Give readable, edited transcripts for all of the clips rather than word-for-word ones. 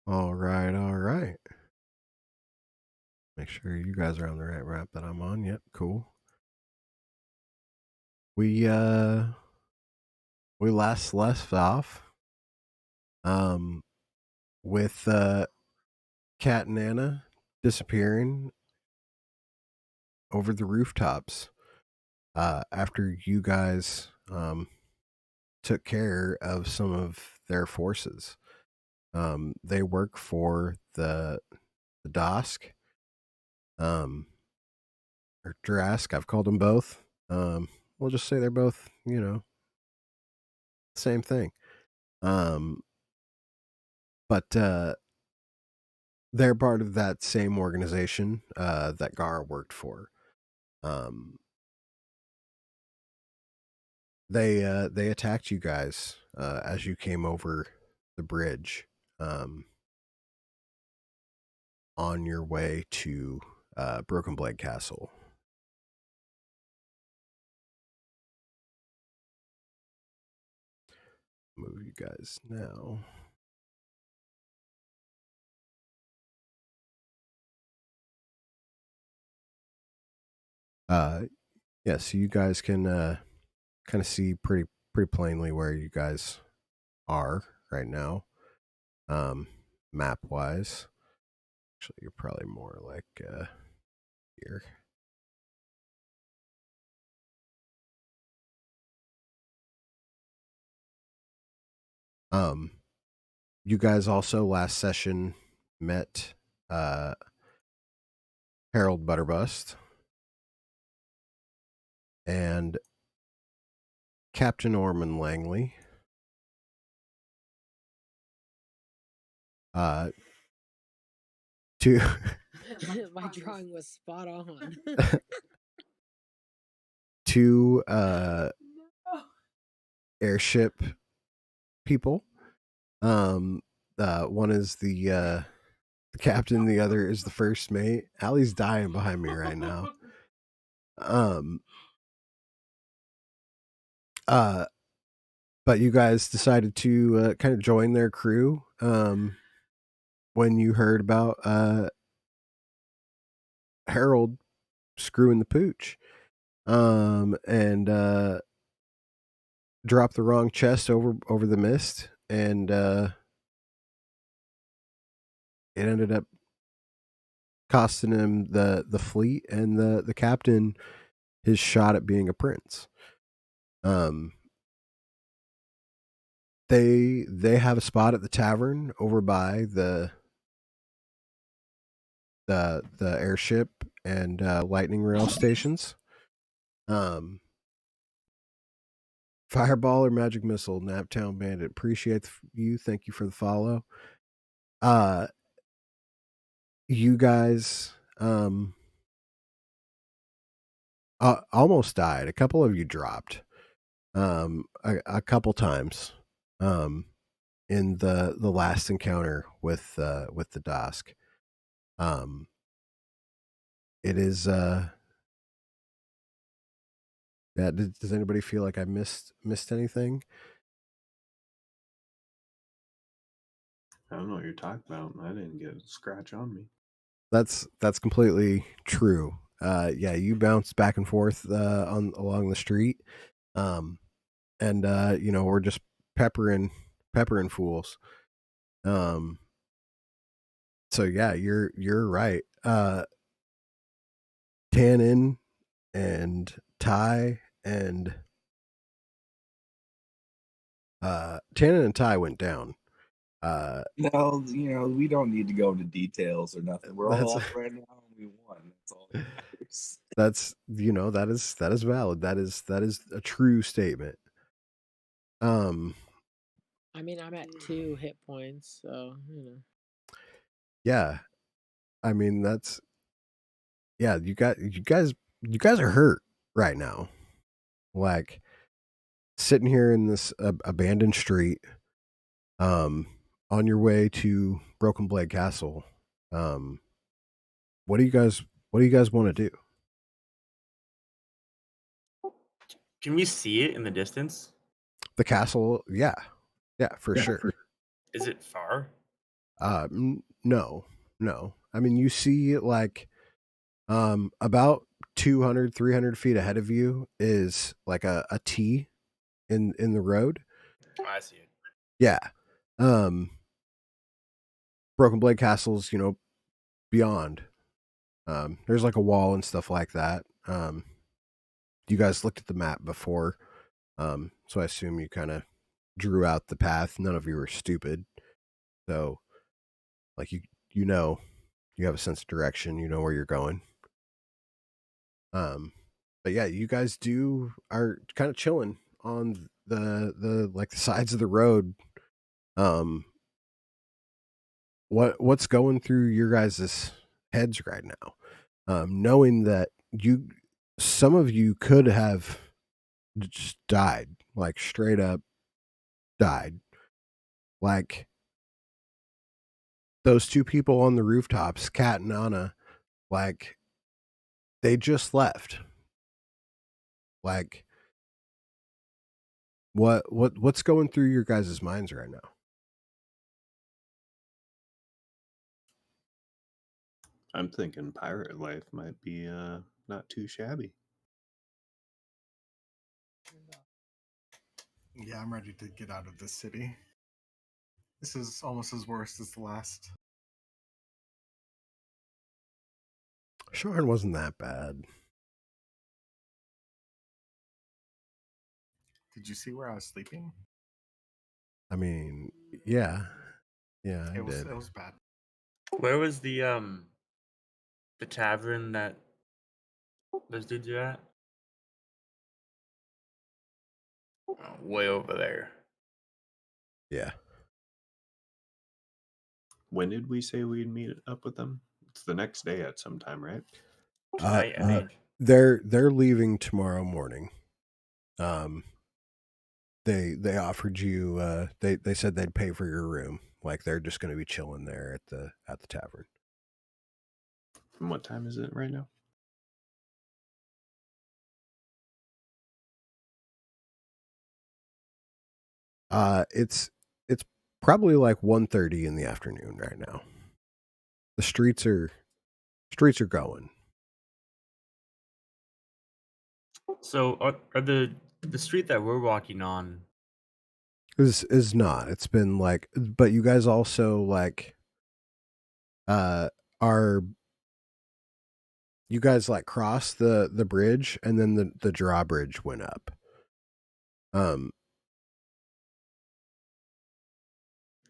All right, all right. Make sure you guys are on the right map that I'm on. Yep, cool. We last left off um with Kat and Anna disappearing over the rooftops after you guys took care of some of their forces. They work for the DOSC, um, or Drask. I've called them both. We'll just say they're both, same thing. Um, but they're part of that same organization that Gar worked for. Um, they attacked you guys as you came over the bridge um, on your way to Broken Blade Castle. Move you guys now. Uh, yeah, so you guys can kind of see pretty plainly where you guys are right now, map wise. Actually, you're probably more like here. Um, you guys also last session met uh, Harold Butterbust and Captain Orman Langley. Uh, two My drawing was spot on. two airship people. One is the captain, the other is the first mate. Allie's dying behind me right now. Um, uh, but you guys decided to kind of join their crew when you heard about Harold screwing the pooch, and dropped the wrong chest over the mist, and it ended up costing him the fleet and the captain his shot at being a prince. Um, they have a spot at the tavern over by the airship and lightning rail stations. Um, Fireball or magic missile, Naptown Bandit. Appreciate you. Thank you for the follow. Uh, you guys almost died. A couple of you dropped a couple times in the last encounter with the Dusk. It is yeah, does anybody feel like I missed anything? I don't know what you're talking about. I didn't get a scratch on me. That's completely true. Yeah, you bounce back and forth on along the street, and we're just peppering fools. Um, so yeah, you're right. Tannen and Ty and Tannen and Ty went down. No, we don't need to go into details or nothing. We're all That's up right now and we won. That's all that matters. that's that is valid. That is a true statement. Um, I mean, I'm at 2 hit points, so yeah, I mean that's yeah. You guys are hurt right now. Like sitting here in this abandoned street, um, on your way to Broken Blade Castle. Um, what do you guys want to do? Can we see it in the distance? The castle, yeah, for sure. Is it far? No, no. I mean, you see like about 200, 300 feet ahead of you is like a T in the road. Oh, I see it. Yeah. Um, Broken Blade Castle's, beyond. There's like a wall and stuff like that. You guys looked at the map before, so I assume you kind of drew out the path. None of you were stupid, so like you know you have a sense of direction. You know where you're going. But yeah, you guys are kind of chilling on the like the sides of the road. Um, what's going through your guys' heads right now? Knowing that some of you could have just died, like straight up died. Like those two people on the rooftops, Kat and Anna, like they just left. Like what's going through your guys' minds right now? I'm thinking pirate life might be not too shabby. Yeah, I'm ready to get out of this city. This is almost as worse as the last. Sean wasn't that bad. Did you see where I was sleeping? I mean, yeah. Yeah, I It did. was bad. Where was the tavern that those dudes are at? Oh, way over there. Yeah. When did we say we'd meet up with them? It's the next day at some time, right? Tonight, I think. They're leaving tomorrow morning. Um they offered you they said they'd pay for your room. Like they're just going to be chilling there at the tavern. And what time is it right now? It's probably like 1:30 in the afternoon right now. The streets are going. So are the street that we're walking on? Is not. It's been like, but you guys also like are you guys like cross the bridge and then the drawbridge went up. Um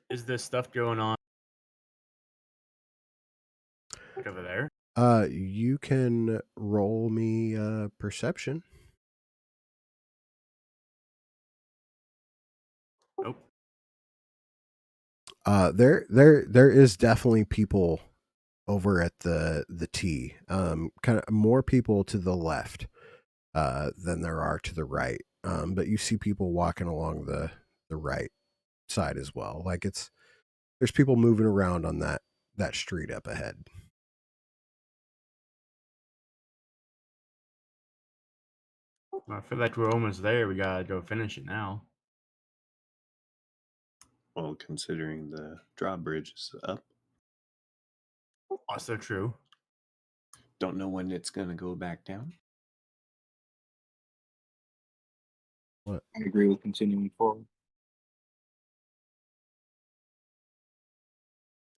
Is there stuff going on like over there? you can roll me perception. Nope. There is definitely people over at the T. Kind of more people to the left than there are to the right. But you see people walking along the right side as well. Like there's people moving around on that street up ahead. I feel like we're almost there. We gotta go finish it now. Well, considering the drawbridge is up, Also true. don't know when it's gonna go back down. What? I agree with continuing forward.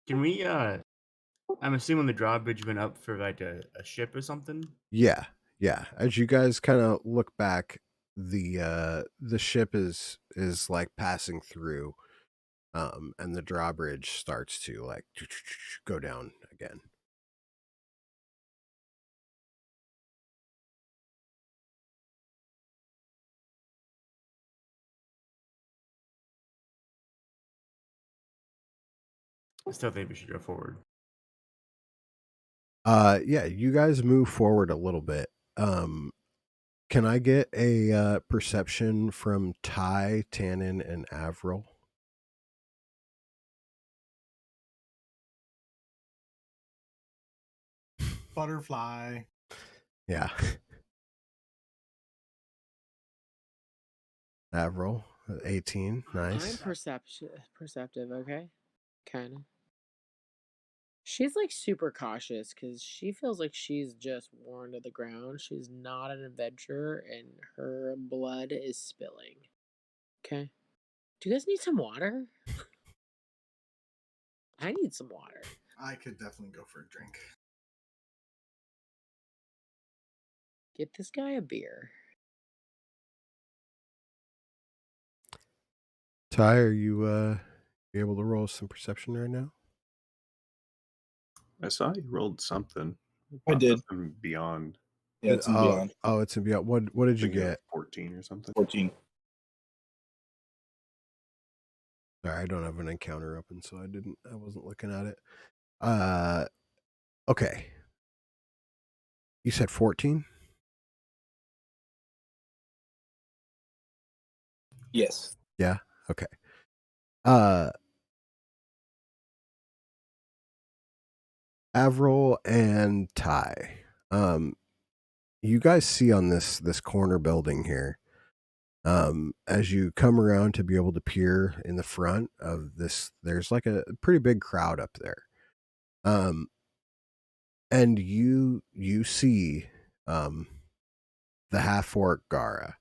Can we I'm assuming the drawbridge went up for like a ship or something? Yeah, yeah. As you guys kind of look back, the ship is like passing through, and the drawbridge starts to like go down again. I still think we should go forward. Yeah, you guys move forward a little bit. Can I get a perception from Ty, Tannen, and Avril? Butterfly. Yeah. Avril, 18. I'm Nice. perceptive, okay? Kind of. She's like super cautious because she feels like she's just worn to the ground. She's not an adventurer and her blood is spilling. Okay. Do you guys need some water? I need some water. I could definitely go for a drink. Get this guy a beer. Ty, are you able to roll some perception right now? I saw you rolled something. I did. Nothing beyond. Yeah, it's in Beyond. Oh, it's in Beyond. What did you Thinking of get? 14 or something. 14. Sorry, I don't have an encounter open, so I wasn't looking at it. Okay. You said 14? Yes. Yeah. Okay. Uh Avril and Ty. You guys see on this corner building here, as you come around to be able to peer in the front of this, there's like a pretty big crowd up there. And you see the half orc Gara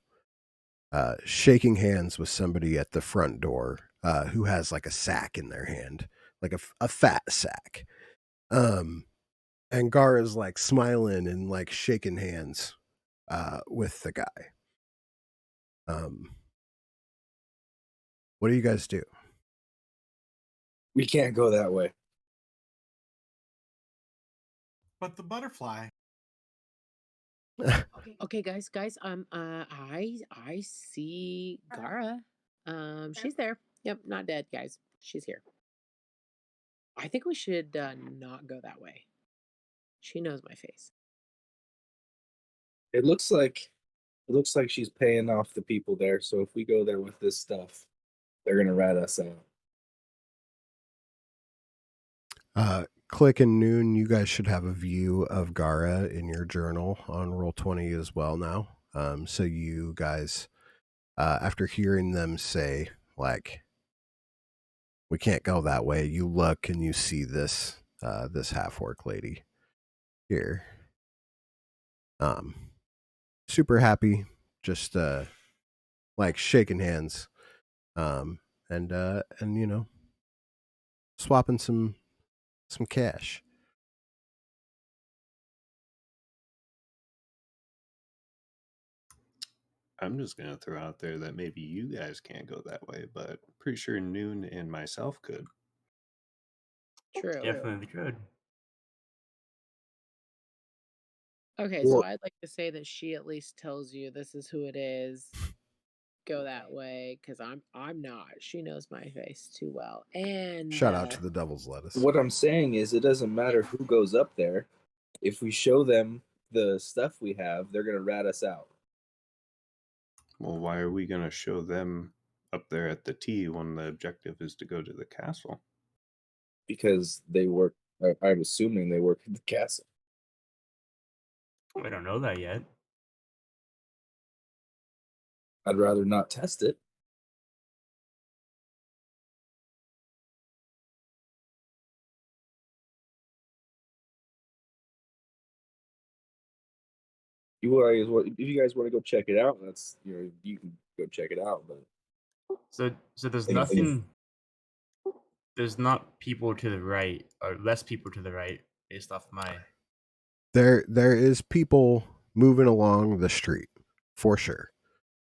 shaking hands with somebody at the front door who has like a sack in their hand, like a fat sack. And Gara's like smiling and like shaking hands with the guy. What do you guys do? We can't go that way. But the butterfly. Okay, guys, I see Gara. She's there. Yep, not dead, guys. She's here. I think we should not go that way. She knows my face. It looks like she's paying off the people there. So if we go there with this stuff, they're gonna rat us out. Click and Noon, you guys should have a view of Gara in your journal on Roll20 as well now. So you guys, after hearing them say, like, we can't go that way, you look and you see this half orc lady here. Super happy, just like shaking hands, and you know, swapping some cash. I'm just going to throw out there that maybe you guys can't go that way, but pretty sure Noon and myself could. True. Definitely good. Okay, so I'd like to say that she at least tells you this is who it is. Go that way, because I'm not. She knows my face too well. And Shout out to the Devil's Lettuce. What I'm saying is, it doesn't matter who goes up there. If we show them the stuff we have, they're gonna rat us out. Well, why are we going to show them up there at the T when the objective is to go to the castle? Because they work. I'm assuming they work at the castle. I don't know that yet. I'd rather not test it. If you guys want to go check it out, that's you can go check it out. But So there's If- nothing. There's not people to the right, or less people to the right, based off my. There is people moving along the street for sure.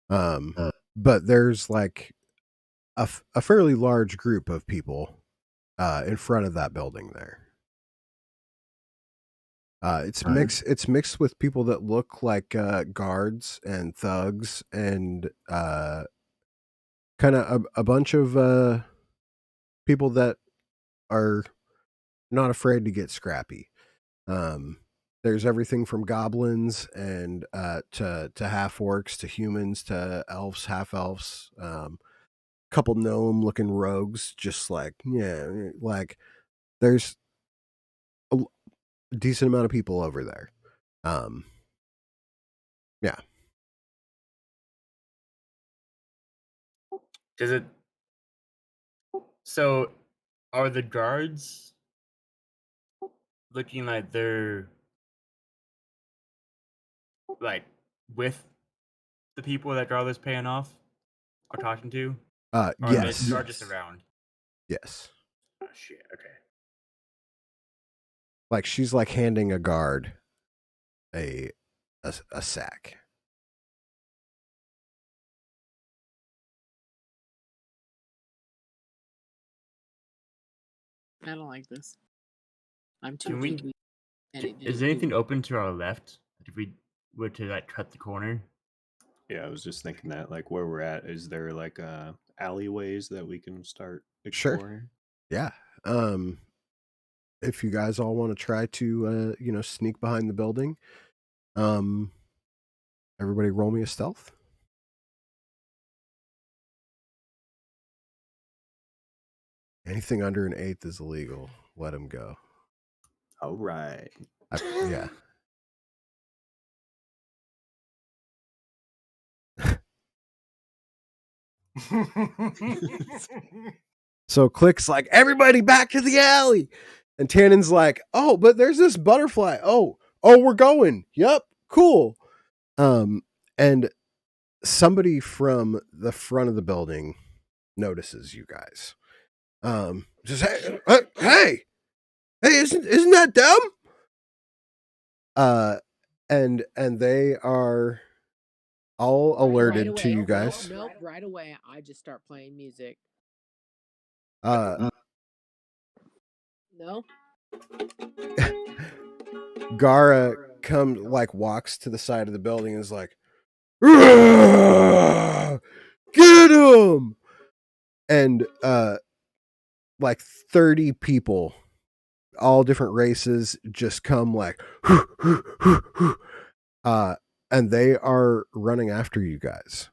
But there's like a fairly large group of people in front of that building there. It's mixed with people that look like guards and thugs and kind of a bunch of people that are not afraid to get scrappy. There's everything from goblins and to half orcs to humans to elves, half elves. Couple gnome looking rogues, just like there's a decent amount of people over there. Yeah. Does it? So, are the guards looking like they're like with the people that Garla's paying off or talking to? Or Yes. are just around? Yes. Oh shit, okay. Like she's like handing a guard a sack. I don't like this. I'm too Can we- weak. Is there anything open to our left if we were to like cut the corner? Yeah, I was just thinking that, like, where we're at, is there like alleyways that we can start Sure. exploring? Yeah. If you guys all want to try to sneak behind the building, everybody roll me a stealth. Anything under an 8 is illegal. Let him go. All right. Yeah. So Click's like, everybody back to the alley. And Tannen's like, oh, but there's this butterfly. Oh, we're going. Yep, cool. And somebody from the front of the building notices you guys. Just hey, isn't that dumb? And they are all alerted right to away. you guys. Nope. Right away, I just start playing music. No. Gara walks to the side of the building and is like, get him! And 30 people, all different races, just come like, and they are running after you guys.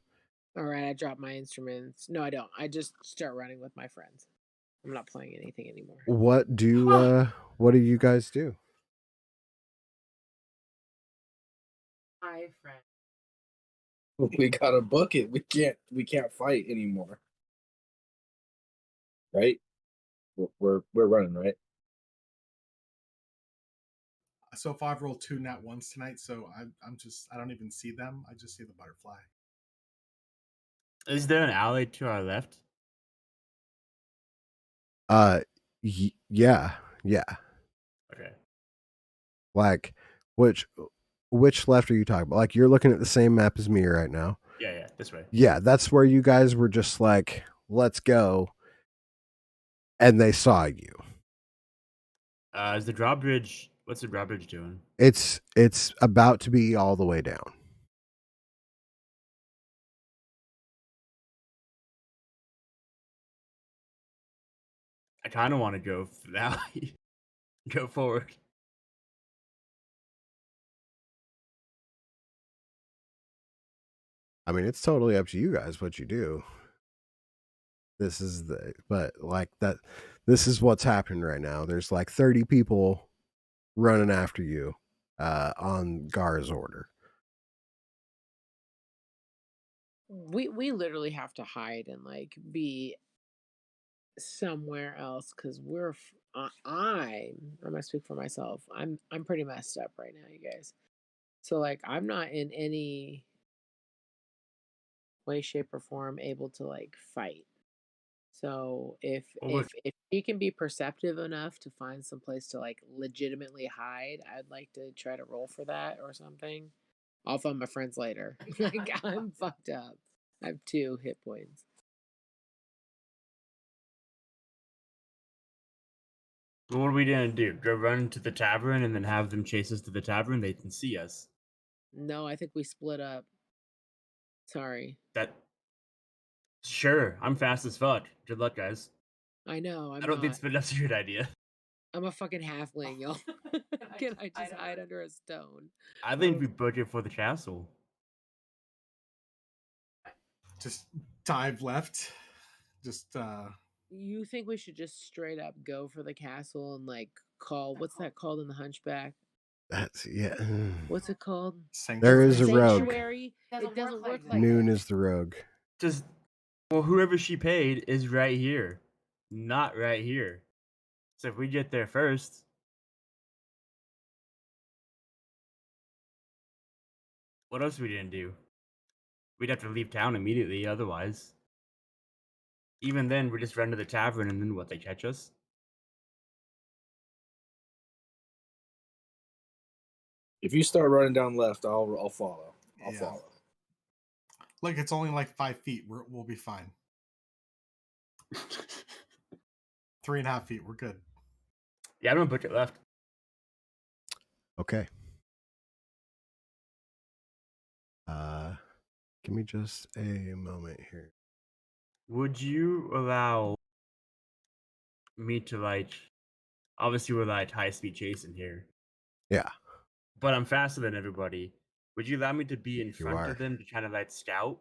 All right, I drop my instruments. No, I don't. I just start running with my friends. I'm not playing anything anymore. What do you guys do? Hi, friend. We got a bucket. We can't fight anymore. Right? We're running, right? So if I've rolled 2 nat ones tonight, so I don't even see them. I just see the butterfly. Is there an alley to our left? Yeah. Okay. Like, which left are you talking about? Like, you're looking at the same map as me right now. Yeah, this way. Yeah, that's where you guys were just like, let's go. And they saw you. Is the drawbridge? What's the drawbridge doing? It's about to be all the way down. I kind of want to go for the alley. Go forward. I mean, it's totally up to you guys what you do. This is this is what's happening right now. There's like 30 people running after you on Gar's order. We literally have to hide and like be somewhere else because I'm gonna speak for myself. I'm pretty messed up right now, you guys. So like I'm not in any way, shape, or form able to like fight. So if he can be perceptive enough to find some place to like legitimately hide, I'd like to try to roll for that or something. I'll find my friends later. Like I'm fucked up. I have 2 hit points. What are we gonna do? Go run to the tavern and then have them chase us to the tavern? They can see us. No, I think we split up. Sorry. Sure, I'm fast as fuck. Good luck, guys. I know. I don't think split up's a good idea. I'm a fucking halfling, y'all. Can I just hide under a stone? I think we book it for the castle. Just dive left. Just You think we should just straight up go for the castle and like call what's that called in the Hunchback? That's What's it called? There is a rogue. Sanctuary. It doesn't work like Noon that. is the rogue. Well, whoever she paid is right here, not right here. So if we get there first, What else we didn't do? We'd have to leave town immediately otherwise. Even then, we just run to the tavern and then what, they catch us? If you start running down left, I'll follow. I'll Yeah. follow. Look, it's only like 5 feet. We'll be fine. 3.5 feet. We're good. Yeah, I'm gonna book it left. Okay. Give me just a moment here. Would you allow me to obviously we're high speed chasing here, Yeah, but I'm faster than everybody. Would you allow me to be in you front are. of them to kind of scout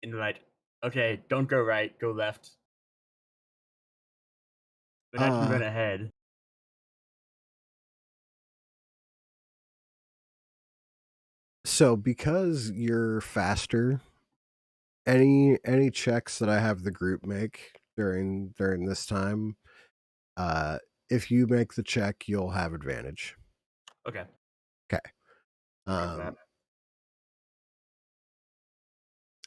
and okay, don't go right, go left, but I can run ahead. So because you're faster, any checks that I have the group make during this time, if you make the check, you'll have advantage. Okay. Okay.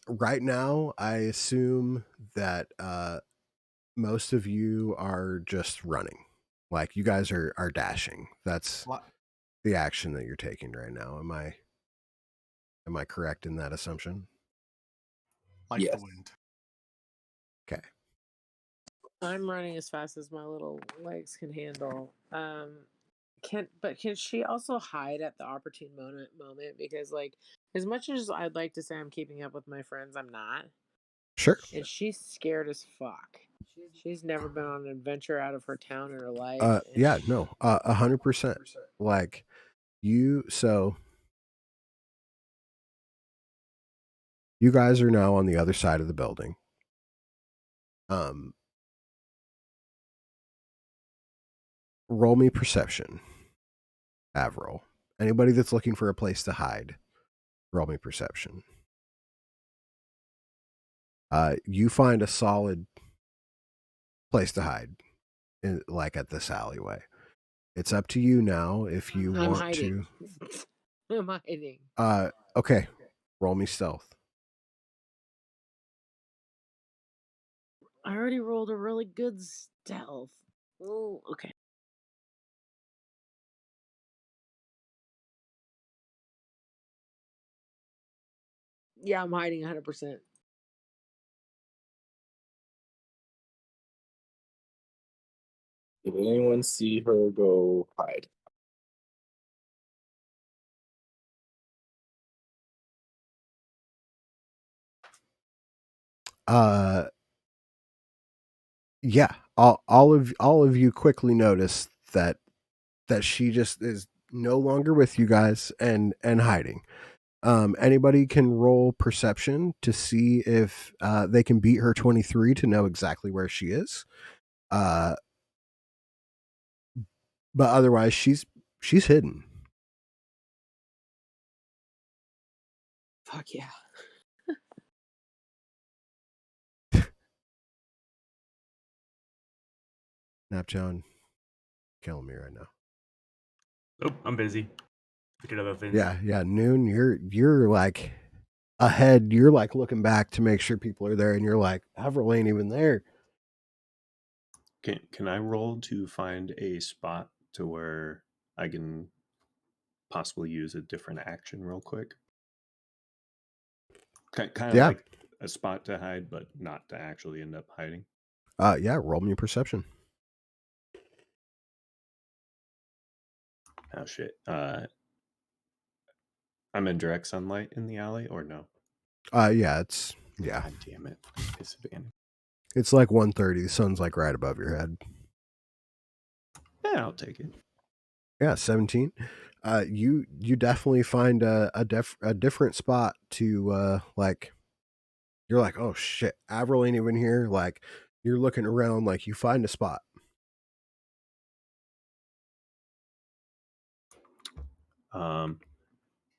Right now, I assume that most of you are just running. Like you guys are dashing. That's the action that you're taking right now. Am I correct in that assumption? Like Yes. the wind. Okay. I'm running as fast as my little legs can handle. Can she also hide at the opportune moment? Because as much as I'd like to say I'm keeping up with my friends, I'm not. Sure. And she's scared as fuck. She's never been on an adventure out of her town in her life. Yeah, no, 100%. Like so you guys are now on the other side of the building. Roll me perception. Avril. Anybody that's looking for a place to hide, roll me perception. You find a solid place to hide, at this alleyway. It's up to you now if you I'm want hiding. to. I'm hiding. Okay. Roll me stealth. I already rolled a really good stealth. Oh, okay. Yeah, I'm hiding 100%. Did anyone see her go hide? Yeah, all of you quickly notice that she just is no longer with you guys and hiding. Anybody can roll perception to see if they can beat her 23 to know exactly where she is. But otherwise, she's hidden. Fuck yeah. Napjohn, killing me right now. Oh, I'm busy. Look at other things. Yeah. Noon, you're ahead. You're looking back to make sure people are there, and you're like, Avril ain't even there. Can I roll to find a spot to where I can possibly use a different action real quick? Kind of like a spot to hide, but not to actually end up hiding. Yeah, roll me perception. Oh shit. I'm in direct sunlight in the alley, or no? Yeah. God damn it. Disadvantage. It's 1:30. The sun's right above your head. Yeah, I'll take it. Yeah, 17. You definitely find a different spot to you're like, oh shit, Avril ain't even here. You're looking around, you find a spot.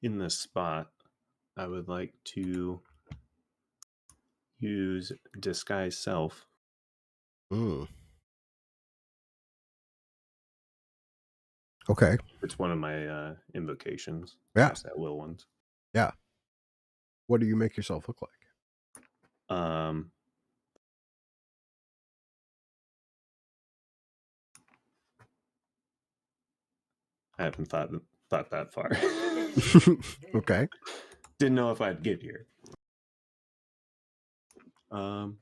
In this spot, I would like to use disguise self. Okay. It's one of my invocations. Yeah. Cast at will ones. Yeah. What do you make yourself look like? I haven't thought that far. Okay. Didn't know if I'd get here. I'll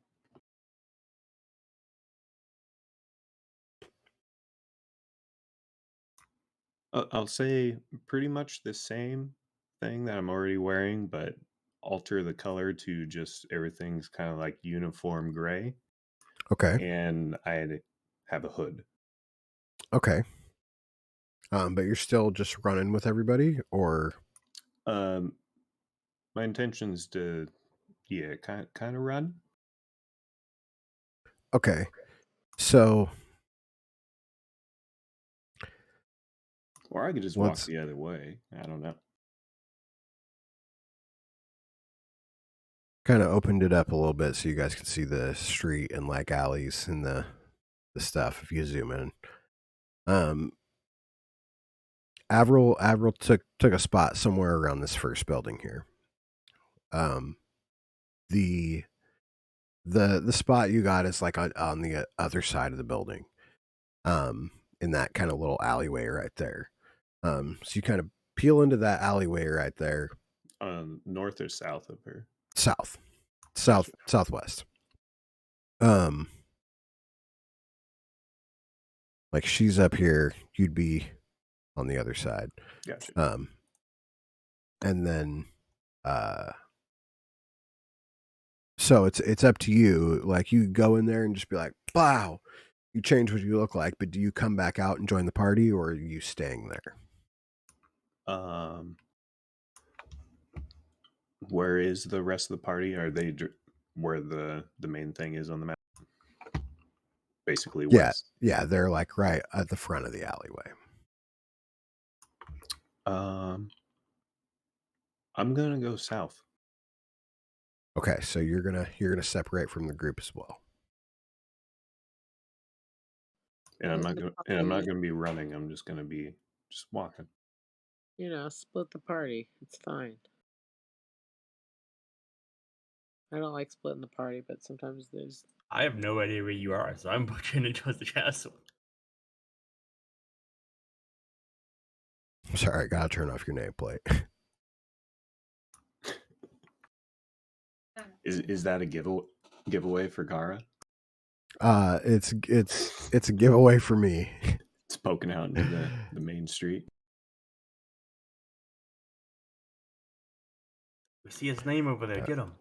say pretty much the same thing that I'm already wearing, but alter the color to just everything's kind of like uniform gray, Okay. and I have a hood. Okay. But you're still just running with everybody, or My intention is to, kind of run. okay. So Or I could just walk once the other way. I don't know. kind of opened it up a little bit so you guys can see the street and like alleys and the stuff if you zoom in. Avril took a spot somewhere around this first building here. The the spot you got is like on the other side of the building. In that kind of little alleyway right there. So you kind of peel into that alleyway right there. North or south of her? Southwest. Like she's up here, you'd be on the other side. Gotcha. And then so it's up to you. Like you go in there and just be like, wow, you change what you look like, but do you come back out and join the party, or are you staying there? Where is the rest of the party? Are they where the main thing is on the map? Basically west. Yeah, they're like right at the front of the alleyway. I'm gonna go south. Okay, so you're gonna separate from the group as well. And I'm not gonna be running. I'm just gonna be walking. Split the party. It's fine. I don't like splitting the party, but sometimes there's. I have no idea where you are, so I'm pushing towards the castle. Sorry, I gotta turn off your nameplate. Is that a giveaway for Gara? It's a giveaway for me. It's poking out into the main street. We see his name over there. Get him.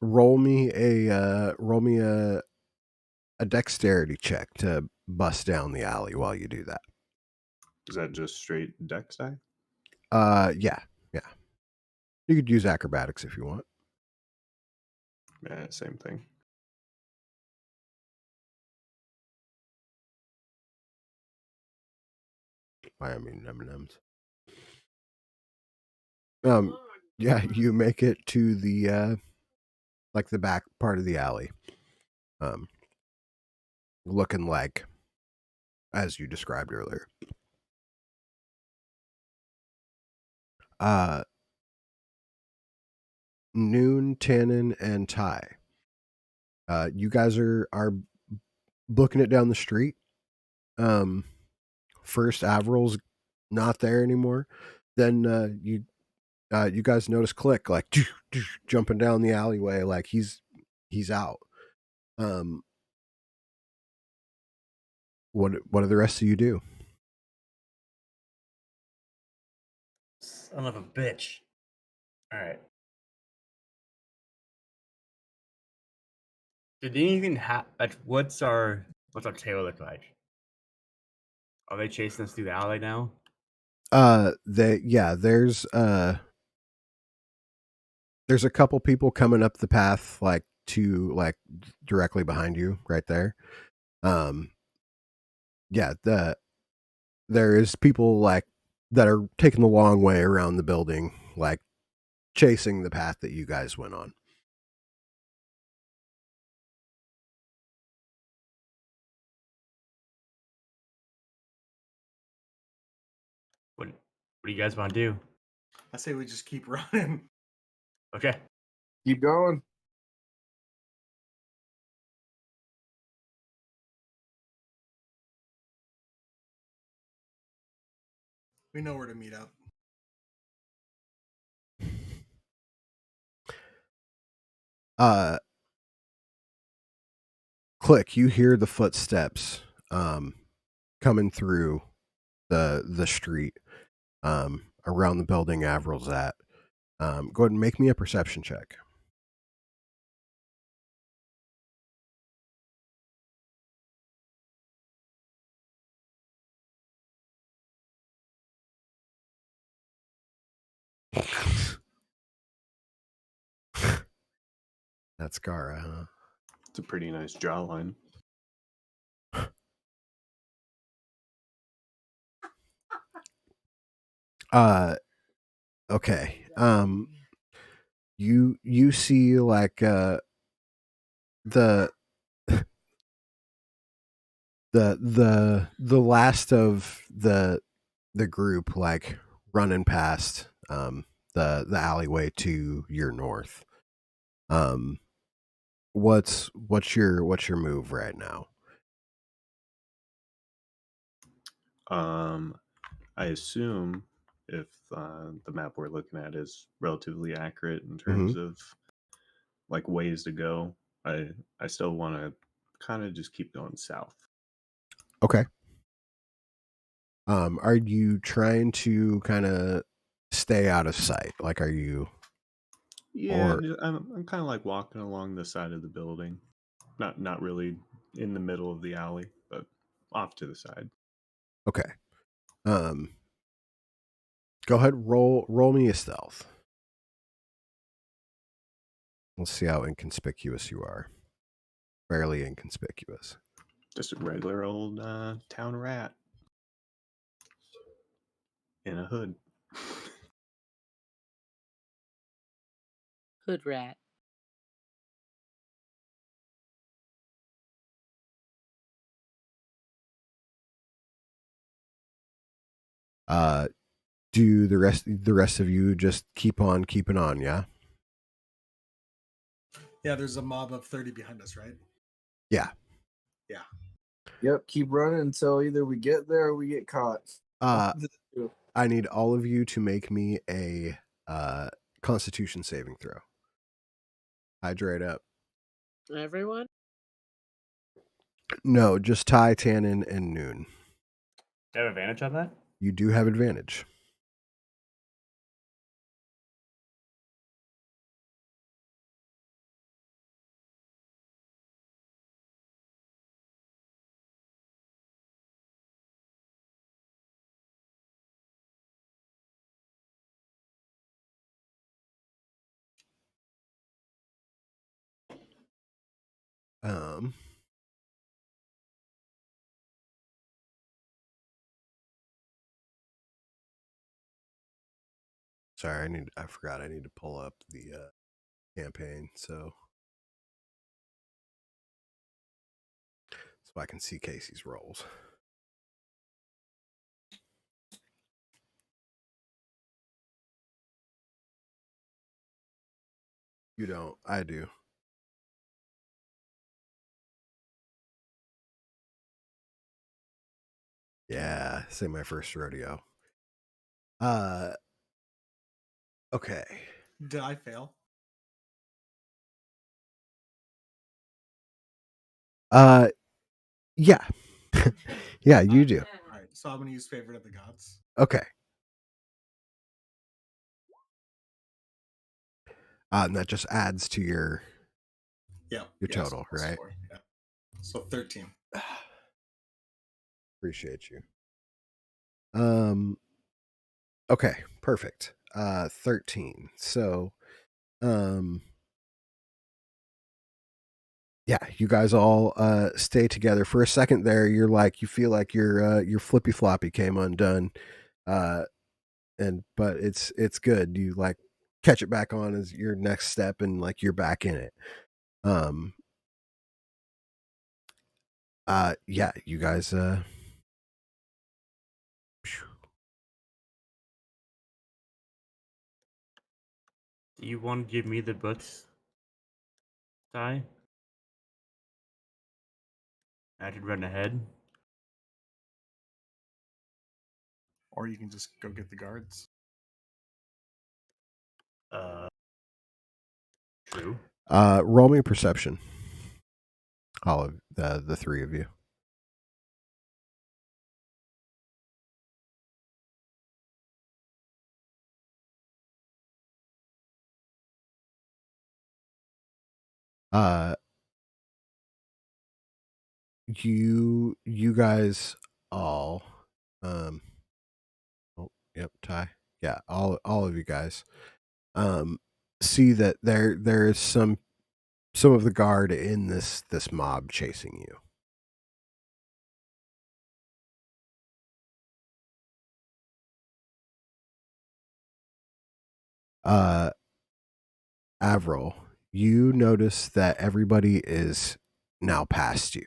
Roll me a dexterity check to bust down the alley while you do that. Is that just straight dex die? Yeah. You could use acrobatics if you want. Yeah, same thing. I mean M&Ms. Yeah, you make it to the like the back part of the alley. Looking like as you described earlier. Noon, Tannen, and Ty. You guys are booking it down the street. First Avril's not there anymore. Then you guys notice Click like jumping down the alleyway like he's out. What do the rest of you do? Son of a bitch. All right. Did anything happen? What's our tail look like? Are they chasing us through the alley now? There's a couple people coming up the path like to like directly behind you right there. Yeah, there is people like that are taking the long way around the building, like chasing the path that you guys went on. What do you guys want to do? I say we just keep running. Okay. Keep going. We know where to meet up. Click, you hear the footsteps coming through the street around the building Avril's at. Go ahead and make me a perception check. That's Gara, huh? It's a pretty nice jawline. Okay. You see like the the last of the group like running past the alleyway to your north. What's your move right now? I assume if the map we're looking at is relatively accurate in terms Mhm. of like ways to go, I still want to kind of just keep going south. Okay. Are you trying to kind of stay out of sight? Like, are you? Yeah, Or I'm kind of like walking along the side of the building, not really in the middle of the alley, but off to the side. okay. Go ahead, roll me a stealth. Let's see how inconspicuous you are. Fairly inconspicuous. Just a regular old town rat in a hood. Hood rat. Do the rest of you just keep on keeping on? Yeah. Yeah, there's a mob of 30 behind us, right? Yeah. Yeah. Yep, keep running until either we get there or we get caught. I need all of you to make me a Constitution saving throw. Hydrate up. Everyone? No, just Ty, Tannen, and Noon. Do you have advantage on that? You do have advantage. Um, sorry, I forgot I need to pull up the campaign so I can see Casey's rolls. You don't. I do. Yeah, say my first rodeo. Okay. Did I fail? Yeah. Yeah, you do. All right, so I'm going to use Favorite of the Gods. Okay. And that just adds to your Yeah. total, right? 4. Yeah. So 13. Appreciate you. Okay, perfect. 13. So, yeah, you guys all stay together for a second there. You're like, you feel like your flippy floppy came undone. But it's good. You like catch it back on as your next step and like you're back in it. Yeah, you guys Do you want to give me the books, Ty? I could run ahead. Or you can just go get the guards. True. Roll me perception. All of the three of you. You guys all um oh yep, Ty. Yeah, all of you guys see that there is some of the guard in this mob chasing you. Uh Avril, you notice that everybody is now past you.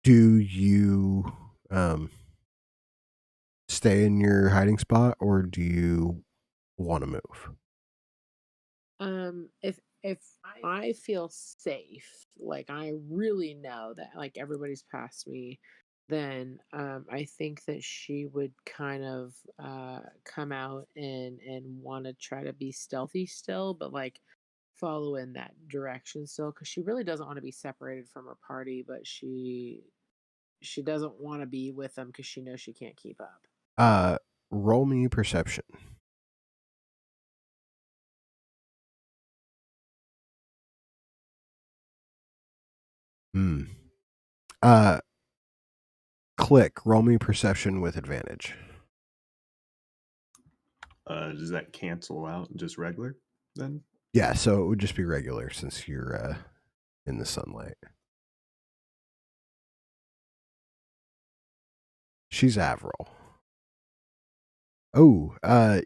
Do you stay in your hiding spot or do you want to move? If I feel safe, like I really know that like everybody's past me, then I think that she would kind of come out and want to try to be stealthy still, but like follow in that direction still, because she really doesn't want to be separated from her party, but she doesn't want to be with them because she knows she can't keep up. Roll me perception. Hmm. Uh, click. Roll me perception with advantage. Does that cancel out just regular then? Yeah, so it would just be regular since you're in the sunlight. She's Avril. Oh,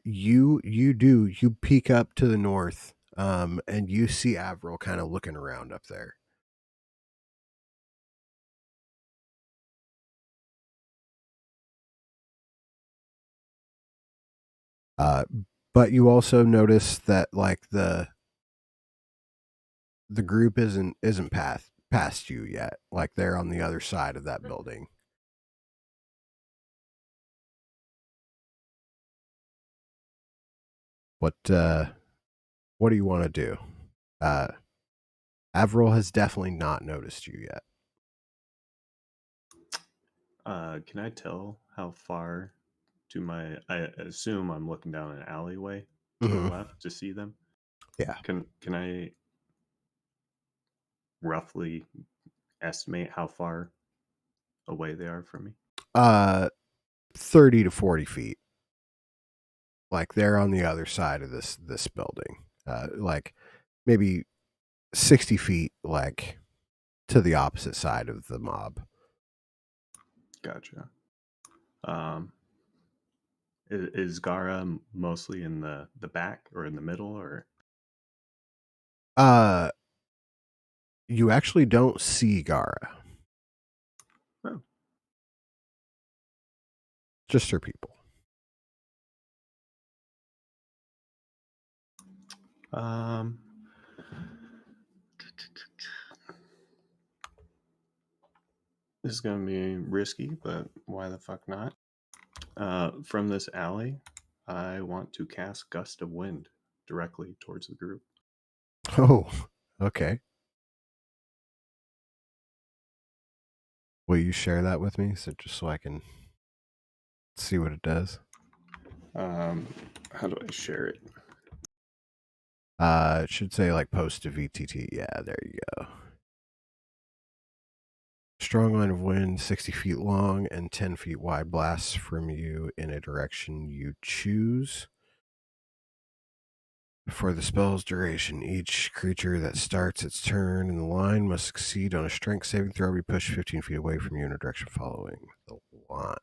you peek up to the north, and you see Avril kind of looking around up there. Uh, but you also notice that like the group isn't past you yet. Like they're on the other side of that building. What do you want to do? Avril has definitely not noticed you yet. Can I tell how far to my? I assume I'm looking down an alleyway to the Mhm. left to see them. Yeah. Can I roughly estimate how far away they are from me? 30 to 40 feet. Like they're on the other side of this building. Like maybe 60 feet, like to the opposite side of the mob. Gotcha. Um, is Gara mostly in the back or in the middle or? Uh, you actually don't see Gara. Oh. Just her people. Um, this is gonna be risky, but why the fuck not? From this alley, I want to cast Gust of Wind directly towards the group. Oh, okay. Will you share that with me, just so I can see what it does? How do I share it? It should say like post to VTT. Yeah, there you go. Strong line of wind, 60 feet long and 10 feet wide, blasts from you in a direction you choose. For the spell's duration, each creature that starts its turn in the line must succeed on a strength saving throw. Be pushed 15 feet away from you in a direction following the line.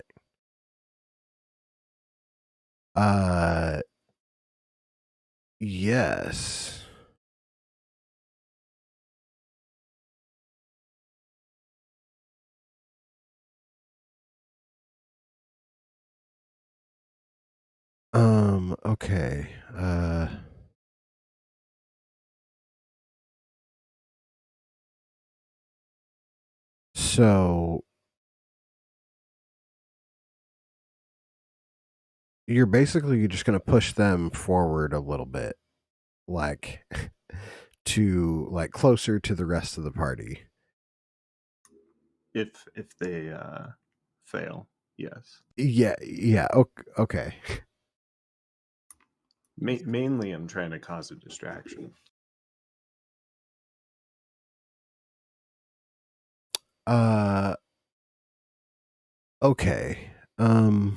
Yes. Okay. So you're basically just going to push them forward a little bit, like to like closer to the rest of the party. If they fail, yes. Yeah. Okay. Mainly, I'm trying to cause a distraction. Okay. Or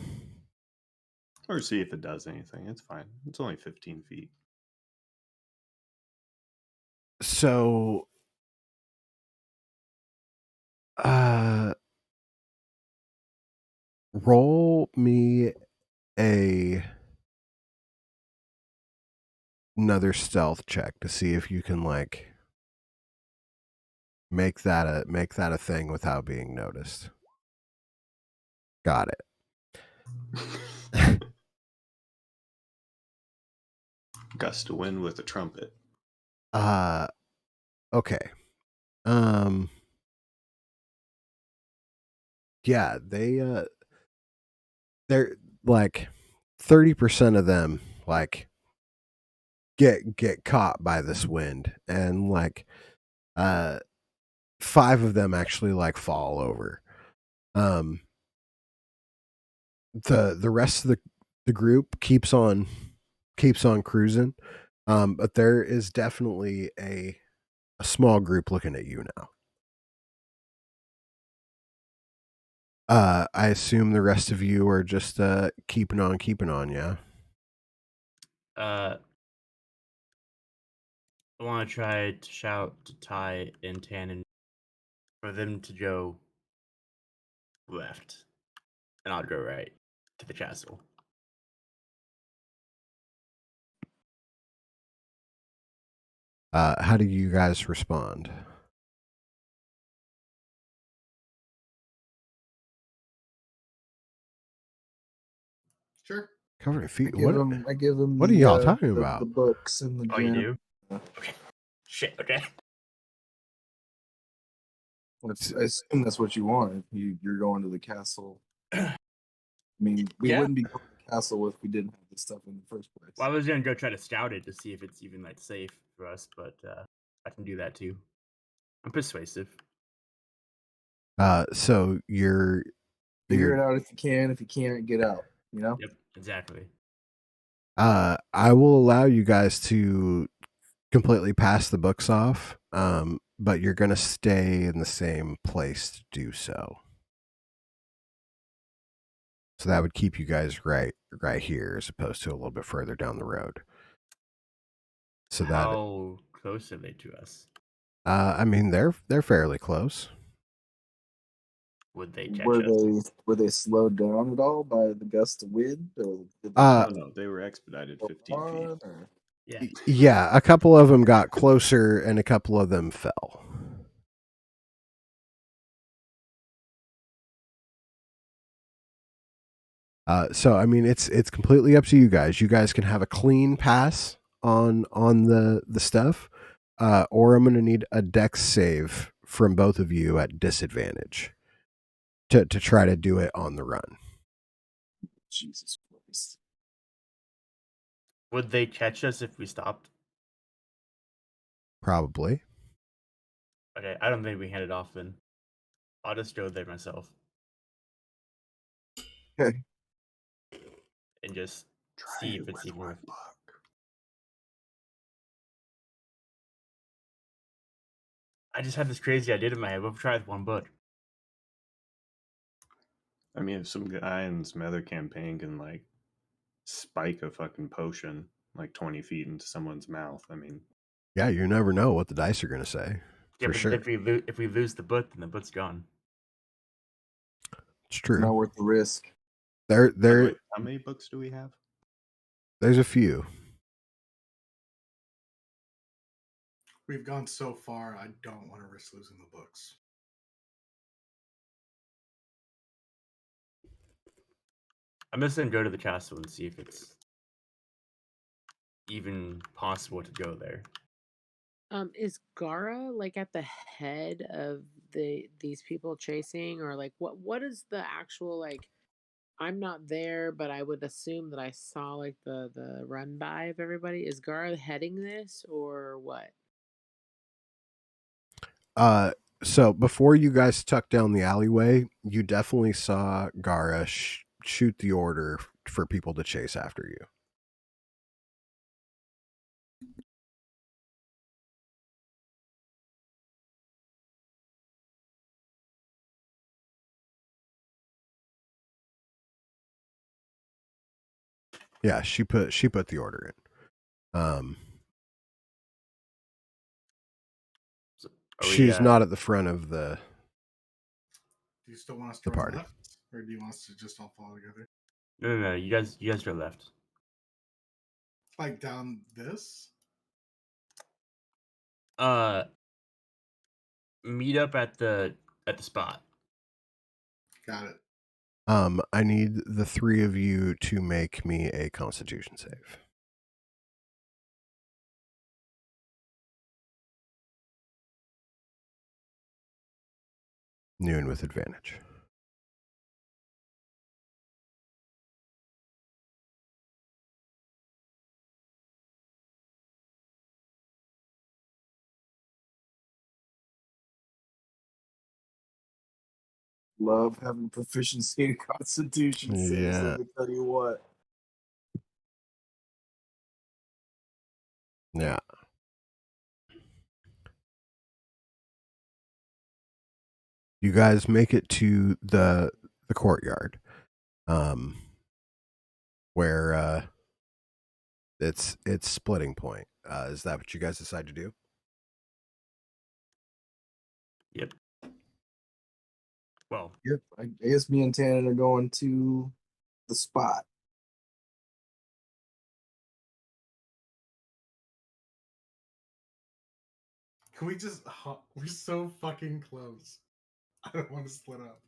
see if it does anything. It's fine. It's only 15 feet. So roll me a another stealth check to see if you can like make that a thing without being noticed. Got it. Gust of wind with a trumpet. Okay. Yeah, they're like 30% of them like get caught by this wind, and like 5 of them actually like fall over. The rest of the group keeps on cruising. But there is definitely a small group looking at you now. I assume the rest of you are just keeping on, yeah. I want to try to shout to Ty and Tannen for them to go left, and I'll go right to the castle. How do you guys respond? Sure. Covering feet. I give them What are y'all talking about? the books and the Oh, you gem. do? Okay. Shit. Okay. I assume that's what you want. You're going to the castle. I mean, we Yeah. wouldn't be going to the castle if we didn't have this stuff in the first place. Well, I was gonna go try to scout it to see if it's even like safe for us, but I can do that too. I'm persuasive. So you're Figure it out if you can. If you can't, get out. You know. Yep. Exactly. I will allow you guys to completely pass the books off, but you're gonna stay in the same place to do so. So that would keep you guys right here, as opposed to a little bit further down the road. So that How close are they to us? I mean they're fairly close. Would they catch us? Were they slowed down at all by the gust of wind, or did they No, they were expedited go 15 feet. on, or- Yeah. Yeah, a couple of them got closer and a couple of them fell. So I mean it's completely up to you guys. You guys can have a clean pass on the stuff, or I'm gonna need a dex save from both of you at disadvantage to try to do it on the run. Jesus Christ. Would they catch us if we stopped? Probably. Okay, I don't think we hand it off then. I'll just go there myself Okay. and just Try see it if it's with even one worth. book. I just had this crazy idea in my head. We'll try with one book. I mean, if some guy in some other campaign can like spike a fucking potion like 20 feet into someone's mouth, I mean, Yeah, you never know what the dice are gonna say. Yeah, For but sure. if we lose the book, then the book's gone. It's It's true. not worth the risk. There by the way, how many books do we have? there's a few. We've gone so far, I don't want to risk losing the books. I'm just gonna go to the castle and see if it's even possible to go there. Is Gara like at the head of these people chasing, or like what is the actual like? I'm not there, but I would assume that I saw like the run by of everybody. Is Gara heading this or what? So before you guys tucked down the alleyway, you definitely saw Gara shoot the order for people to chase after you. Yeah, she put the order in. So She's not at the front of the Do you still want us to the run party. left, or do you want us to just all follow together? No. You guys go left. Like down this? Meet up at the spot. Got it. I need the three of you to make me a Constitution save. Noon with advantage. Love having proficiency in Constitution saves. Yeah. Let me tell you what. Yeah. You guys make it to the courtyard, where it's splitting point. Is that what you guys decide to do? Yep. Well, Yep, I guess me and Tannen are going to the spot. Can we just? We're so fucking close. I don't want to split up.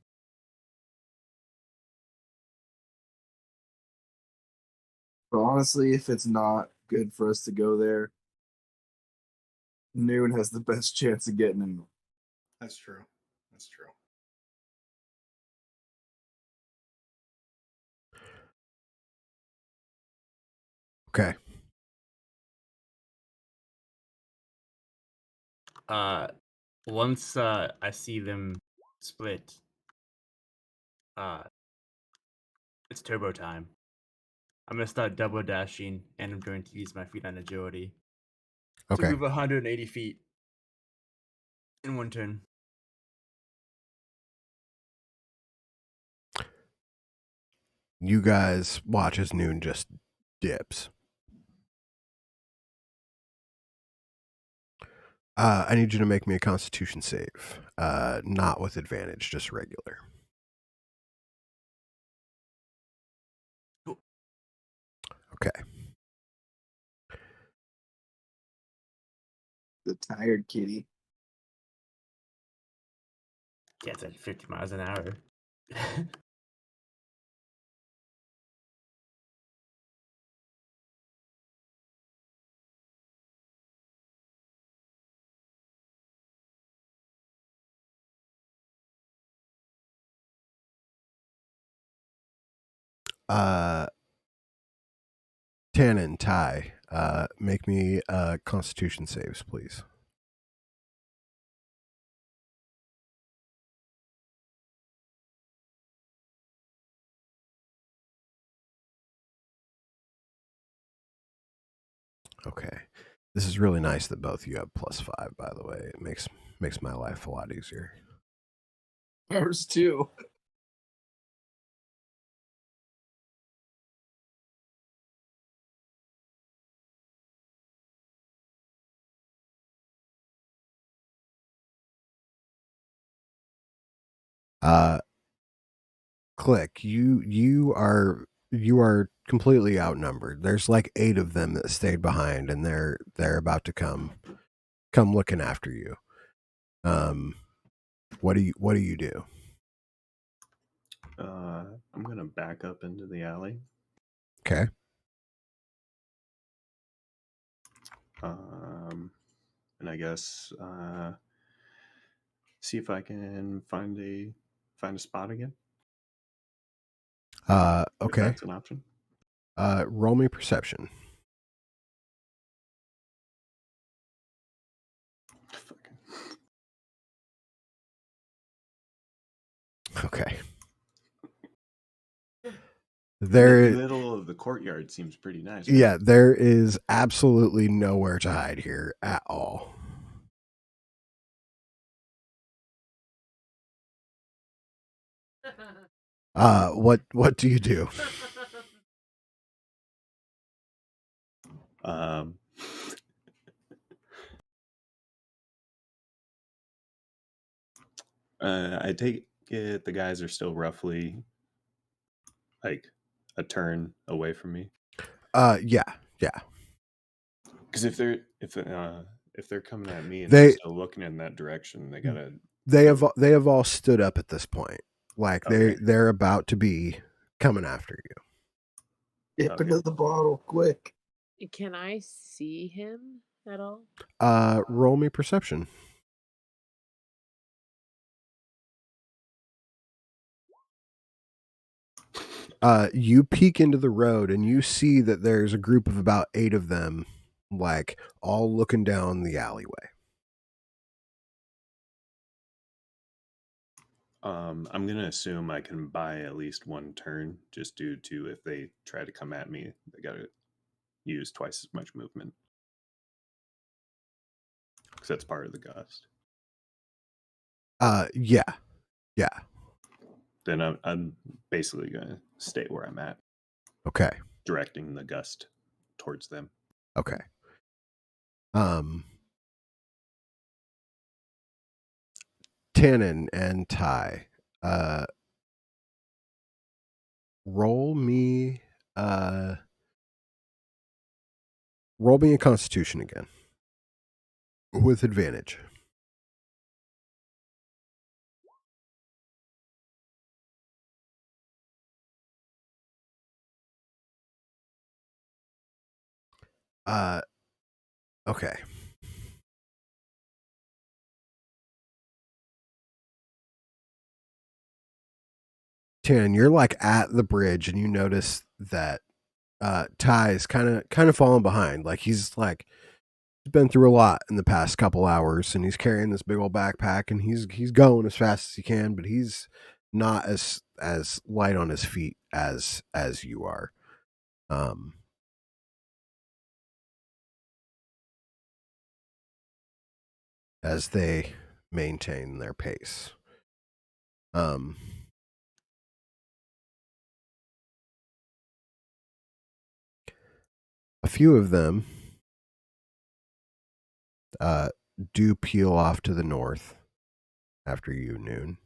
But honestly, if it's not good for us to go there, Noon has the best chance of getting in. That's true. That's true. Okay. once I see them split, it's turbo time. I'm gonna start double dashing, and I'm going to use my feet on agility to Okay. move 180 feet in one turn. You guys watch as Noon just dips. I need you to make me a Constitution save. Not with advantage, just regular. Cool. Okay. The tired kitty. Yeah, it's at 50 miles an hour. Tannen, Ty, make me Constitution saves, please. Okay. This is really nice that both of you have +5, by the way. It makes my life a lot easier. Ours too. Click. You are completely outnumbered. There's like 8 of them that stayed behind, and they're about to come looking after you. What do you do? I'm gonna back up into the alley. Okay. And I guess see if I can find a spot again. If Okay. that's an option. Roll me perception. Fucking- Okay. The There, middle of the courtyard seems pretty nice. Right? yeah, there is absolutely nowhere to hide here at all. What do you do? I take it the guys are still roughly like a turn away from me. Yeah. Because if they're coming at me and They- I'm still looking in that direction, they gotta. They have all stood up at this point. Like Okay. they're about to be coming after you. Dip Okay. into the bottle, quick. Can I see him at all? Roll me perception. You peek into the road and you see that there's a group of about 8 of them, like all looking down the alleyway. I'm gonna assume I can buy at least one turn, just due to if they try to come at me, they gotta use twice as much movement. Because that's part of the gust. Yeah. Then I'm basically gonna stay where I'm at, Okay. directing the gust towards them. Okay. Tannen and Ty, roll me a Constitution again with advantage. Okay. Tannen, you're like at the bridge and you notice that Ty is kind of falling behind. Like he's been through a lot in the past couple hours, and he's carrying this big old backpack, and he's going as fast as he can, but he's not as light on his feet as you are. As they maintain their pace. A few of them do peel off to the north after you noon.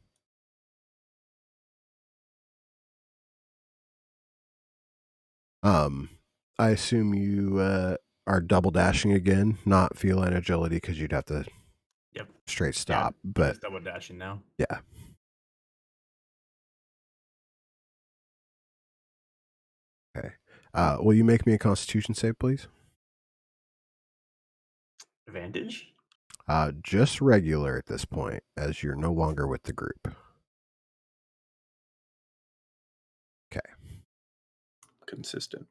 I assume you are double dashing again, not feeling agility because you'd have to Yep. straight stop. I'm But just double dashing now. yeah. Okay. Will you make me a Constitution save, please? Advantage? Just regular at this point, as you're no longer with the group. Okay. Consistent.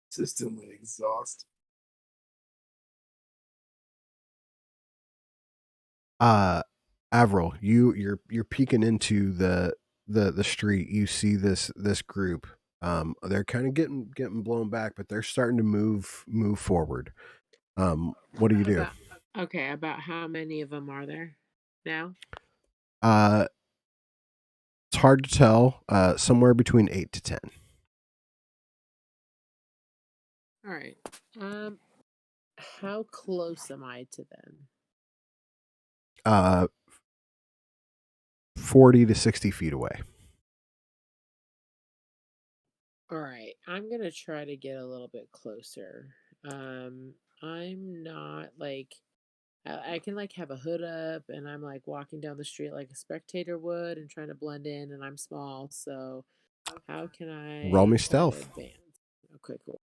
Consistently exhausted. Avril, you're peeking into the street. You see this group. They're kind of getting blown back, but they're starting to move forward. What do you do? About how many of them are there now? It's hard to tell. Somewhere between 8 to 10. All right. How close am I to them? 40 to 60 feet away. All right. I'm gonna try to get a little bit closer. I'm not like I can like have a hood up and I'm like walking down the street like a spectator would and trying to blend in and I'm small, so how can I Roll me try to stealth. advance? Okay, cool.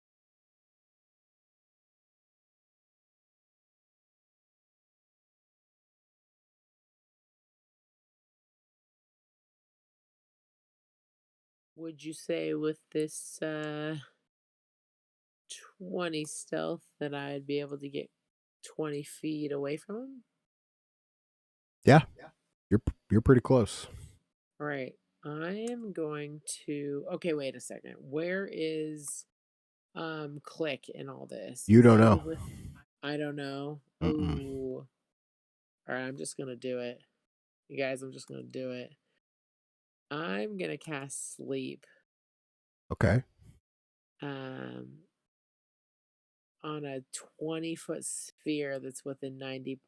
would you say with this 20 stealth that I'd be able to get 20 feet away from him? Yeah, you're pretty close. All right. I am going to. Okay, wait a second. Where is Click in all this? You Is don't he know. with? I don't know. Mm-mm. Oh. All right, I'm just gonna do it. You guys, I'm just gonna do it. I'm gonna cast sleep Okay. um on a 20-foot sphere that's within 90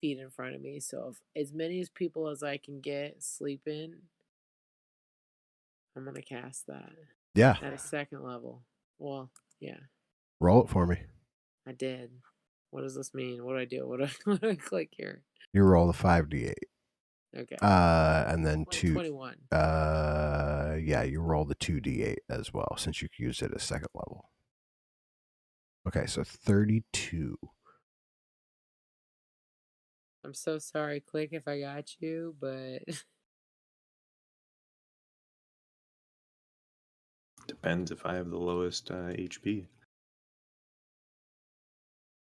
feet in front of me. So if as many as people as I can get sleep in, I'm gonna cast that Yeah. at a second level. Well, yeah, Roll it for me. I did. What does this mean? What do I do? What do I click here? You roll the 5d8. Okay. And then 21. yeah, you roll the 2d8 as well, since you used it as second level. Okay, so 32. I'm so sorry, Click, if I got you, but Depends if I have the lowest HP.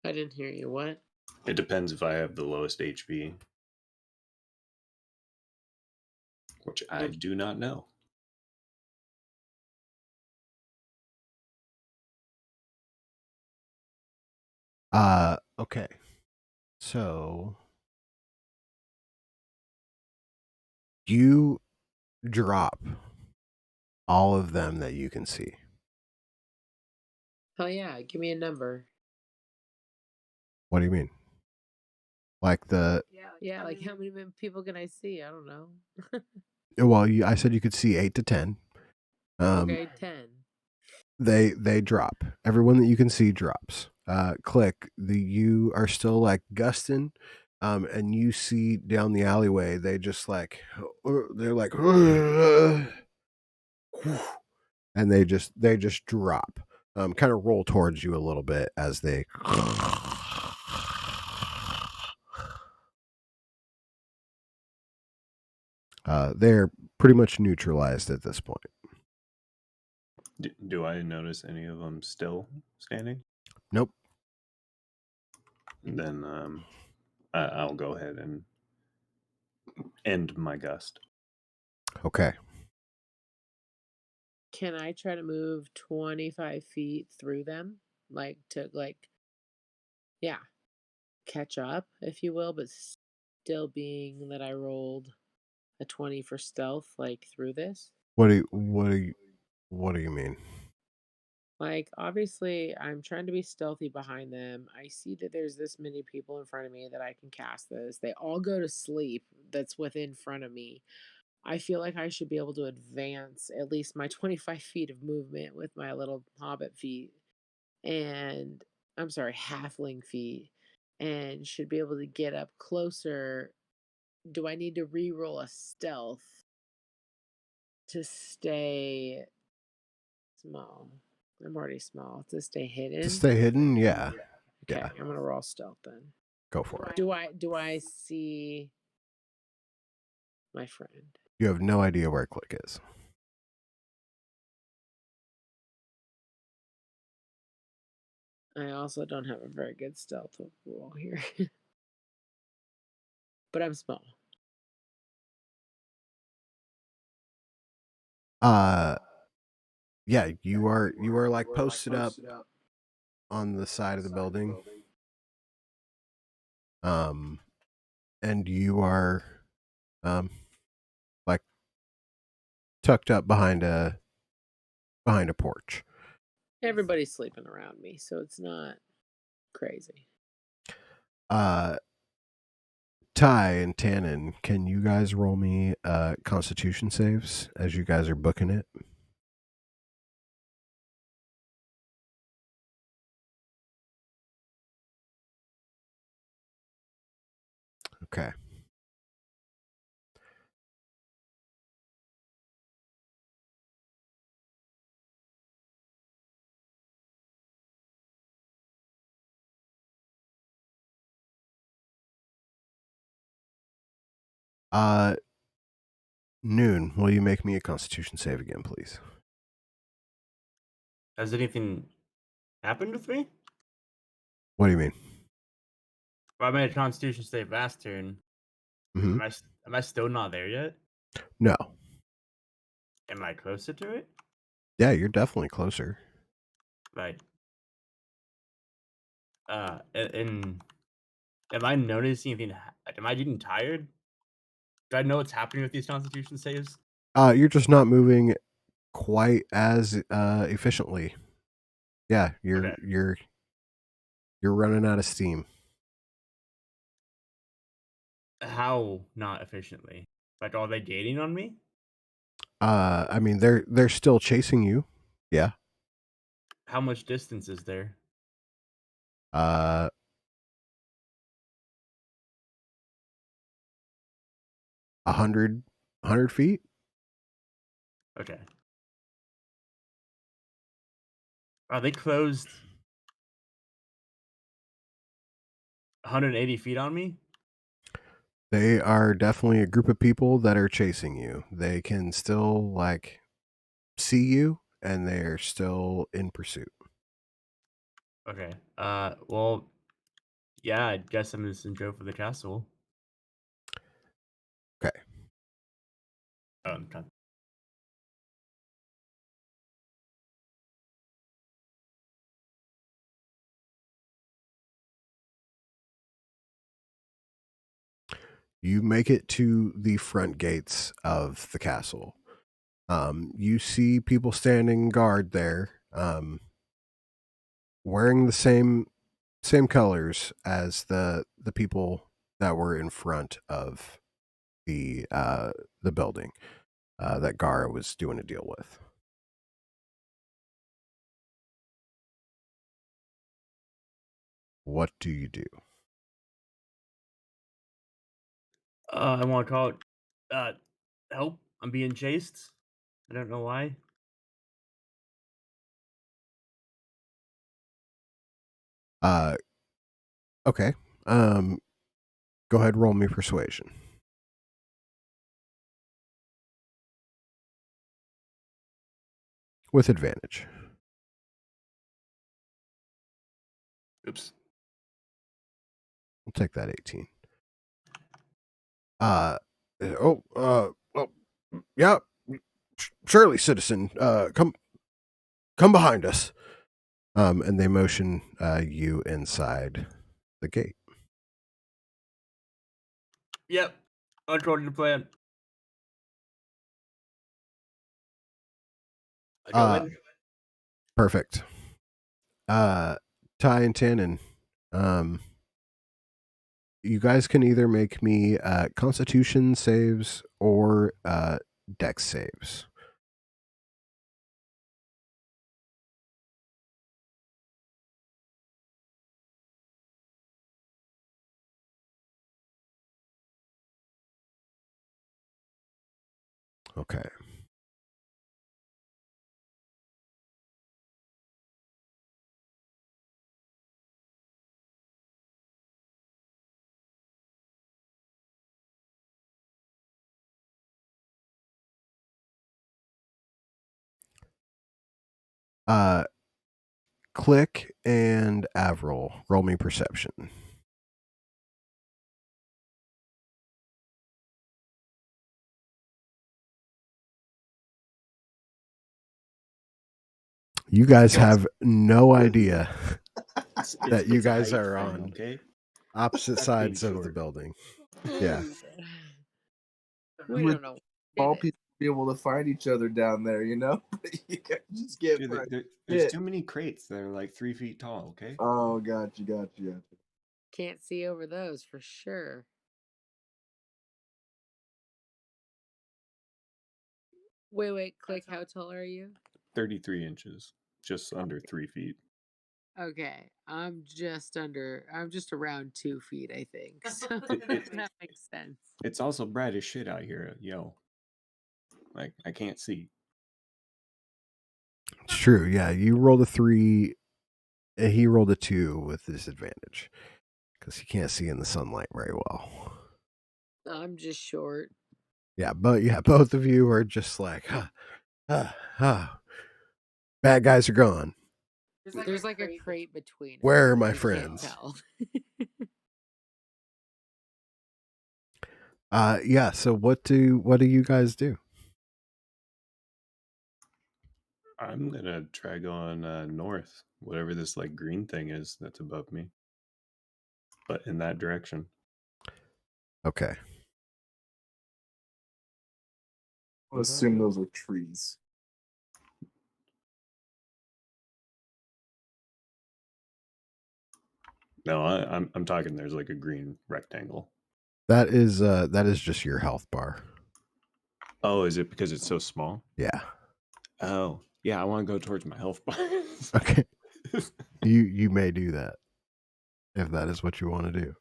I didn't hear you. What? It depends if I have the lowest HP, which I do not know. Okay. So you drop all of them that you can see. Oh yeah, give me a number. What do you mean? Like the Yeah, like how many people can I see? I don't know. well, I said you could see 8 to 10. Okay, 10. They drop. Everyone that you can see drops. Click. You are still like gusting, and you see down the alleyway. They just like they're like, and they just drop. Kind of roll towards you a little bit as they. They're pretty much neutralized at this point. Do I notice any of them still standing? Nope. Then I'll go ahead and end my gust. Okay. Can I try to move 25 feet through them? Like to yeah, catch up, if you will, but still being that I rolled a 20 for stealth, like through this? What do you mean? Like, obviously, I'm trying to be stealthy behind them. I see that there's this many people in front of me that I can cast this. They all go to sleep that's within front of me. I feel like I should be able to advance at least my 25 feet of movement with my little hobbit feet and I'm sorry, halfling feet, and should be able to get up closer. Do I need to re-roll a stealth to stay small? I'm already small. To stay hidden. To stay hidden? Yeah. Okay, Yeah. I'm gonna roll stealth then. Go for it. Do I see my friend? You have no idea where Click is. I also don't have a very good stealth roll here. But I'm small. Yeah, you are like posted up on the side of the building. And you are like tucked up behind a porch. Everybody's sleeping around me, so it's not crazy. Ty and Tannen, can you guys roll me constitution saves as you guys are booking it? Okay. Noon, will you make me a Constitution save again, please? Has anything happened with me? What do you mean? Well, I made a Constitution save last turn. Hmm. Am I still not there yet? No. Am I closer to it? Yeah, you're definitely closer. Right. And am I noticing anything? Am I getting tired? Do I know what's happening with these Constitution saves? You're just not moving quite as efficiently. Yeah, Okay. you're running out of steam. How not efficiently? Like, are they gaining on me? I mean, they're still chasing you. Yeah. How much distance is there? Uh, 100 feet. Okay. Are they closed 180 feet on me? They are definitely a group of people that are chasing you. They can still see you, and they're still in pursuit. Okay. Well, yeah, I guess I'm just in go for the castle. Okay. Okay. You make it to the front gates of the castle. You see people standing guard there, wearing the same colors as the people that were in front of the building that Gara was doing a deal with. What do you do? I want to call it. Help! I'm being chased. I don't know why. Okay. Go ahead, roll me persuasion with advantage. Oops. We'll take that 18. Uh, oh, yeah, surely, citizen. Come behind us. And they motion you inside the gate. Yep. According to plan. I go in. Perfect. Ty and Tannen, you guys can either make me Constitution saves or Dex saves. Okay. Click and Avril, roll me perception. You guys have no idea that you It's a guys height are thing, on okay? opposite That's sides being of the short. building. Yeah. We Would don't know. all people be able to find each other down there, you know? You guys just get Dude, fucking there's hit. too many crates that are like 3 feet tall, okay? Oh, gotcha. Can't see over those for sure. Wait, Click, how tall are you? 33 inches, just under 3 feet. Okay, I'm just around 2 feet, I think. So that makes sense. It's also bright as shit out here, yo. Like, I can't see. It's true. Yeah. You rolled a 3. He rolled a 2 with disadvantage because he can't see in the sunlight very well. I'm just short. Yeah, but yeah, both of you are just like, bad guys are gone. There's like a crate between us. Where are my You can't friends? tell. Yeah. So what do you guys do? I'm gonna try going north, whatever this like green thing is that's above me, but in that direction. Okay. I'll assume those are trees. No, I'm talking. There's like a green rectangle. That is just your health bar. Oh, is it because it's so small? Yeah. Oh, yeah. I want to go towards my health bar. Okay. You may do that if that is what you want to do.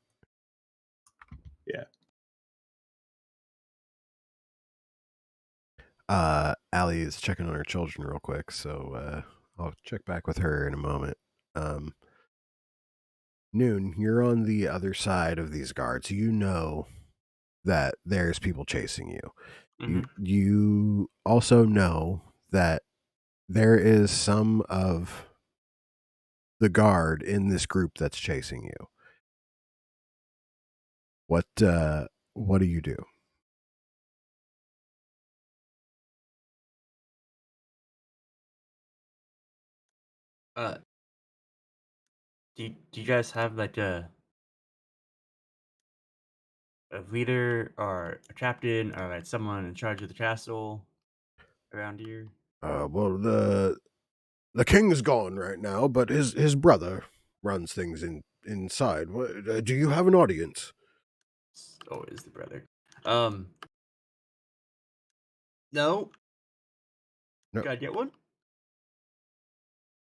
Yeah. Allie is checking on her children real quick, so I'll check back with her in a moment. Noon, you're on the other side of these guards. You know that there's people chasing you. You also know that there is some of the guard in this group that's chasing you. What do you do? Do you guys have like a leader or a captain or like someone in charge of the castle around here? Well, the king's gone right now, but his brother runs things inside. What, do you have an audience? It's always the brother. No. No. Can I get one?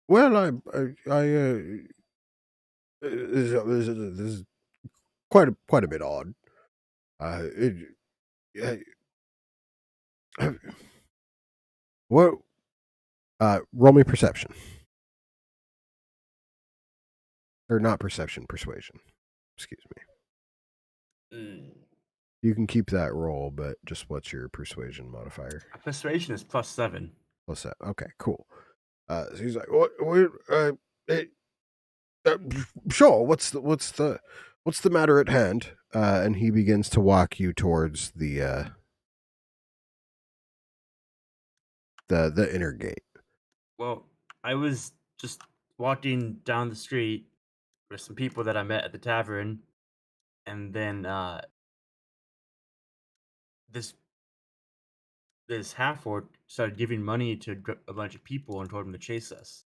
Well, this is quite a bit odd. It, what? Roll me perception, or not perception, persuasion. Excuse me. You can keep that roll, but just what's your persuasion modifier? Persuasion is +7. What's that? Okay, cool. So he's like, what eh, uh, sure. What's the matter at hand? And he begins to walk you towards the inner gate. Well, I was just walking down the street with some people that I met at the tavern, and then this this half orc started giving money to a bunch of people and told them to chase us.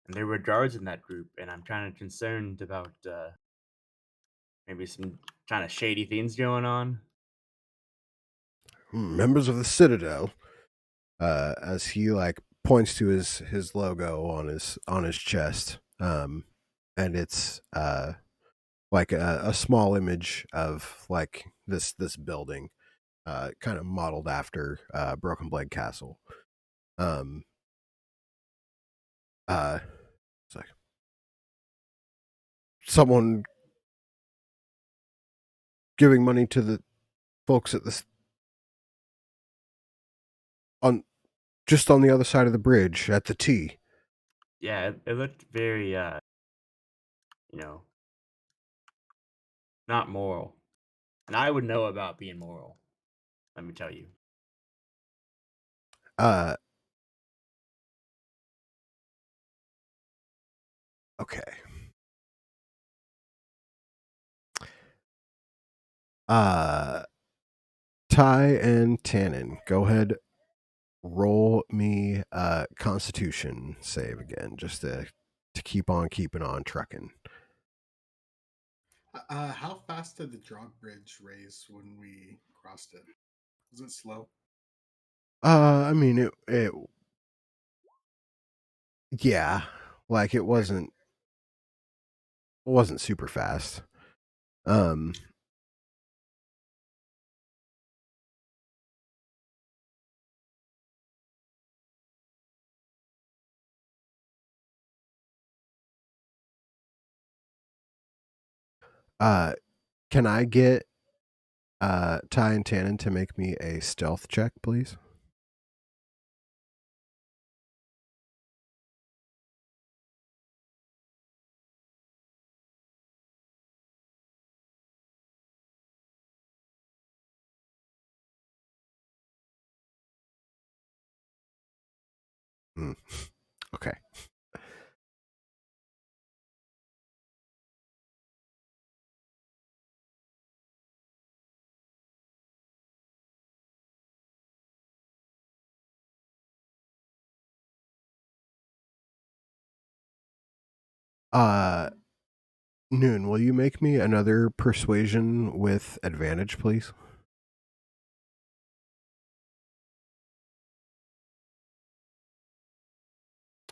And there were guards in that group, and I'm kind of concerned about maybe some kind of shady things going on. Members of the Citadel. As he like points to his logo on his chest. And it's like a small image of like this building, kind of modeled after Broken Blade Castle. Um, it's like someone giving money to the folks at this on just on the other side of the bridge at the T. Yeah, it looked very, you know, not moral. And I would know about being moral. Let me tell you. Uh, okay. Uh, Ty and Tannen, go ahead, roll me Constitution save again, just to keep on keeping on trucking. How fast did the drawbridge raise when we crossed it? Was it slow? I mean it yeah, like it wasn't super fast. Um uh can I get Ty and Tannen to make me a stealth check, please. Okay. Noon, will you make me another persuasion with advantage, please?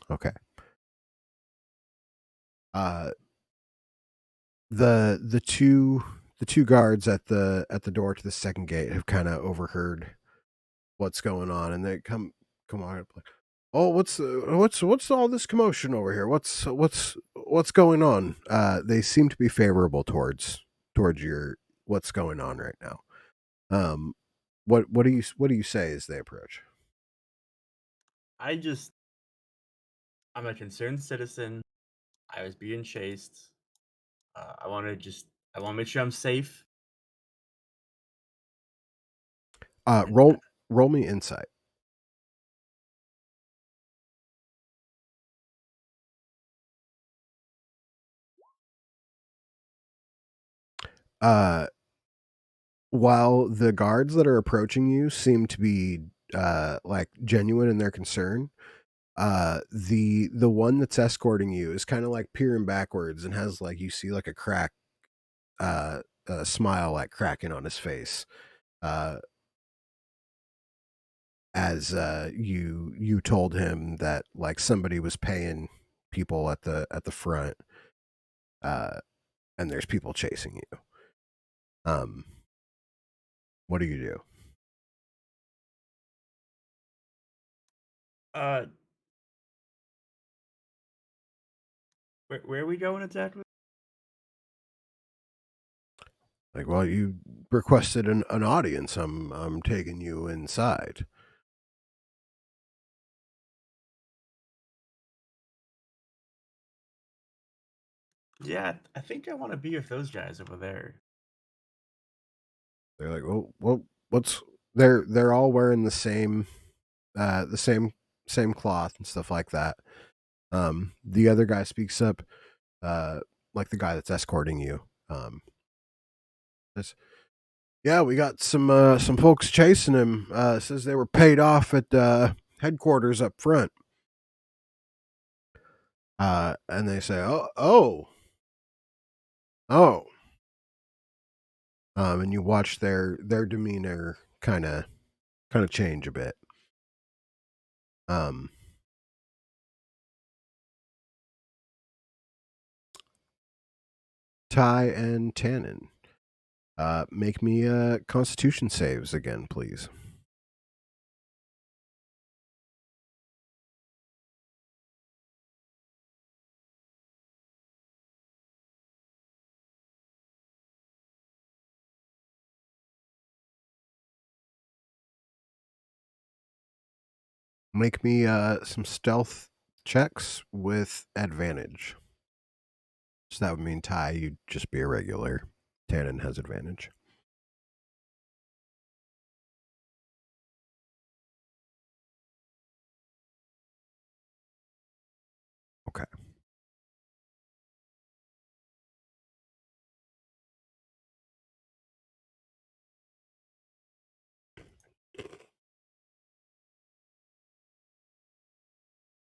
Okay. The two guards at the door to the second gate have kind of overheard what's going on, and they come on. Oh, what's all this commotion over here? What's going on? They seem to be favorable towards your what's going on right now. What do you say as they approach? I'm a concerned citizen. I was being chased. I want to make sure I'm safe. Roll me insight. Uh, while the guards that are approaching you seem to be like genuine in their concern, the one that's escorting you is kind of like peering backwards and has like you see like a crack, a smile like cracking on his face, uh, as you told him that like somebody was paying people at the front, uh, and there's people chasing you. What do you do? Uh, where are we going exactly? Like, well, you requested an audience. I'm taking you inside. Yeah, I think I want to be with those guys over there. They're like, well, what's they're all wearing the same cloth and stuff like that. The other guy speaks up, uh, like the guy that's escorting you. Says, yeah, we got some folks chasing him. Says they were paid off at headquarters up front. And they say, oh. And you watch their demeanor kind of change a bit. Um, Ty and Tannen, make me Constitution saves again, please. Make me some stealth checks with advantage. So that would mean Ty, you'd just be a regular. Tannen has advantage. Okay.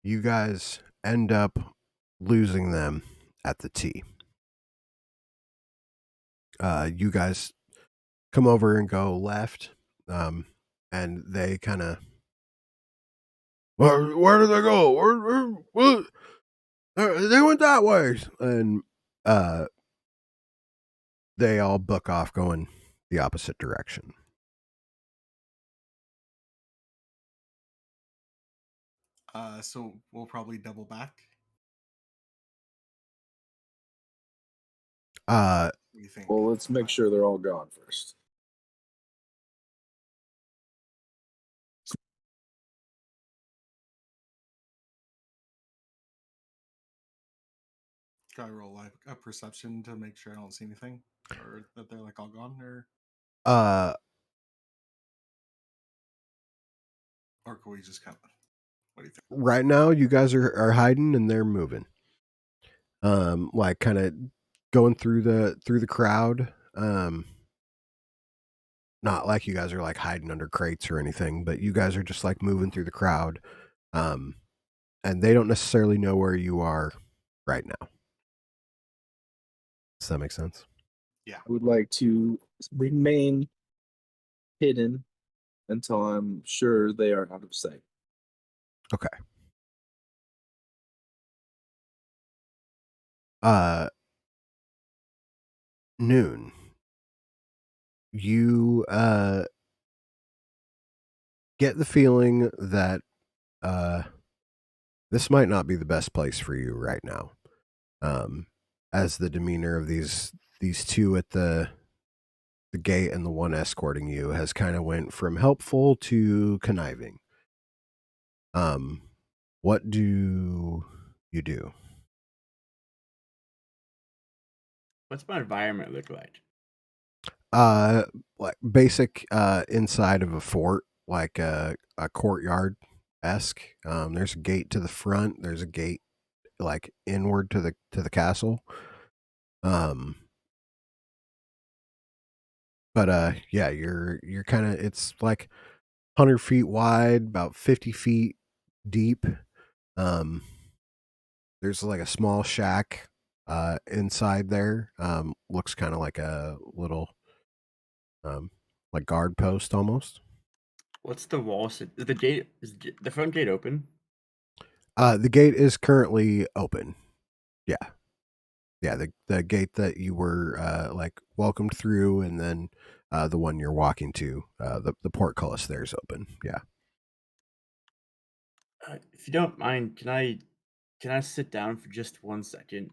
You guys end up losing them at the T. You guys come over and go left, and they kind of, where did they go? They went that way, and uh, they all book off going the opposite direction. So we'll probably double back. Uh, What do you think? Well, let's make sure they're all gone first. Should I roll like a perception to make sure I don't see anything, or that they're like all gone, Uh, or can we just kind of? What do you think? right now you guys are hiding and they're moving. Like kind of going through the crowd. Not like you guys are like hiding under crates or anything, but you guys are just like moving through the crowd. Um, and they don't necessarily know where you are right now. Does that make sense? Yeah. I would like to remain hidden until I'm sure they are out of sight. Okay. Uh, noon. You get the feeling that uh this might not be the best place for you right now. As the demeanor of these two at the gate and the one escorting you has kind of went from helpful to conniving. Um, what do you do? What's my environment look like? Uh, like basic inside of a fort, like a courtyard esque. There's a gate to the front. There's a gate like inward to the castle. Um, but yeah, you're kind of it's like 100 feet wide, about 50 feet deep. Um, there's like a small shack inside there. Looks kind of like a little like guard post almost. What's the wall? Is the gate? The front gate open? The gate is currently open. Yeah, yeah. The gate that you were like welcomed through, and then the one you're walking to, the portcullis there is open. Yeah. If you don't mind, can I sit down for just 1 second?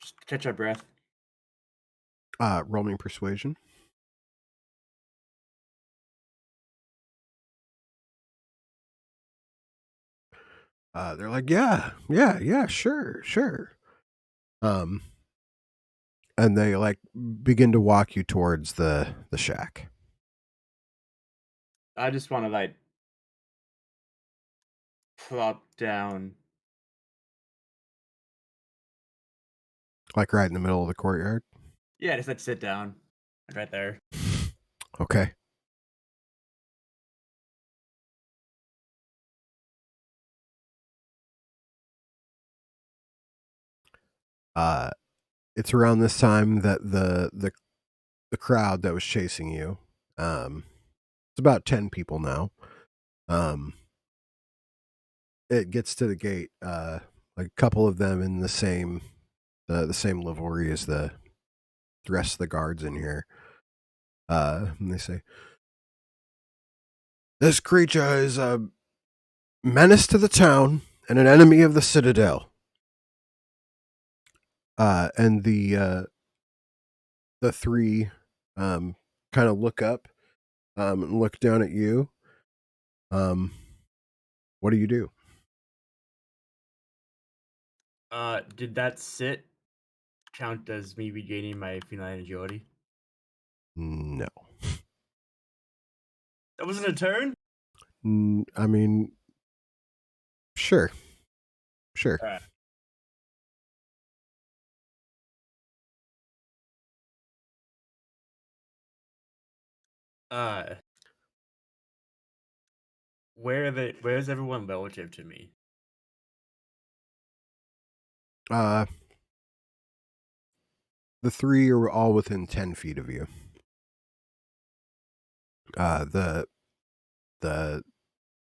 Just catch our breath. Roll me persuasion. They're like, yeah, sure. Um, and they like begin to walk you towards the shack. I just want to like plop down. Like right in the middle of the courtyard. Yeah, just like sit down, like right there. Okay. Uh, it's around this time that the crowd that was chasing you, it's about 10 people now. Um, it gets to the gate. Like a couple of them in the same livery as the rest of the guards in here. And they say, "This creature is a menace to the town and an enemy of the citadel." And the three kind of look up and look down at you. Um, what do you do? Did that sit count as me regaining my feline agility? No. That wasn't a turn. I mean, sure. All right. Uh, where's everyone relative to me? Uh, the three are all within 10 feet of you. The the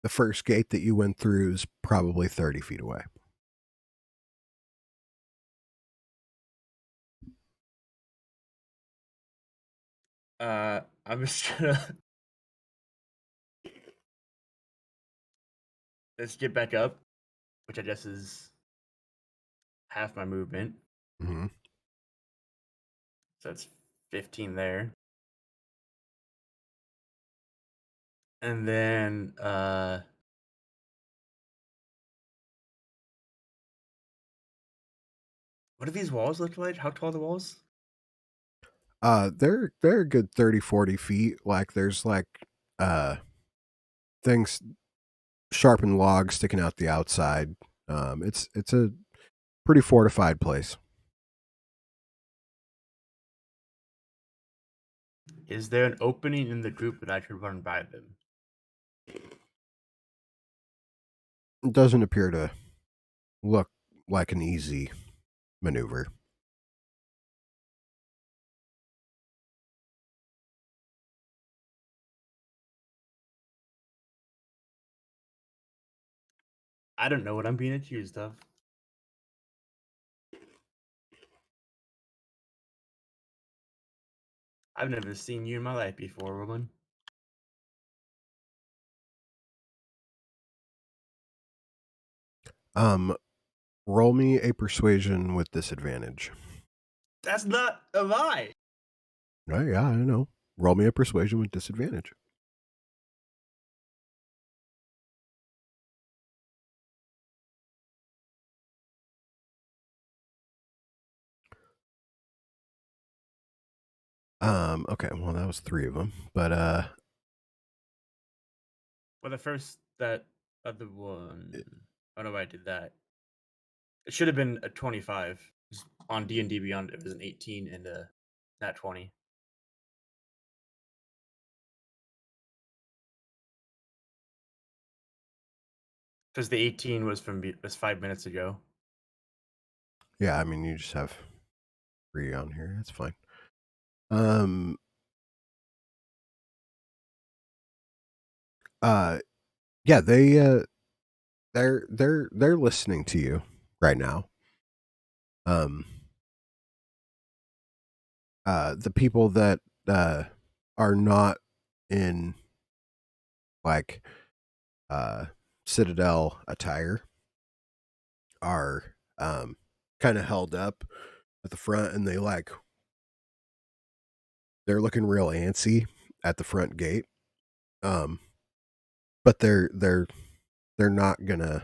the first gate that you went through is probably 30 feet away. I'm just gonna let's get back up, which I guess is half my movement. Mm-hmm. So that's 15 there. And then What do these walls look like? How tall are the walls? They're a good 30, 40 feet. Like there's like uh things, sharpened logs sticking out the outside. It's a pretty fortified place. Is there an opening in the group that I could run by them? It doesn't appear to look like an easy maneuver. I don't know what I'm being accused of. I've never seen you in my life before, woman. Um, roll me a persuasion with disadvantage. That's not a lie. Oh yeah, I know. Roll me a persuasion with disadvantage. Okay, well that was 3 of them, but Well, the first that other one. Oh no, I did that. It should have been a 25. 'Cause on D&D Beyond, it was an 18 and a nat 20. Because the 18 was was 5 minutes ago. yeah, I mean you just have 3 on here. That's fine. Um, uh, yeah, they're listening to you right now. Um, the people that are not in like uh Citadel attire are kind of held up at the front, and they're looking real antsy at the front gate. Um, but they're not gonna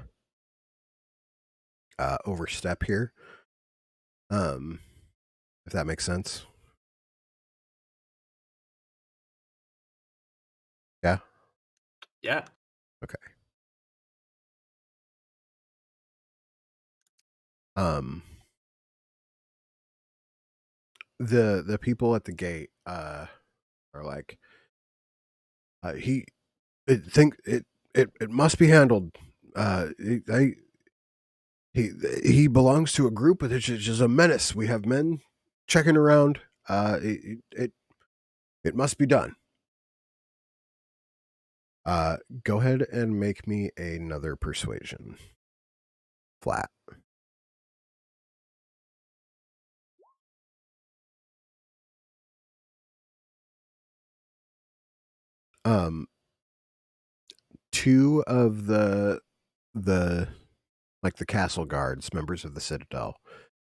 overstep here. Um, if that makes sense. Yeah. Yeah. Okay. Um, the people at the gate are like, he it think it must be handled. I he belongs to a group which is just a menace. We have men checking around. It must be done. Go ahead and make me another persuasion. Flat. Um, 2 of the like the castle guards, members of the Citadel,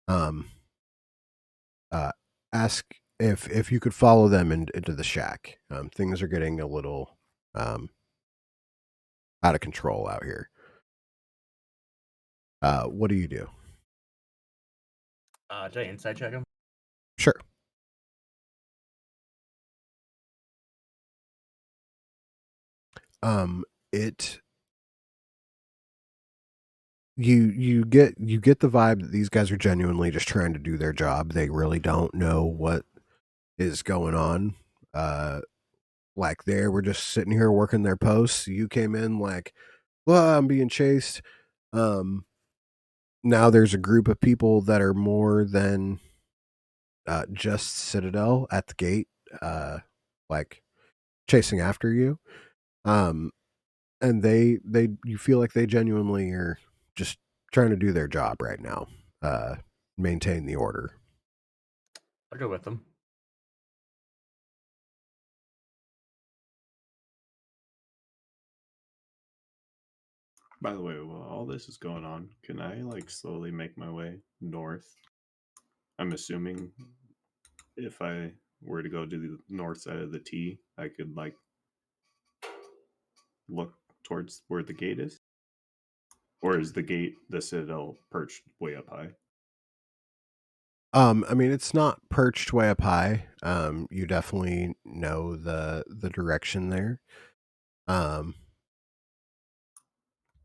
um, uh, ask if you could follow them into the shack. Things are getting a little um, out of control out here. What do you do? Did I inside check him? Sure. It you get the vibe that these guys are genuinely just trying to do their job. They really don't know what is going on. Like they were just sitting here working their posts. You came in like, well, I'm being chased. Um, Now there's a group of people that are more than just Citadel at the gate, like chasing after you. Um, and they you feel like they genuinely are just trying to do their job right now, uh, maintain the order. I'll go with them. By the way, while all this is going on, can I like slowly make my way north? I'm assuming if I were to go to the north side of the T, I could like look towards where the gate is? Or is the gate the Citadel perched way up high? I mean, it's not perched way up high. You definitely know the direction there. Um,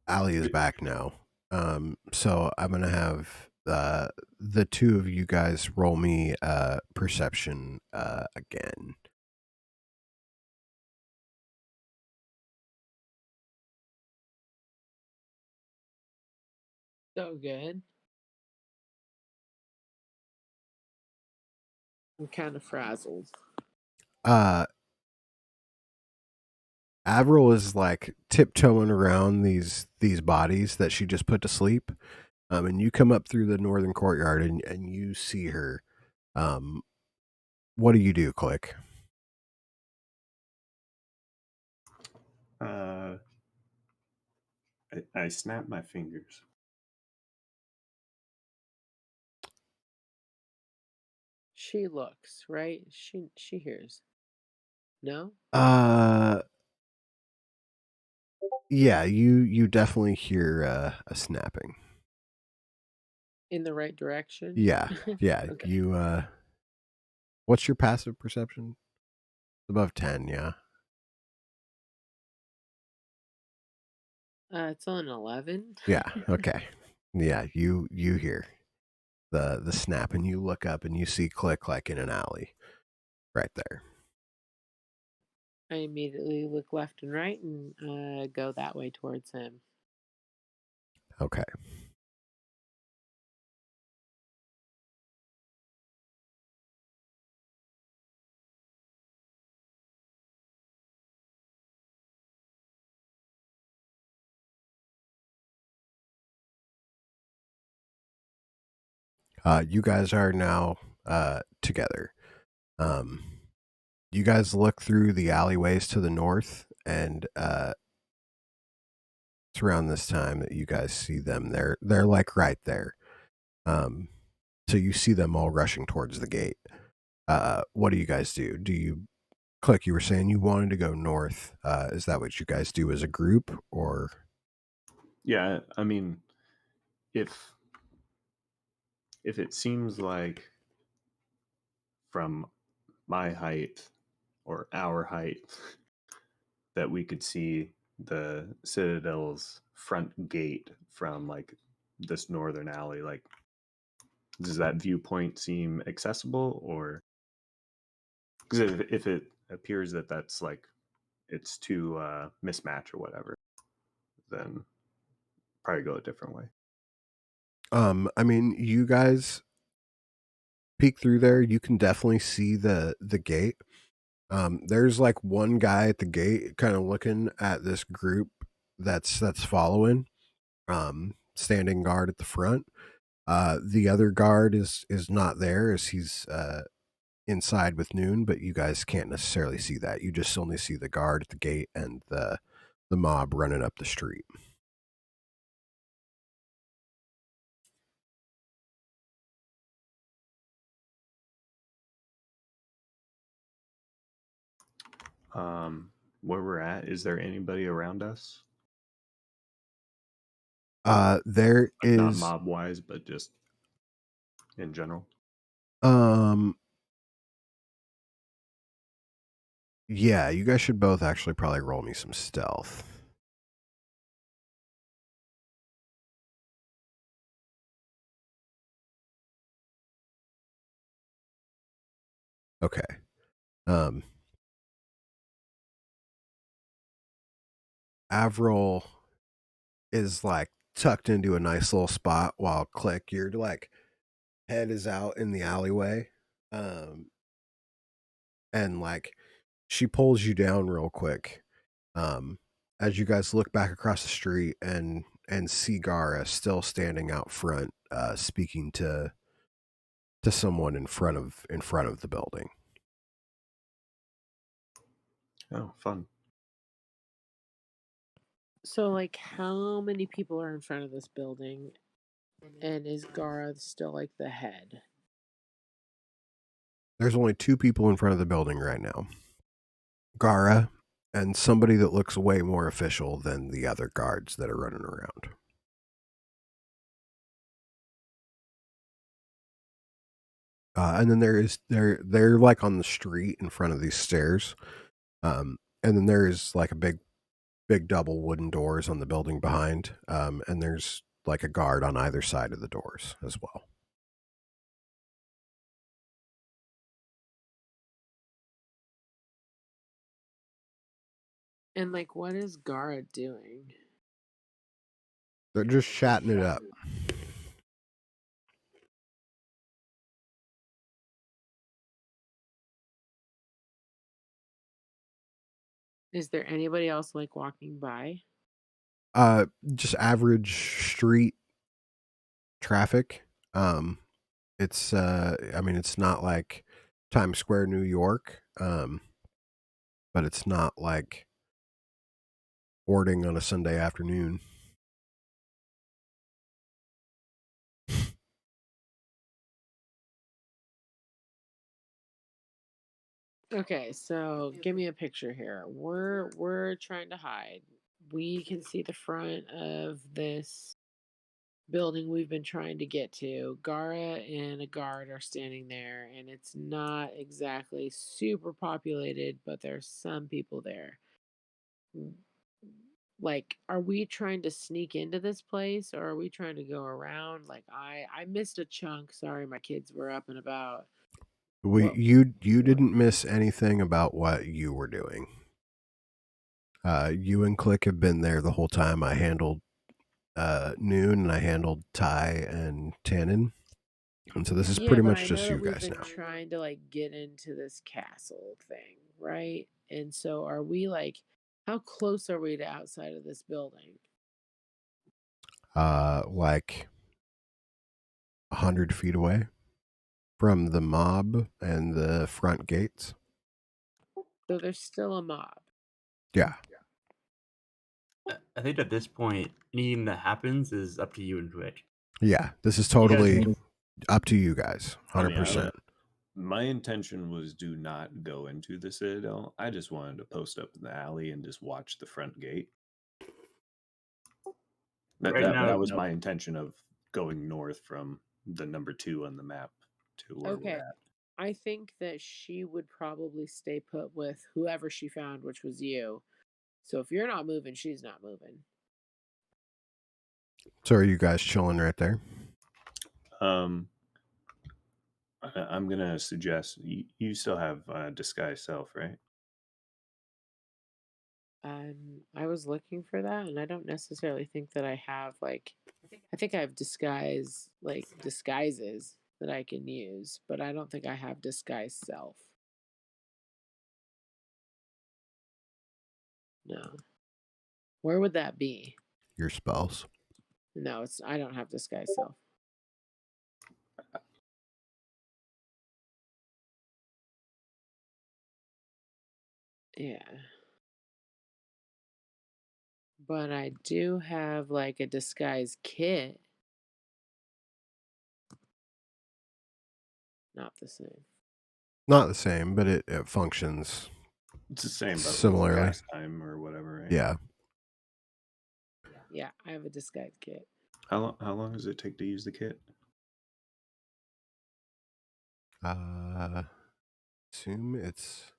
Allie is back now. So I'm gonna have the two of you guys roll me perception again. So good. I'm kind of frazzled. Uh, Avril is like tiptoeing around these bodies that she just put to sleep. And you come up through the northern courtyard and you see her. Um, what do you do, Click? Uh, I snap my fingers. She looks, right? She hears. No? Uh, yeah, you definitely hear a snapping. In the right direction? Yeah, yeah. Okay. You what's your passive perception? Above 10, yeah. It's on 11. Yeah, okay. Yeah, you hear the snap and you look up and you see Click like in an alley right there. I immediately look left and right and go that way towards him. Okay. You guys are now together. Um, you guys look through the alleyways to the north, and it's around this time that you guys see them. They're like right there. Um, so you see them all rushing towards the gate. What do you guys do? Do you Click? You were saying you wanted to go north. Is that what you guys do as a group, or? Yeah, I mean, if it seems like from my height or our height that we could see the Citadel's front gate from like this northern alley, like does that viewpoint seem accessible, or because if it appears that that's like it's too mismatch or whatever, then probably go a different way. I mean, you guys peek through there. You can definitely see the gate. There's like one guy at the gate, kind of looking at this group that's following. Standing guard at the front. The other guard is not there as he's inside with Noon, but you guys can't necessarily see that. You just only see the guard at the gate and the mob running up the street. Where we're at, is there anybody around us? There Like not is mob wise, but just in general. um yeah, you guys should both actually probably roll me some stealth. Okay. Um Avril is like tucked into a nice little spot while Click, you're like head is out in the alleyway. Um and like she pulls you down real quick. Um as you guys look back across the street and see Gara still standing out front, speaking to someone in front of the building. Oh, fun. So, like, how many people are in front of this building? And is Gara still like the head? There's only two people in front of the building right now. Gara and somebody that looks way more official than the other guards that are running around. And then they're like on the street in front of these stairs. And then there is like a big double wooden doors on the building behind. And there's like a guard on either side of the doors as well. And like, what is Gara doing? They're just chatting it up. Is there anybody else like walking by? Just average street traffic. It's I mean, it's not like Times Square, New York. But it's not like boarding on a Sunday afternoon. Okay, so give me a picture here. We're trying to hide. We can see the front of this building we've been trying to get to. Gara and a guard are standing there, and it's not exactly super populated, but there's some people there. Like, are we trying to sneak into this place, or are we trying to go around? Like, I missed a chunk. Sorry, my kids were up and about. You didn't miss anything about what you were doing. You and Click have been there the whole time. I handled Noon, and I handled Ty and Tannen, and so this is Yeah, pretty but much I know just that you we've guys been now. trying to like get into this castle thing, right? And so are we like how close are we to outside of this building? Like 100 feet away from the mob and the front gates. So there's still a mob. Yeah. I think at this point, anything that happens is up to you and Twitch. Yeah, this is You guys totally can- up to you guys. I mean, 100%. my intention was do not go into the Citadel. I just wanted to post up in the alley and just watch the front gate. Right now, That was no. my intention of going north from the number 2 on the map to where we're Okay. at. I think that she would probably stay put with whoever she found, which was you. So if you're not moving, she's not moving. So are you guys chilling right there? I'm gonna suggest you still have disguise self, right? I was looking for that, and I don't necessarily think that I have like. I think I have disguises that I can use, but I don't think I have disguise self. No. Where would that be? Your spells. No, it's I don't have disguise self. Yeah. But I do have like a disguise kit. Not the same. Not the same, but it functions It's the same, but similarly. cast time or whatever, right? Yeah. Yeah, I have a disguise kit. How long does it take to use the kit? Assume it's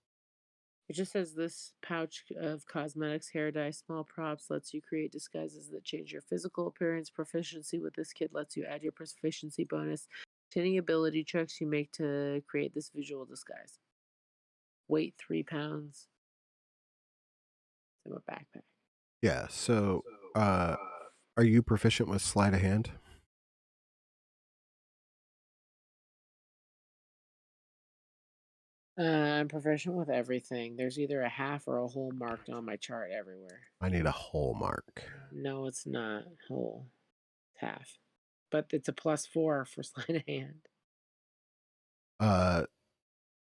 It just says this pouch of cosmetics, hair dye, small props lets you create disguises that change your physical appearance. Proficiency with this kit lets you add your proficiency bonus to any ability checks you make to create this visual disguise. Weight 3 pounds. I'm a backpack. yeah. So are you proficient with sleight of hand? I'm proficient with everything. There's either a half or a whole marked on my chart everywhere. I need a whole mark. No, it's not whole. It's half. But it's a +4 for sleight of hand.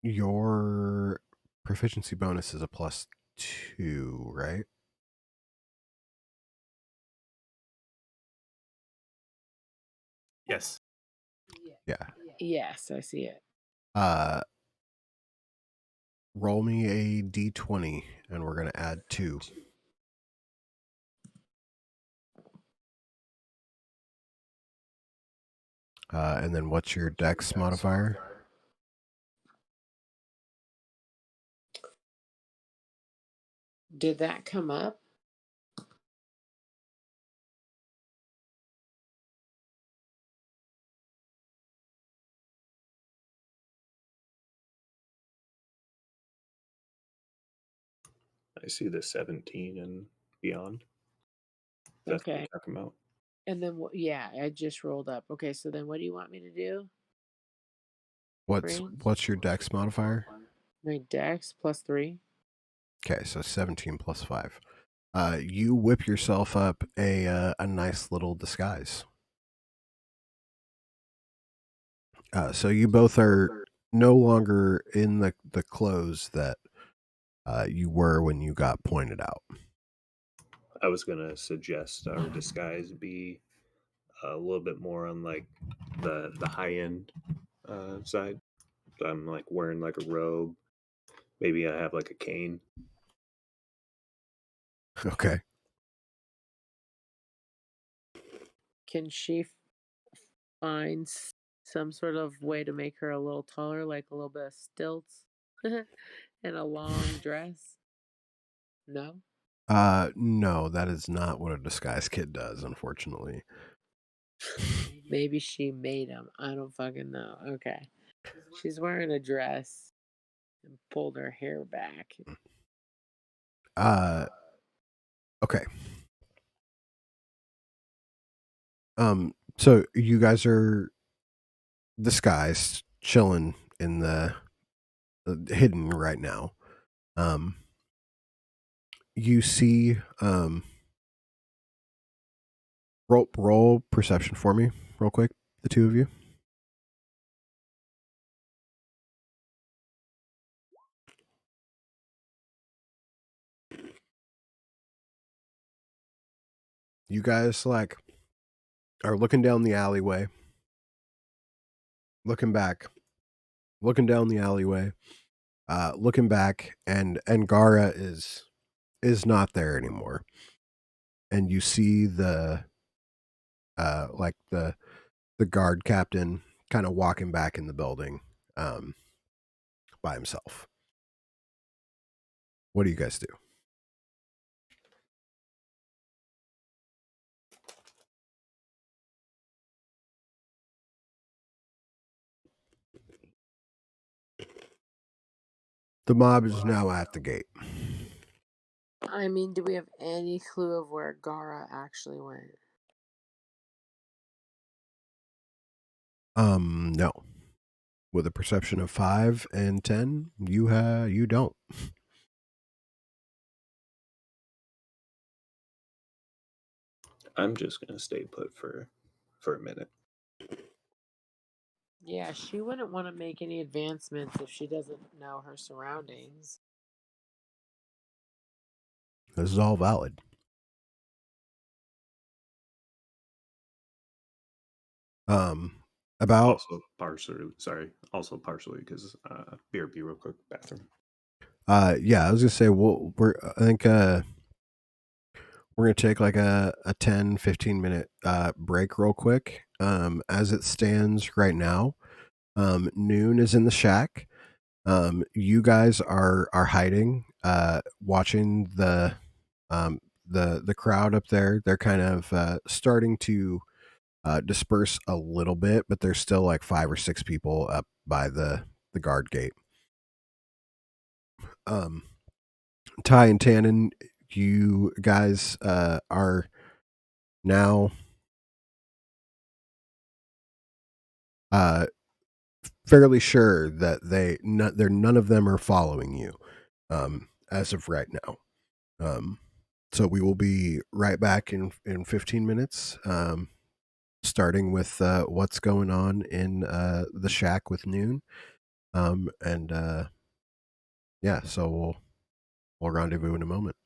Your proficiency bonus is a +2, right? Yes. Yeah. Yes, I see it. Roll me a d20, and we're gonna add 2. And then what's your dex modifier? Did that come up? I see the 17 and beyond. That's what Okay. you're talking about. And then yeah, I just rolled up. Okay, so then what do you want me to do? What's your dex modifier? My dex +3. Okay, so 17 plus 5. You whip yourself up a nice little disguise. So you both are no longer in the clothes that you were when you got pointed out. I was gonna suggest our disguise be a little bit more on like the high end side. So I'm like wearing like a robe. Maybe I have like a cane. Okay. Can she find some sort of way to make her a little taller, like a little bit of stilts and a long dress? No? No, that is not what a disguise kid does, unfortunately. Maybe she made them. I don't fucking know. Okay. She's wearing a dress and pulled her hair back. Okay. So you guys are disguised, chilling in the hidden right now. You see, roll perception for me, real quick. The two of you. You guys like are looking down the alleyway, looking back, looking down the alleyway, looking back, and Gara is not there anymore. And you see the like the guard captain kind of walking back in the building by himself. What do you guys do? The mob is now at the gate. I mean, do we have any clue of where Gara actually went? No. With a perception of 5 and 10, you don't. I'm just gonna stay put for a minute. Yeah, she wouldn't want to make any advancements if she doesn't know her surroundings. This is all valid. About Also partially because BRB real quick bathroom. yeah, I was gonna say I think we're gonna take like a 10-15 minute break real quick. As it stands right now, Noon is in the shack. You guys are hiding, watching the crowd up there. They're kind of starting to disperse a little bit, but there's still like 5 or 6 people up by the guard gate. Ty and Tannen, you guys are now fairly sure that none of them are following you as of right now. So we will be right back in 15 minutes, starting with what's going on in the shack with Noon. And yeah, so we'll rendezvous in a moment.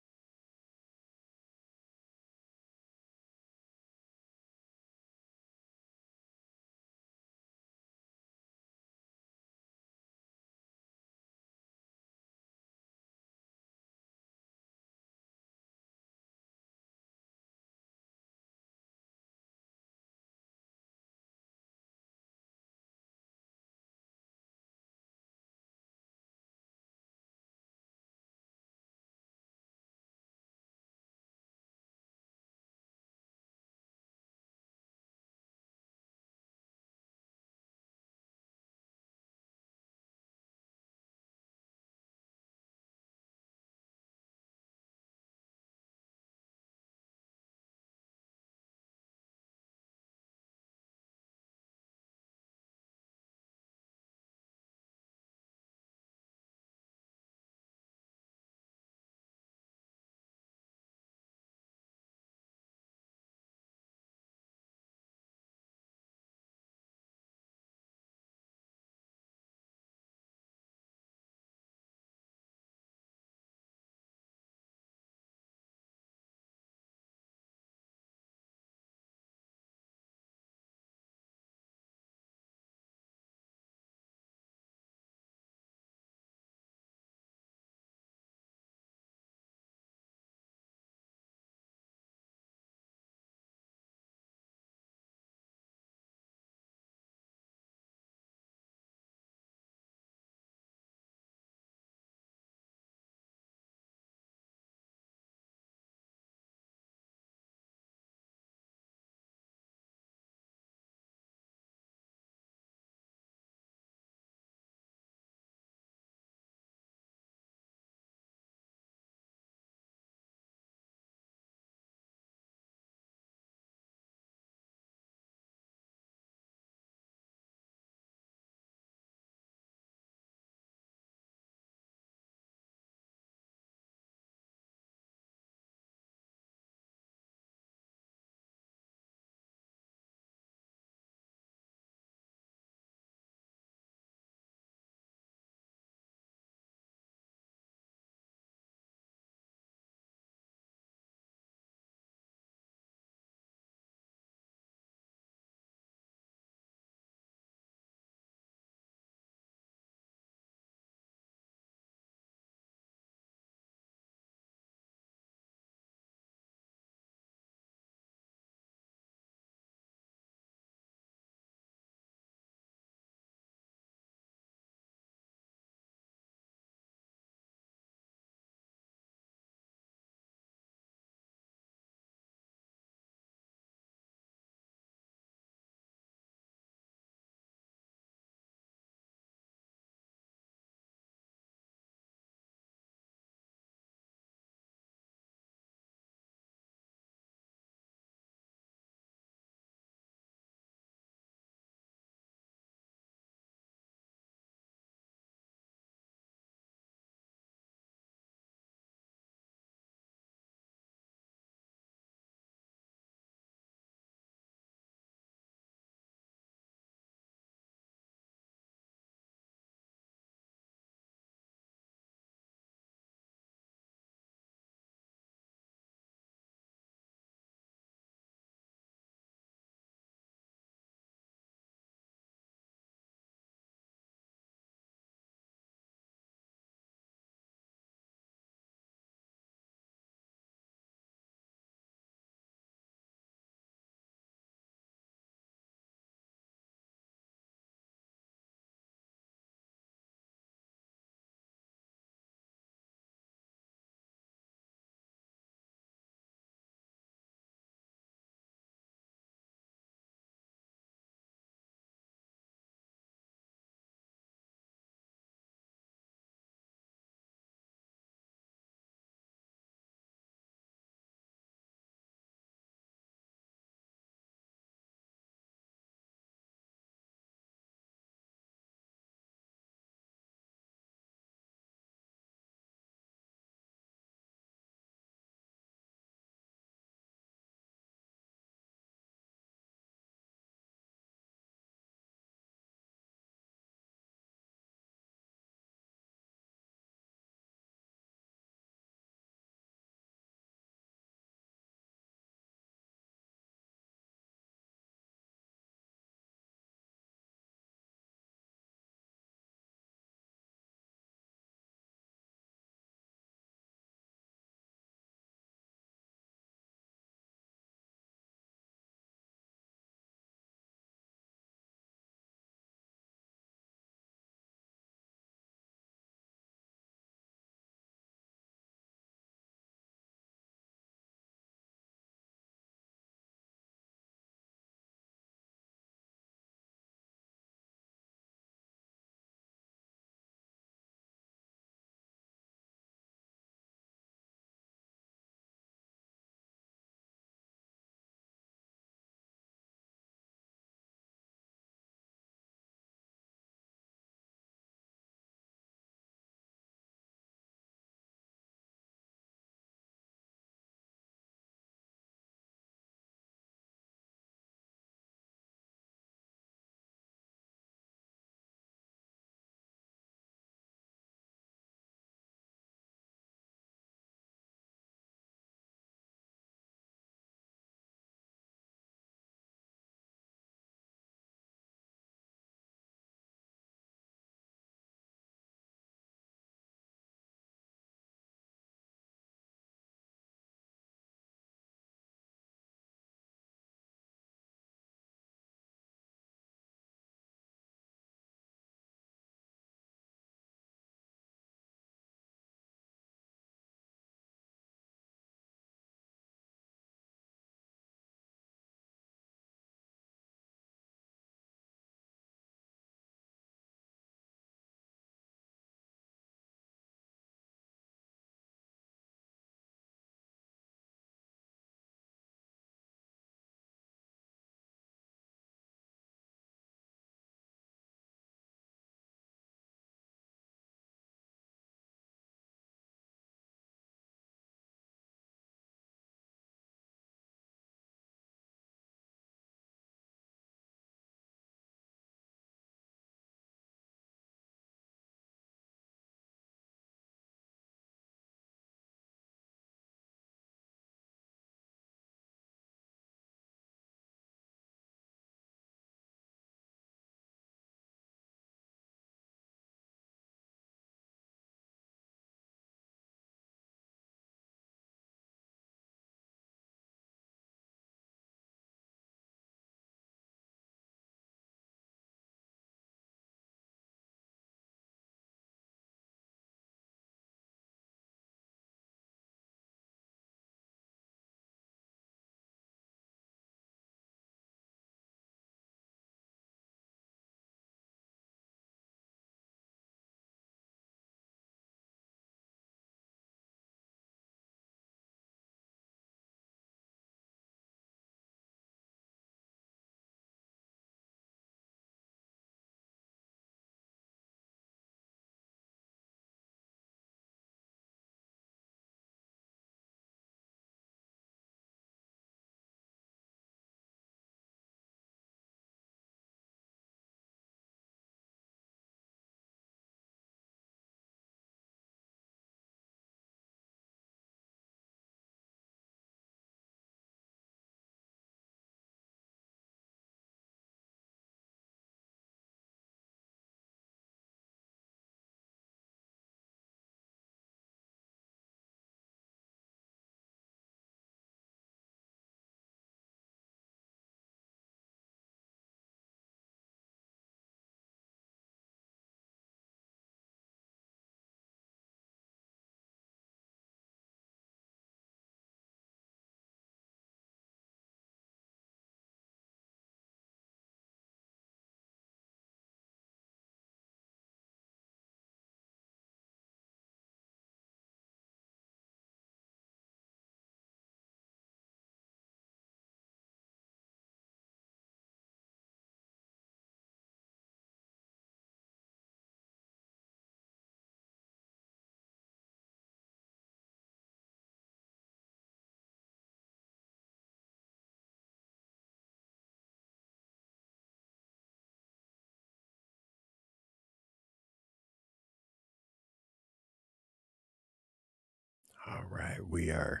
All right, we are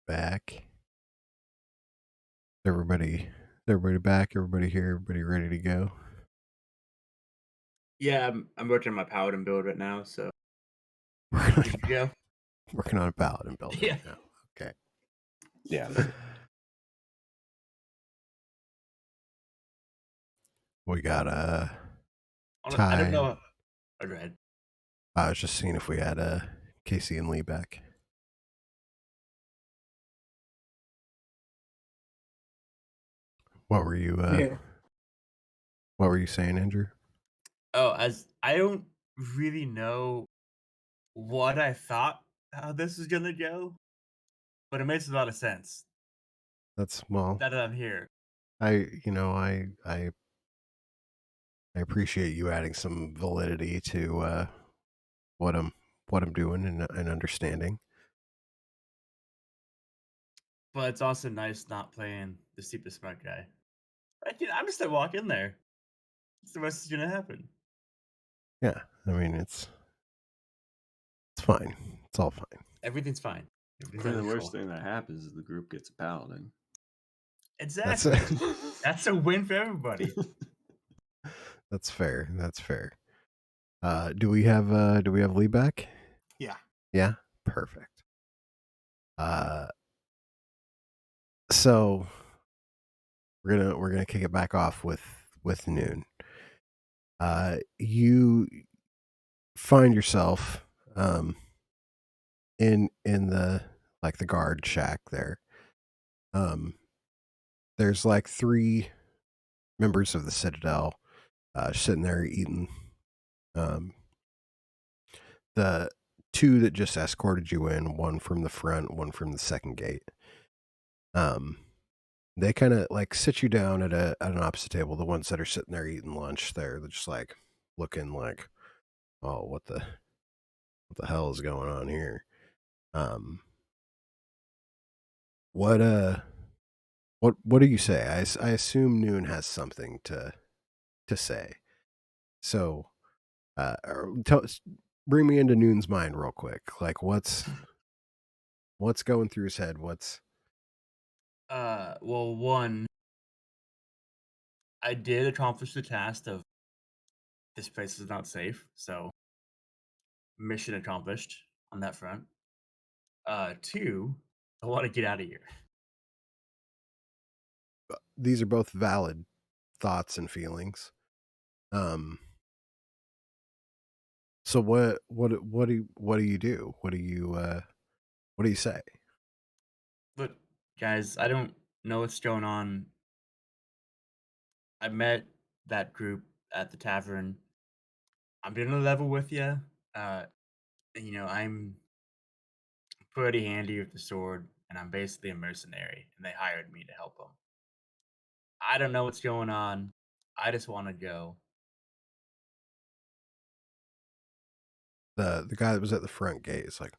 back. Everybody back. Everybody here. Everybody ready to go. Yeah, I'm working on my paladin build right now, so Working good to on, go. working on a paladin build Yeah. right now. Okay. Yeah. We got I don't Ty. know. Oh, go ahead. I was just seeing if we had Casey and Lee back. What were you Yeah. What were you saying, Andrew? Oh, as I don't really know what I thought how this is gonna go, but it makes a lot of sense That's well, that I'm here. I appreciate you adding some validity to what I'm what I'm doing and understanding. But it's also nice not playing the super smart guy. I'm just gonna walk in there. What's the rest is gonna happen? Yeah, I mean it's fine. It's all fine. Everything's fine. Everything's And under the worst control. thing that happens is the group gets a paladin. That's Exactly. That's a win for everybody. that's fair. That's fair. Do we have Lee back? Yeah. Yeah, perfect. So we're gonna kick it back off with Noon. You find yourself in the like the guard shack there. There's like 3 members of the Citadel sitting there eating. The 2 that just escorted you in, one from the front, one from the second gate. They kind of like sit you down at an opposite table. The ones that are sitting there eating lunch, they're just like looking like, oh, what the hell is going on here? Um, what what do you say? I assume Noon has something to say. So, tell bring me into Noon's mind real quick. Like, what's going through his head? What's Well, one, I did accomplish the task of this place is not safe, so mission accomplished on that front. Two, I want to get out of here. these are both valid thoughts and feelings. Um, so what do you do? What do you say? Look, guys, I don't know what's going on. I met that group at the tavern. I'm gonna level with you. I'm pretty handy with the sword, and I'm basically a mercenary, and they hired me to help them. I don't know what's going on. I just want to go. The guy that was at the front gate is like,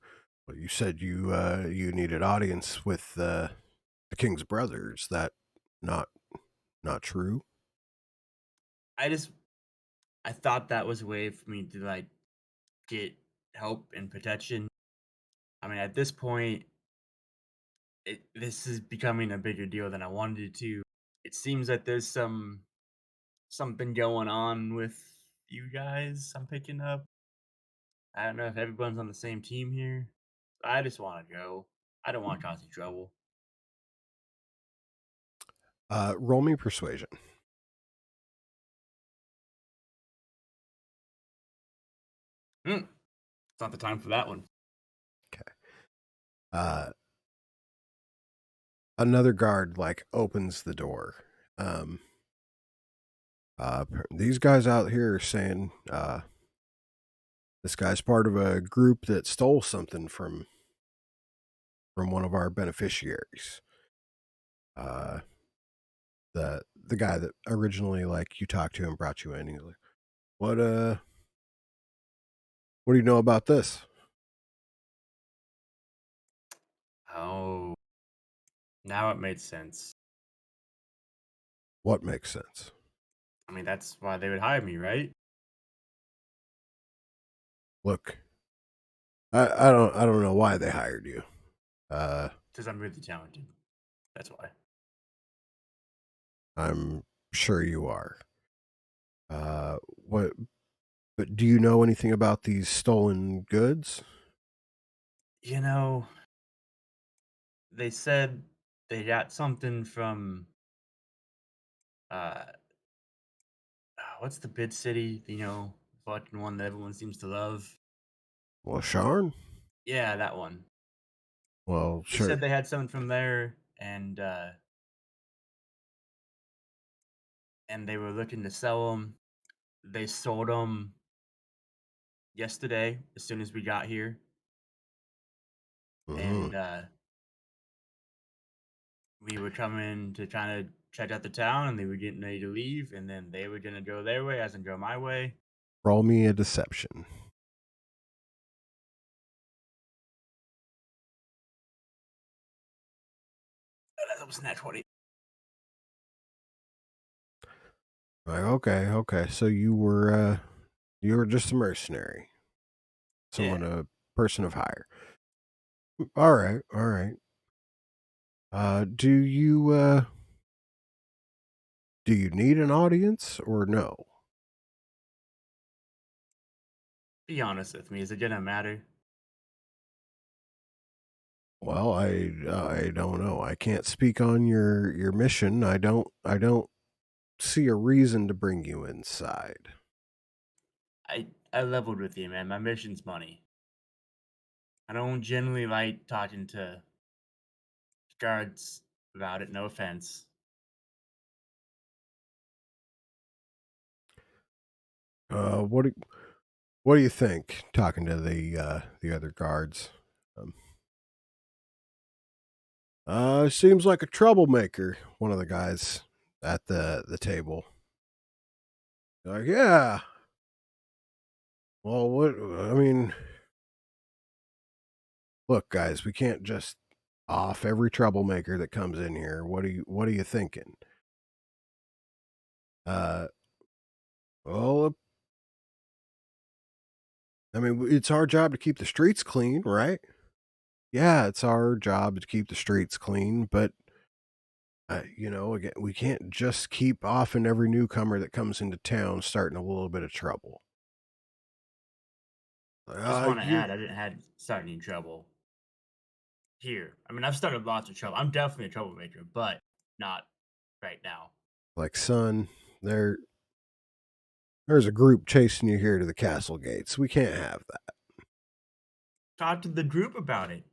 well, you said you needed audience with the king's brothers. That not not true? I just I thought that was a way for me to like get help and protection. I mean, at this point, this is becoming a bigger deal than I wanted it to. It seems that there's something going on with you guys. I'm picking up. I don't know if everyone's on the same team here. I just want to go. I don't want to cause you trouble. Roll me persuasion. It's not the time for that one. Okay. Another guard like opens the door. Um, these guys out here are saying this guy's part of a group that stole something from one of our beneficiaries. Uh, the guy that originally like you talked to and brought you in, he's like, what do you know about this? Oh, now it made sense. What makes sense? I mean, that's why they would hire me, right? Look, I don't know why they hired you. Because I'm really talented. That's why. I'm sure you are. What? But do you know anything about these stolen goods? You know, they said they got something from uh what's the bid city, fucking one that everyone seems to love. Well, Sharn. Yeah, that one. Well, They sure. said they had something from there, and they were looking to sell them. They sold them yesterday as soon as we got here, Mm-hmm. and we were coming to try to check out the town, and they were getting ready to leave, and then they were gonna go their way, as in go my way. Roll me a deception. That was nat 20. Like, okay. So you were just a mercenary, someone, Yeah. a person of hire. All right. Do you need an audience or no? Be honest with me. Is it gonna matter? Well, I don't know. I can't speak on your mission. I don't see a reason to bring you inside. I leveled with you, man. My mission's money. I don't generally like talking to guards about it. No offense. What what do you think? Talking to the other guards. Um, seems like a troublemaker. One of the guys at the table. Like, yeah. Well, what? I mean, look, guys, we can't just off every troublemaker that comes in here. What are you thinking? Uh, well, I mean, it's our job to keep the streets clean, right? Yeah, it's our job to keep the streets clean, but again, we can't just keep offing every newcomer that comes into town starting a little bit of trouble. Just want to You add, I didn't had start any trouble here. I mean, I've started lots of trouble. I'm definitely a troublemaker, but not right now. like, son, there's a group chasing you here to the castle gates. We can't have that. Talk to the group about it.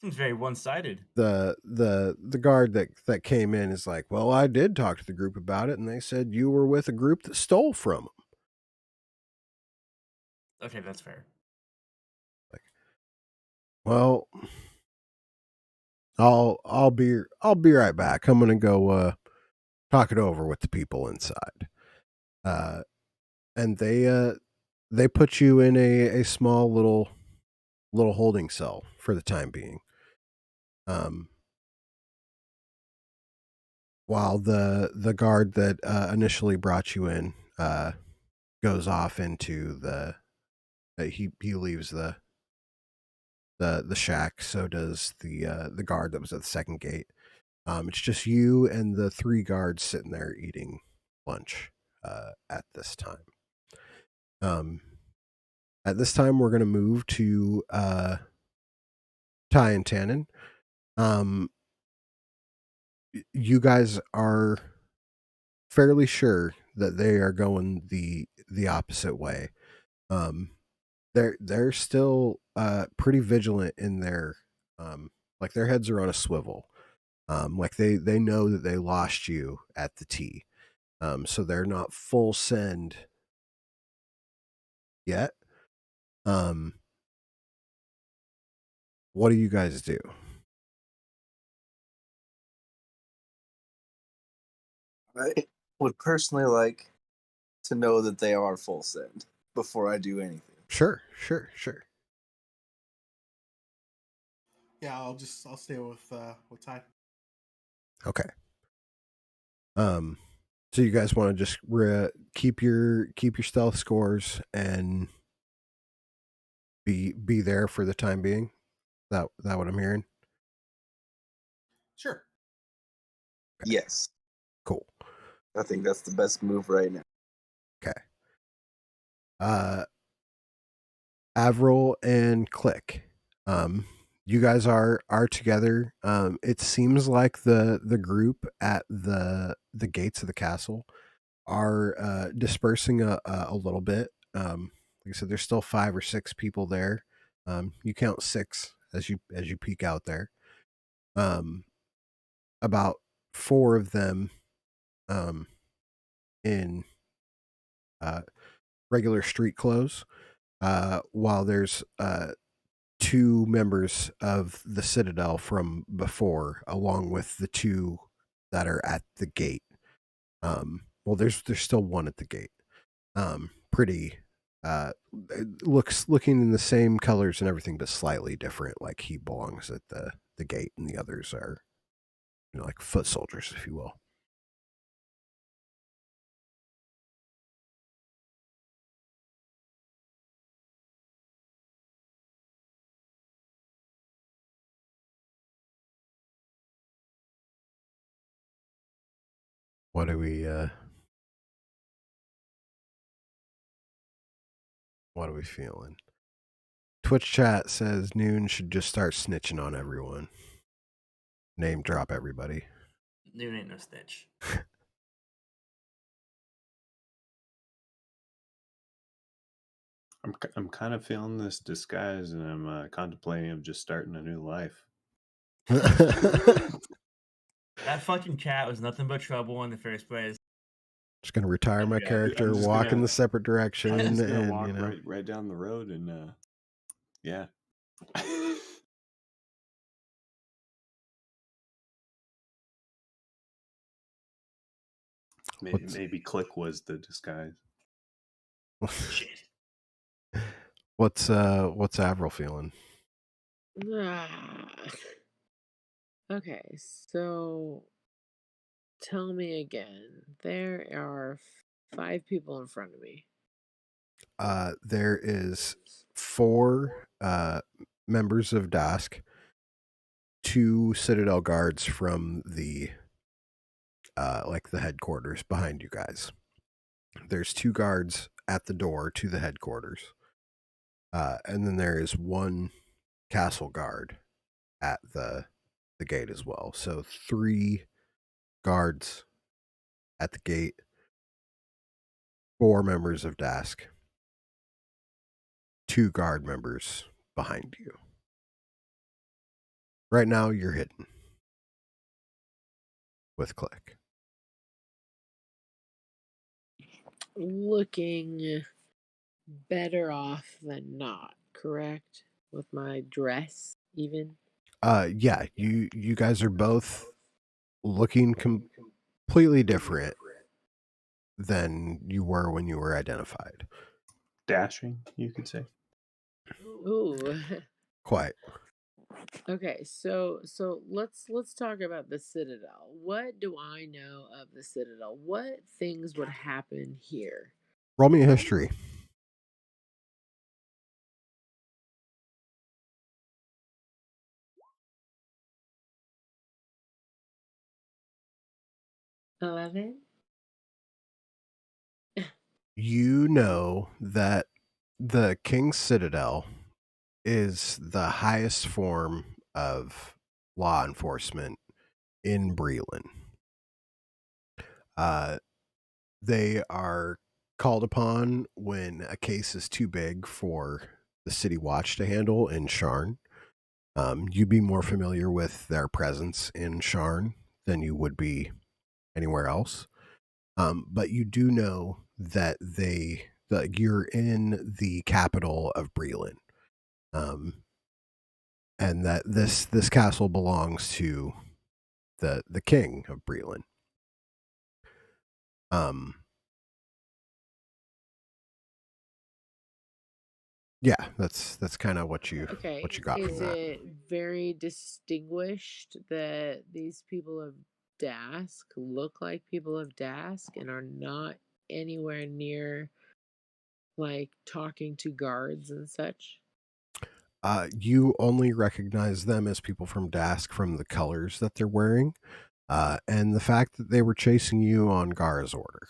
Seems very one-sided. The guard that came in is like, well, I did talk to the group about it, and they said you were with a group that stole from them. Okay, that's fair. Like, well, I'll be right back. I'm gonna go talk it over with the people inside. Uh, and they put you in a small little holding cell for the time being. Um, while the guard that initially brought you in goes off into he leaves the shack. So does the guard that was at the second gate. It's just you and the three guards sitting there eating lunch at this time. At this time, we're going to move to Ty and Tannen. You guys are fairly sure that they are going the opposite way. Um, they're still pretty vigilant in their like their heads are on a swivel. Like they know that they lost you at the T. So they're not full send yet. Um, what do you guys do? I would personally like to know that they are full send before I do anything. Sure. Yeah, I'll stay with Ty. Okay. So you guys want to just keep your stealth scores and be there for the time being. That what I'm hearing? Sure. Yes, Cool. I think that's the best move right now. Okay. Avril and Click. You guys are together. It seems like the group at the gates of the castle are dispersing a little bit. Like I said, there's still 5 or 6 people there. You count 6 as you peek out there. About 4 of them um, in regular street clothes, while there's 2 members of the Citadel from before, along with the 2 that are at the gate. Well, there's still one at the gate. Pretty looking in the same colors and everything, but slightly different. Like he belongs at the gate, and the others are, like foot soldiers, if you will. What are we feeling? Twitch chat says Noon should just start snitching on everyone. Name drop everybody. Noon ain't no snitch. I'm kind of feeling this disguise, and I'm contemplating of just starting a new life. That fucking cat was nothing but trouble in the first place. Just gonna retire my Yeah. character, I'm just walk gonna- in the separate direction, I'm just gonna and walk right down the road, and yeah. Maybe Click was the disguise. Shit. What's Avril feeling? Okay, so tell me again. There are 5 people in front of me. There is 4 members of Dusk, 2 Citadel guards from the like the headquarters behind you guys. There's 2 guards at the door to the headquarters, and then there is 1 castle guard at the gate as well. So 3 guards at the gate, 4 members of Dusk, 2 guard members behind you. Right now, you're hidden with Click. Looking better off than not, correct? With my dress, even. Yeah, you guys are both looking completely different than you were when you were identified. Dashing, you could say. Ooh. Quite. Okay, so let's talk about the Citadel. What do I know of the Citadel? What things would happen here? Roll me a history. $11? You know that the King's Citadel is the highest form of law enforcement in Breland. They are called upon when a case is too big for the city watch to handle in Sharn. You'd be more familiar with their presence in Sharn than you would be anywhere else. But you do know that you're in the capital of Breland, and that this castle belongs to the king of Breland. Yeah, that's kind of what you Okay. got Is from that. it very distinguished that these people of Dask look like people of Dask and are not anywhere near like talking to guards and such? You only recognize them as people from Dask from the colors that they're wearing, and the fact that they were chasing you on Gara's order.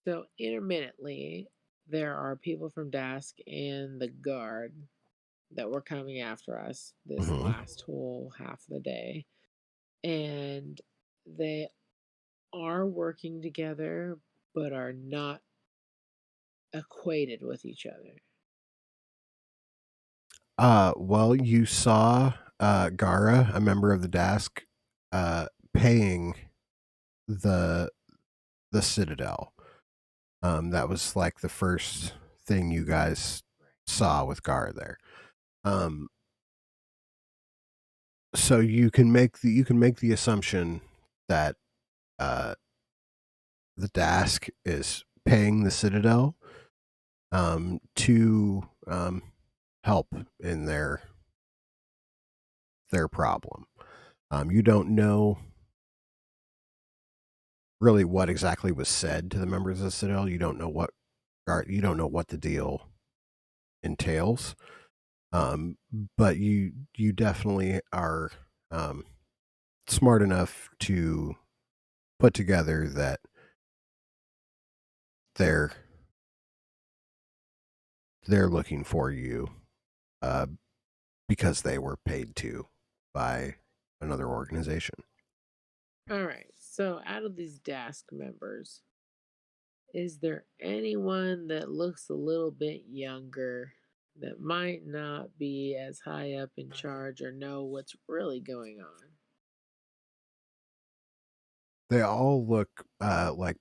So intermittently, there are people from Dask and the guard that were coming after us this Mhm. last whole half of the day. And they are working together, but are not equated with each other. Well, you saw Gara, a member of the Dask, paying the the Citadel. That was like the first thing you guys saw with Gara there. Um, so you can make the assumption that uh, the Dask is paying the Citadel to help in their problem. You don't know really what exactly was said to the members of the Citadel. You don't know what the deal entails. But you definitely are smart enough to put together that they're they're looking for you uh, because they were paid to by another organization. All right. So out of these Dask members, is there anyone that looks a little bit younger that might not be as high up in charge or know what's really going on? They all look like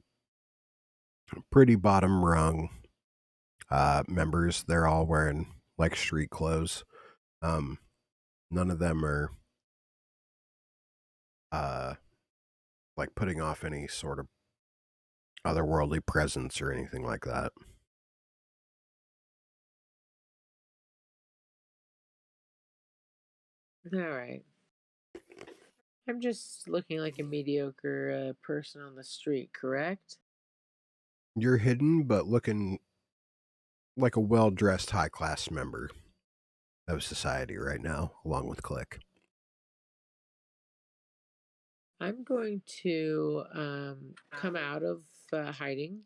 pretty bottom rung members. They're all wearing like street clothes. Um, None of them are uh, like putting off any sort of otherworldly presence or anything like that. All right. I'm just looking like a mediocre person on the street, correct? You're hidden, but looking like a well dressed high class member of society right now, along with Click. I'm going to come out of hiding.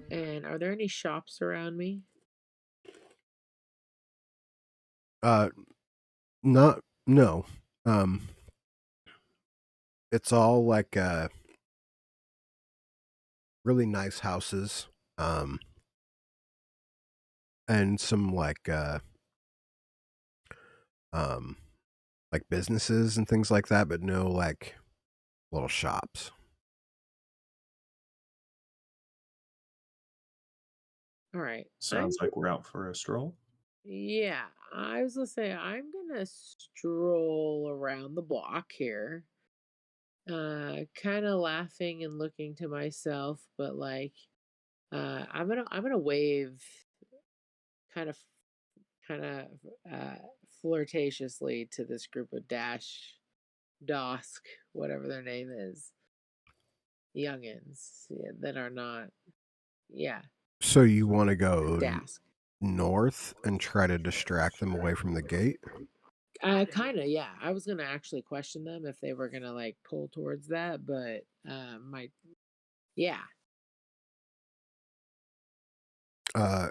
And are there any shops around me? Uh, not no. Um, it's all like really nice houses, and some um like businesses and things like that, but no like little shops. All right. Sounds like we're out for a stroll. Yeah, I was gonna say I'm gonna stroll around the block here, kind of laughing and looking to myself, but like, I'm gonna wave, kind of, kind of, uh, flirtatiously to this group of Dosk, whatever their name is, youngins, yeah, that are not, yeah, So you want to go Dask. north and try to distract them away from the gate? Kind of, yeah. I was gonna actually question them if they were gonna like pull towards that, but yeah. Uh,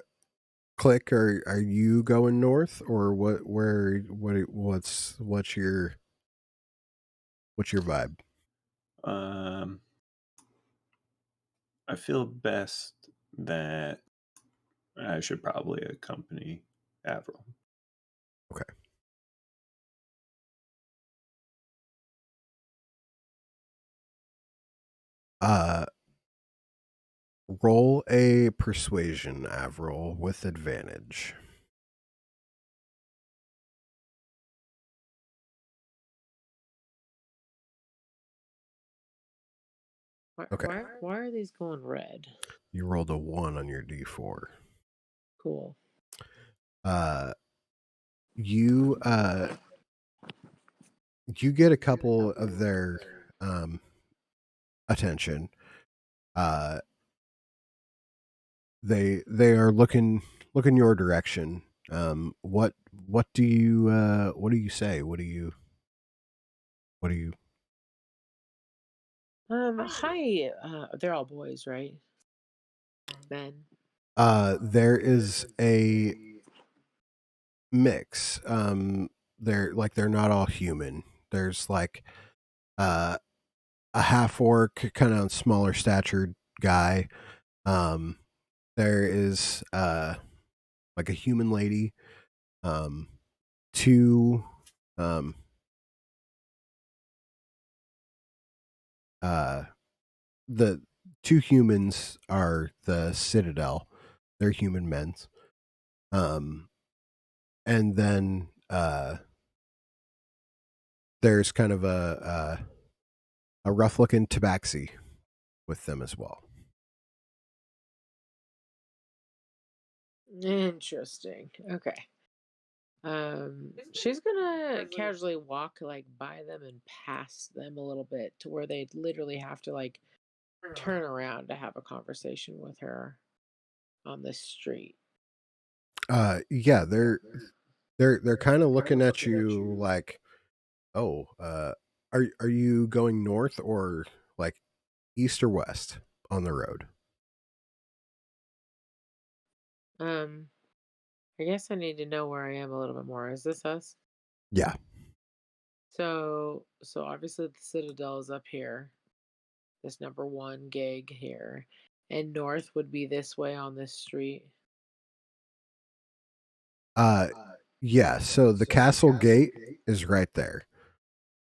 Click, are you going north or what? What's your vibe? Um, I feel best that I should probably accompany Avril. Okay. Uh, Roll a persuasion, Avril, with advantage. Why, Okay. why are these going red? You rolled a 1 on your d4. Cool. Uh, you you get a couple of their attention. Uh, they are looking your direction. What do you say? What do you Hi. They're all boys, right? Men. there is a mix. They're not all human. There's like uh a half orc, kind of smaller statured guy. Um, there is like a human lady. Um, two um uh the two humans are the Citadel. They're human men. Um, and then there's kind of a rough looking tabaxi with them as well. Interesting. Okay. She's gonna casually walk like by them and past them a little bit to where they'd literally have to like turn around to have a conversation with her on the street. Yeah, they're kind of looking at you like, oh, are you going north or like east or west on the road? Um, I guess I need to know where I am a little bit more. Is this us? Yeah. So obviously the Citadel is up here. This number one gig here. And north would be this way on this street. Uh yeah, so the castle gate is right there.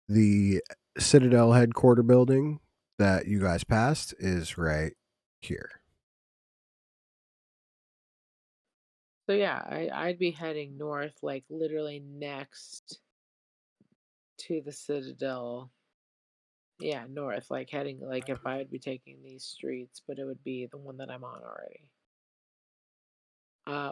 The Citadel headquarter building that you guys passed is right here. So yeah, I'd be heading north, like literally next to the Citadel. Yeah, north, like heading like if I would be taking these streets, but it would be the one that I'm on already.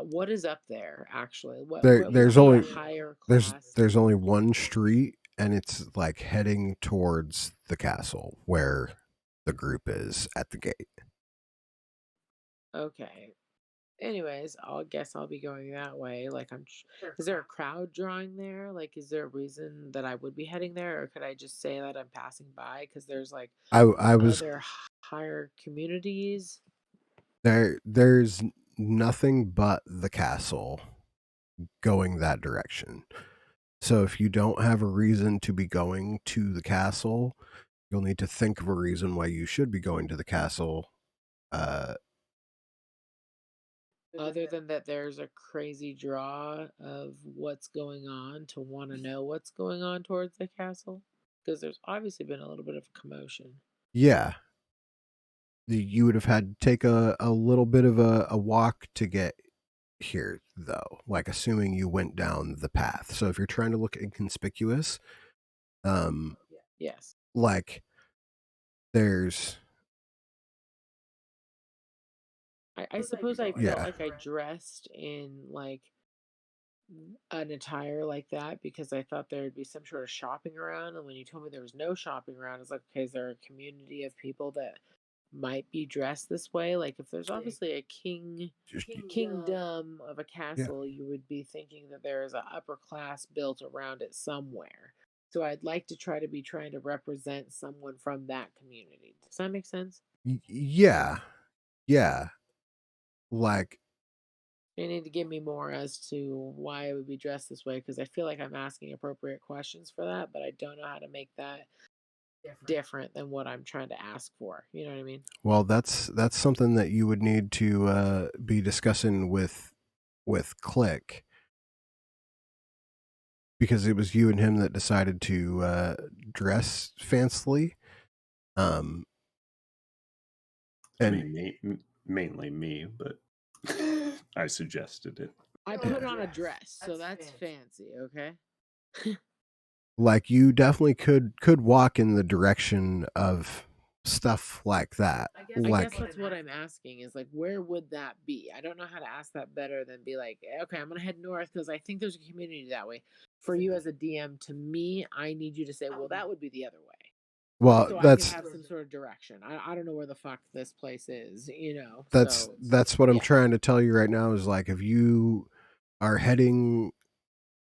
What is up there actually? What would There's be a only higher there's class? there's only one street and it's like heading towards the castle where the group is at the gate. Okay. Anyways, I'll guess I'll be going that way. Is there a crowd drawing there? Like, is there a reason that I would be heading there, or could I just say that I'm passing by? Because there's like I was other higher communities. there's nothing but the castle going that direction. So if you don't have a reason to be going to the castle, you'll need to think of a reason why you should be going to the castle. Uh, Other than that, there's a crazy draw of what's going on to want to know what's going on towards the castle. Because there's obviously been a little bit of a commotion. yeah, you would have had to take a little bit of a walk to get here, though. Like assuming you went down the path. So if you're trying to look inconspicuous, um, Yes. like there's I suppose I felt yeah like I dressed in like an attire like that because I thought there would be some sort of shopping around. And when you told me there was no shopping around, it's like, okay, is there a community of people that might be dressed this way? Like, if there's obviously a just kingdom of a yeah. castle, you would be thinking that there is an upper class built around it somewhere. So I'd like to trying to represent someone from that community. Does that make sense? Yeah, yeah. Like You need to give me more as to why I would be dressed this way because I feel like I'm asking appropriate questions for that, but I don't know how to make that different than what I'm trying to ask for. You know what I mean? well, that's something that you would need to be discussing with Click because it was you and him that decided to dress fancily. Um, I and mean, mainly me, but I suggested it. I yeah, put on a dress, so that's fancy, okay? like you definitely could walk in the direction of stuff like that. I guess Like that's what I'm asking is like, where would that be? I don't know how to ask that better than be like, okay, I'm going to head north because I think there's a community that way. For you as a DM, to me, I need you to say, well, that would be the other way. Well, so I could have some sort of direction. I don't know where the fuck this place is, you know. that's what I'm yeah. trying to tell you right now is like if you are heading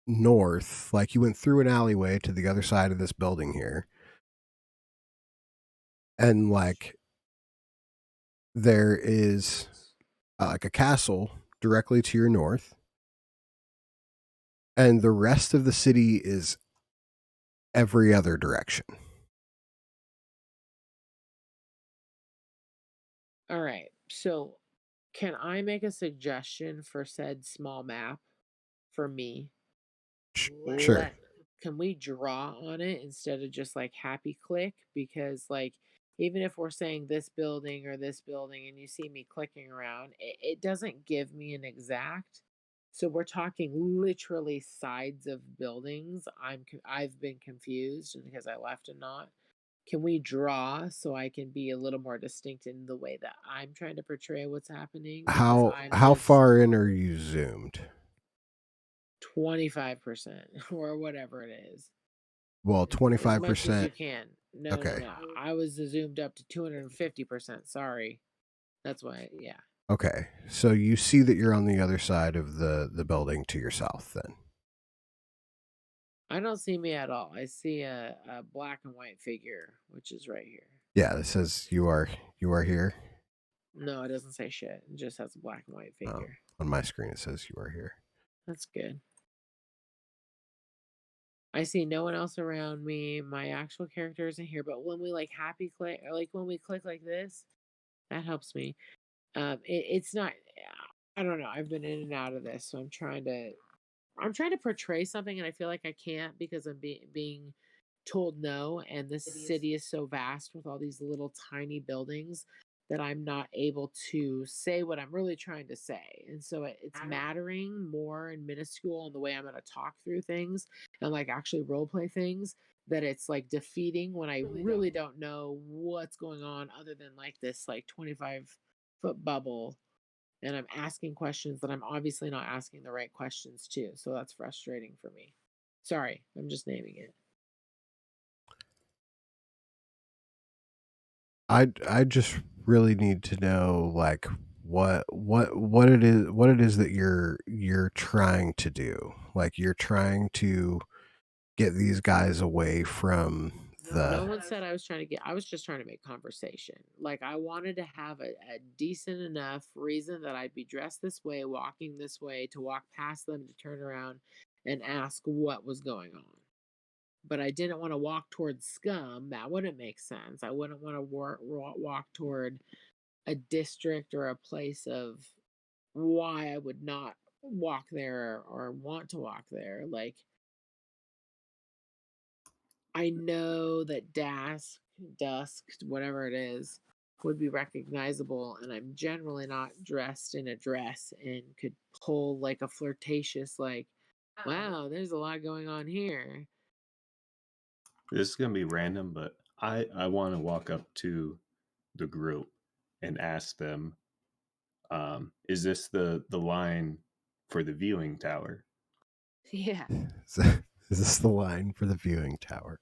north, like you went through an alleyway to the other side of this building here, and like there is like a castle directly to your north, and the rest of the city is every other direction. All right. So, can I make a suggestion for said small map for me? Sure. Can we draw on it instead of just like happy click? Because like even if we're saying this building or this building and you see me clicking around, it doesn't give me an exact. So we're talking literally sides of buildings. I've been confused because I left a knot. Can we draw so I can be a little more distinct in the way that I'm trying to portray what's happening? Because I'm How just far in are you zoomed? 25% or whatever it is. Well, As much as you 25%. can. No, Okay. no. I was zoomed up to 250%. Sorry. That's why, yeah. Okay. So you see that you're on the other side of the building to your south then. I don't see me at all. I see a black and white figure, which is right here. Yeah, it says you are here. No, it doesn't say shit. It just has a black and white figure. On my screen it says you are here. That's good. I see no one else around me. My actual character isn't here, but when we like happy click or like when we click like this, that helps me. It's not. I don't know. I've been in and out of this, so I'm trying to portray something, and I feel like I can't because I'm being told no. And this city is so vast with all these little tiny buildings that I'm not able to say what I'm really trying to say. And so it's mattering more and minuscule in the way I'm going to talk through things and like actually role play things, that it's like defeating when I really don't know what's going on other than like this like 25-foot bubble, and I'm asking questions that I'm obviously not asking the right questions to. So that's frustrating for me. Sorry, I'm just naming it. I just really need to know like what it is that you're trying to do. Like you're trying to get these guys away from No the one said I was trying to get, I was just trying to make conversation. Like I wanted to have a decent enough reason that I'd be dressed this way, walking this way, to walk past them, to turn around and ask what was going on. But I didn't want to walk towards scum. That wouldn't make sense. I wouldn't want to walk toward a district or a place of why I would not walk there or want to walk there. Like, I know that dusk, whatever it is, would be recognizable, and I'm generally not dressed in a dress and could pull like a flirtatious, like, wow, there's a lot going on here. This is gonna be random, but I want to walk up to the group and ask them, is this the line for the viewing tower? Yeah. is this the line for the viewing tower?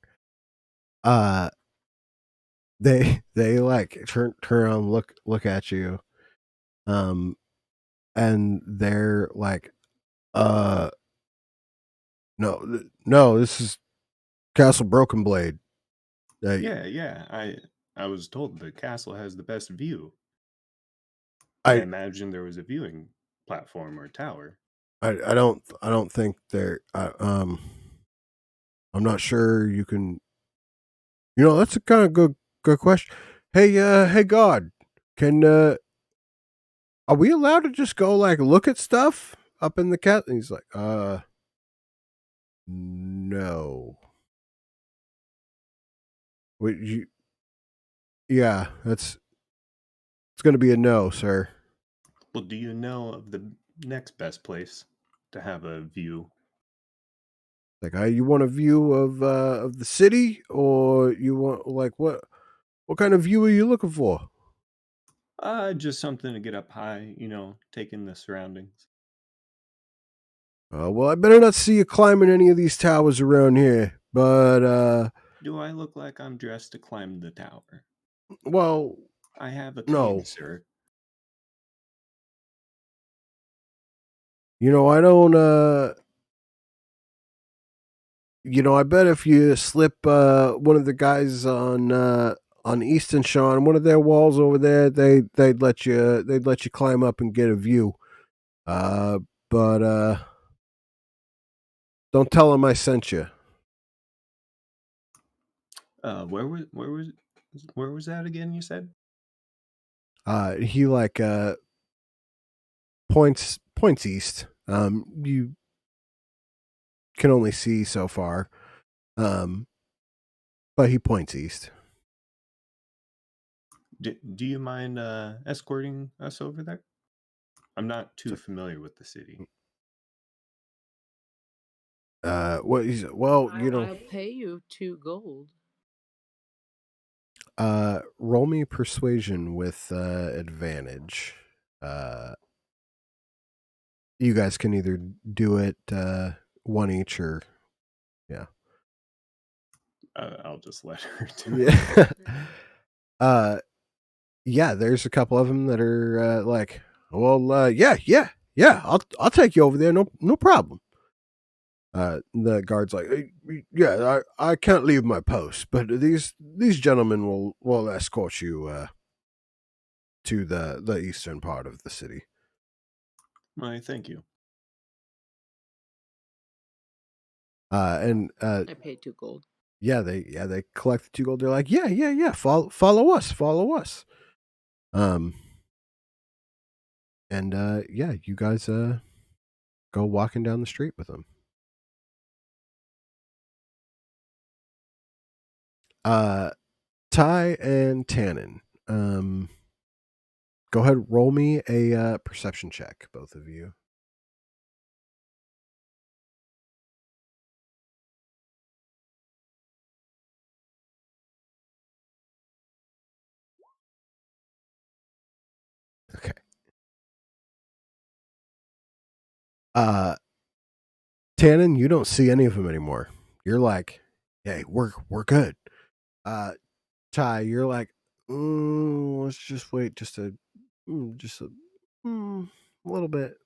Uh they like turn around, look at you, and they're like, uh no, this is Castle Broken Blade. Yeah. I was told the castle has the best view. I I imagine there was a viewing platform or tower. I don't think they're I'm not sure you can. That's a kind of good question. Hey God, can are we allowed to just go like look at stuff up in the cat? And he's like, no. Would you? Yeah, it's going to be a no, sir. Well, do you know of the next best place to have a view? Like, you want a view of the city, or you want like what kind of view are you looking for? Just something to get up high, take in the surroundings. Well, I better not see you climbing any of these towers around here. But Do I look like I'm dressed to climb the tower? Well, I have a cane, no. sir. You know, I don't. I bet if you slip one of the guys on Easton Shaw on one of their walls over there, they'd let you climb up and get a view. Uh, but don't tell them I sent you. Where was that again? You said. He like points east. You can only see so far. But he points east. Do you mind escorting us over there? I'm not too familiar with the city. Well, I'll pay you 2 gold. roll me persuasion with advantage. You guys can either do it one each or yeah. I'll just let her do Yeah. Yeah, there's a couple of them that are like, well, yeah, I'll take you over there, no problem. The guard's like, yeah, I can't leave my post, but these gentlemen will escort you to the eastern part of the city. Why, thank you. And I paid 2 gold. they collect the 2 gold. They're like, yeah, follow us. And yeah, you guys go walking down the street with them. Ty and Tannen, go ahead, roll me a perception check, both of you. Okay. Tannen, you don't see any of them anymore. You're like, hey, we're good. Ty, you're like, let's just wait just a little bit,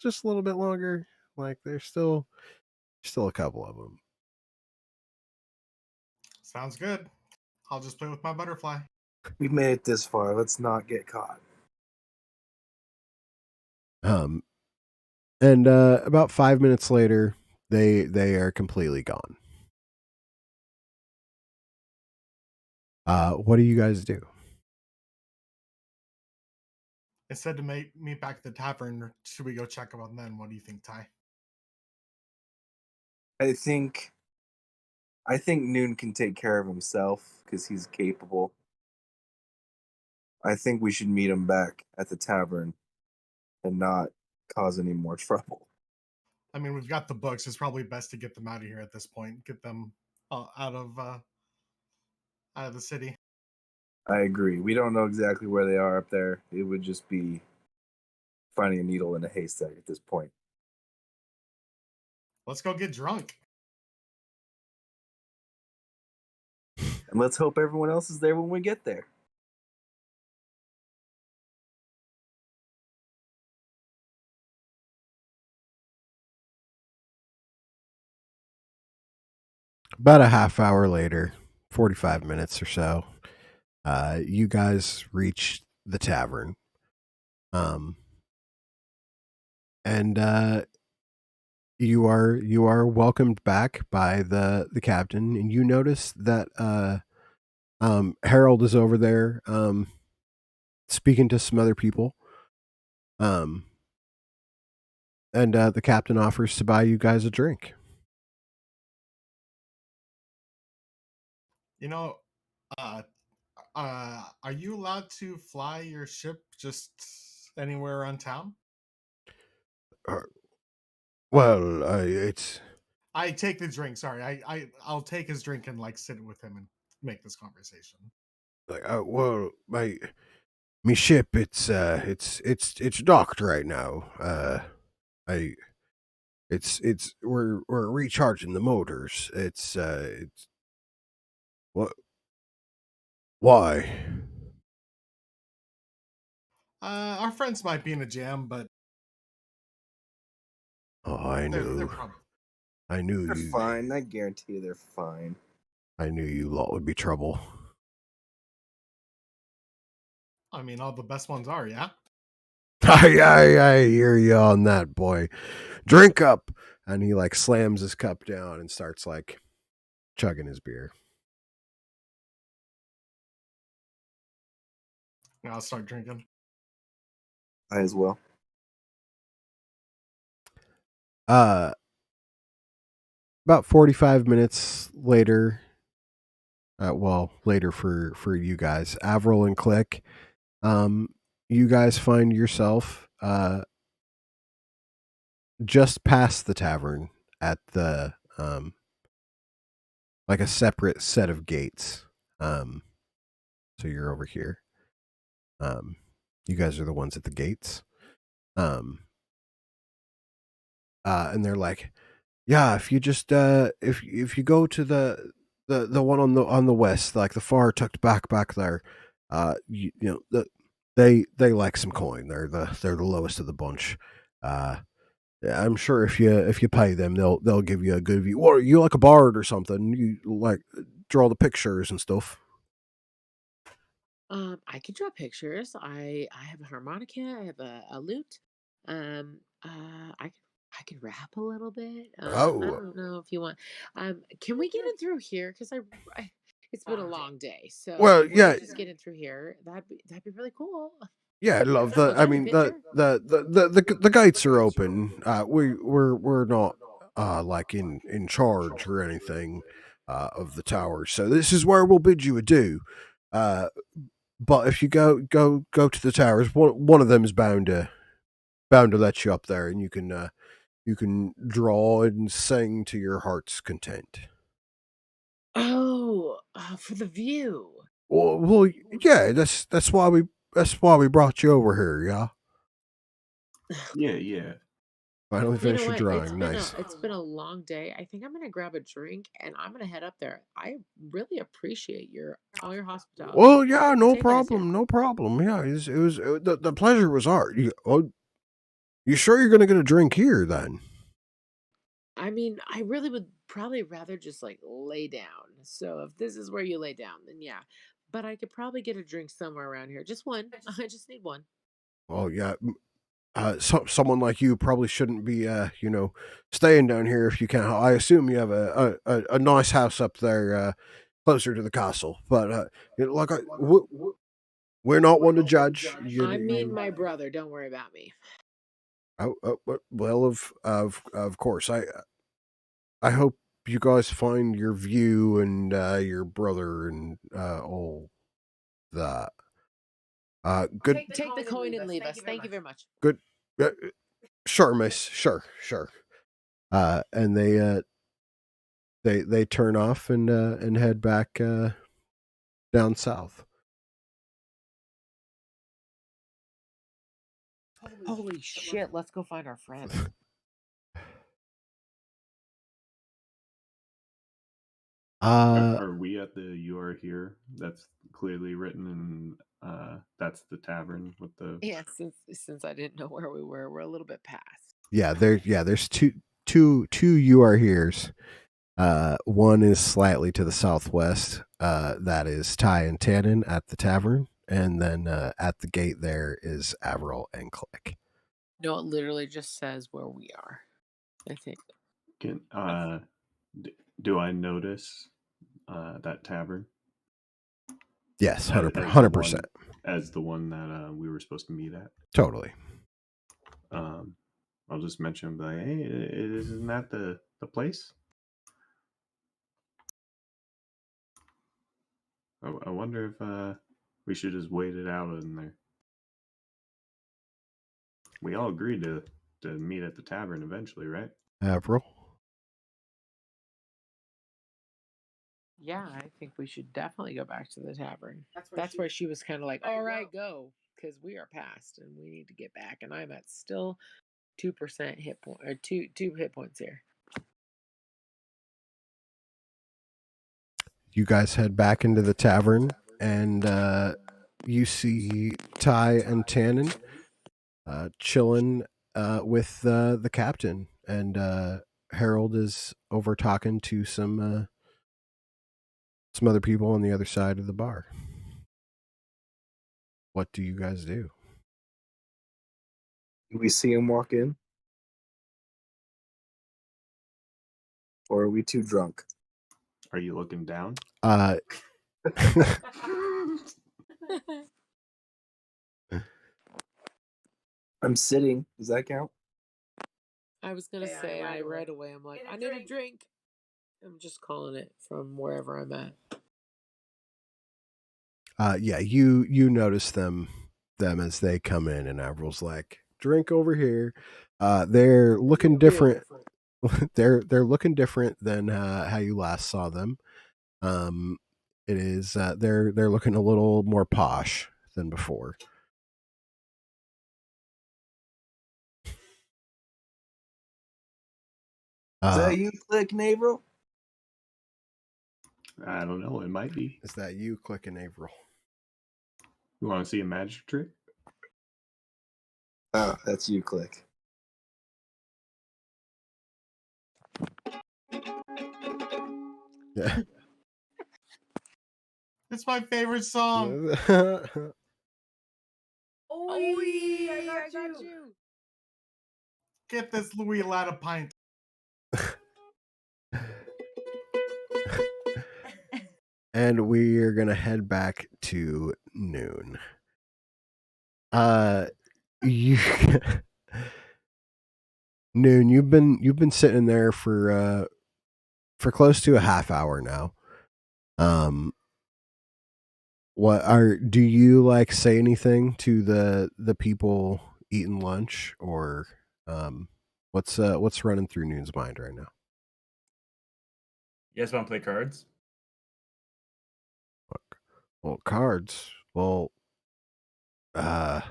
just a little bit longer. Like there's still a couple of them. Sounds good. I'll just play with my butterfly. We've made it this far. Let's not get caught. And about 5 minutes later, they are completely gone. What do you guys do? It said to meet back at the tavern. Should we go check them out then? What do you think, Ty? I think Noon can take care of himself because he's capable. I think we should meet him back at the tavern and not cause any more trouble. I mean, we've got the books. It's probably best to get them out of here at this point. Get them out of the city. I agree. We don't know exactly where they are up there. It would just be finding a needle in a haystack at this point. Let's go get drunk. And let's hope everyone else is there when we get there. About a half hour later, 45 minutes or so, you guys reach the tavern. And you are welcomed back by the captain, and you notice that Harold is over there speaking to some other people. And the captain offers to buy you guys a drink. You know, are you allowed to fly your ship just anywhere around town? Well, it's I take the drink. Sorry, I'll take his drink and like sit with him and make this conversation. like well, my ship. It's docked right now. I it's we're recharging the motors. It's What? Why? Our friends might be in a jam, but Oh, I they're knew. probably I knew They're you. fine. I guarantee you they're fine. I knew you lot would be trouble. I mean, all the best ones are, yeah. I hear you on that, boy. Drink up, and he like slams his cup down and starts like chugging his beer. I'll start drinking. I as well. About 45 minutes later, later for you guys, Avril and Click, you guys find yourself just past the tavern at the like a separate set of gates. So you're over here. You guys are the ones at the gates. And they're like, yeah, if you just if you go to the one on the west, like the far tucked back there, they like some coin. They're the lowest of the bunch. Yeah, I'm sure if you pay them, they'll give you a good view. Or you like a bard or something? You like draw the pictures and stuff. I can draw pictures. I have a harmonica. I have a lute. I could rap a little bit. I Oh, don't know if you want. Can we get in through here? Because I it's been a long day. So well, if we yeah, could just get in through here, that'd be really cool. yeah. I love the. I'll I take a mean picture. the gates are open. We're not like in charge or anything of the tower. So this is where we'll bid you adieu. Uh, but if you go to the towers, one of them is bound to let you up there, and you can draw and sing to your heart's content. Oh, for the view. Well, yeah, that's why we brought you over here. Yeah, Yeah. finally You know finished your what? drawing. Nice. It's been a long day. I think I'm gonna grab a drink and I'm gonna head up there. I really appreciate your all your hospitality. Well, yeah, For no taking us here. problem, no problem. Yeah, it was the pleasure was ours. You sure you're gonna get a drink here then? I mean, I really would probably rather just like lay down. So if this is where you lay down, then yeah. But I could probably get a drink somewhere around here. Just one. I just need one. Oh yeah, someone like you probably shouldn't be staying down here if you can. I assume you have a nice house up there closer to the castle, but we're not one to judge. I mean, my brother. Don't worry about me. Well, of course, I hope you guys find your view and your brother and all that. Good, Take the coin and leave us. Thank you very much. good. Sure, miss. Sure. And they turn off and head back down south. Holy shit! Let's go find our friends. Are we at the "you are here"? That's clearly written, and that's the tavern with the. Yeah, since I didn't know where we were, we're a little bit past. There's two you are here's. One is slightly to the southwest. That is Ty and Tannen at the tavern, and then at the gate there is Avril and Click. No, it literally just says where we are. I think. Can do I notice that tavern Yes, as, 100%. As the one that we were supposed to meet at? Totally. I'll just mention, like, hey, isn't that the place? I wonder if we should just wait it out in there. We all agreed to meet at the tavern eventually, right? Avril. Yeah, I think we should definitely go back to the tavern. That's where she was kind of like, "All right, go," because we are past and we need to get back. And I'm at still 2% hit point or two hit points here. you guys head back into the tavern, and you see Ty and Tannen chilling with the captain, and Harold is over talking to some other people on the other side of the bar. What do you guys do? Do we see him walk in? Or are we too drunk? Are you looking down? I'm sitting. Does that count? I was gonna say I read away. I'm like, I need a drink. I'm just calling it from wherever I'm at. Yeah, you notice them as they come in, and Avril's like, drink over here. They're looking different. they're looking different than how you last saw them. It is they're looking a little more posh than before. Is that you, Click Navril? I don't know. It might be. Is that you, clicking Avril? You want to see a magic trick? Oh, that's you, Click. Yeah. It's my favorite song. Oi, I got you. Get this Louis Latta pint. And we are gonna head back to noon. You Noon. You've been sitting there for close to a half hour now. Do you like say anything to the people eating lunch, or what's running through Noon's mind right now? You guys want to play cards? Well, cards. Well, Come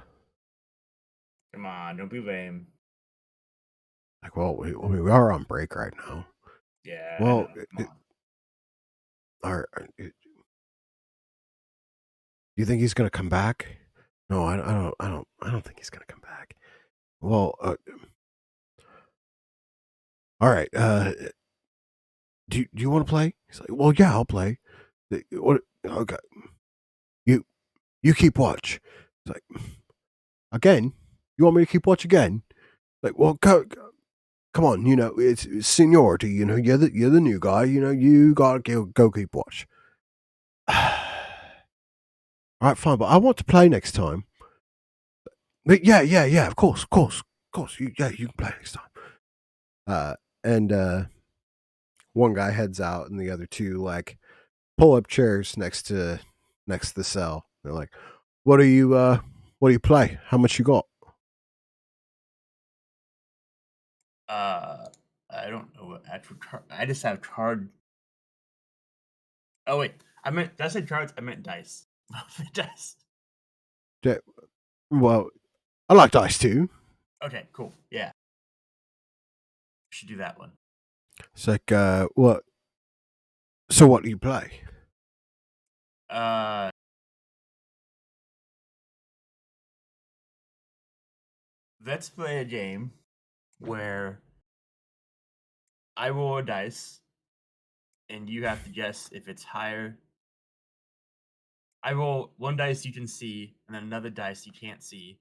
on, don't be lame. like, well, we are on break right now. Yeah. Well, Come on. Do you think he's gonna come back? No, I don't think he's gonna come back. Well, all right. Do you want to play? He's like, well, yeah, I'll play. What? Okay. You keep watch. It's like, again. You want me to keep watch again? Like, well, come on. You know, it's seniority. You know, you're the new guy. You know, you gotta go keep watch. All right, fine, but I want to play next time. But yeah, of course. You can play next time. And one guy heads out, and the other two like pull up chairs next to the cell. They're like, what do you play? How much you got? I don't know what actual card. I just have card. Oh wait, did I say cards? I meant dice. Dice. Well, I like dice too. Okay, cool. Yeah, we should do that one. It's like, what? So what do you play? Let's play a game where I roll a dice, and you have to guess if it's higher. I roll one dice you can see, and then another dice you can't see,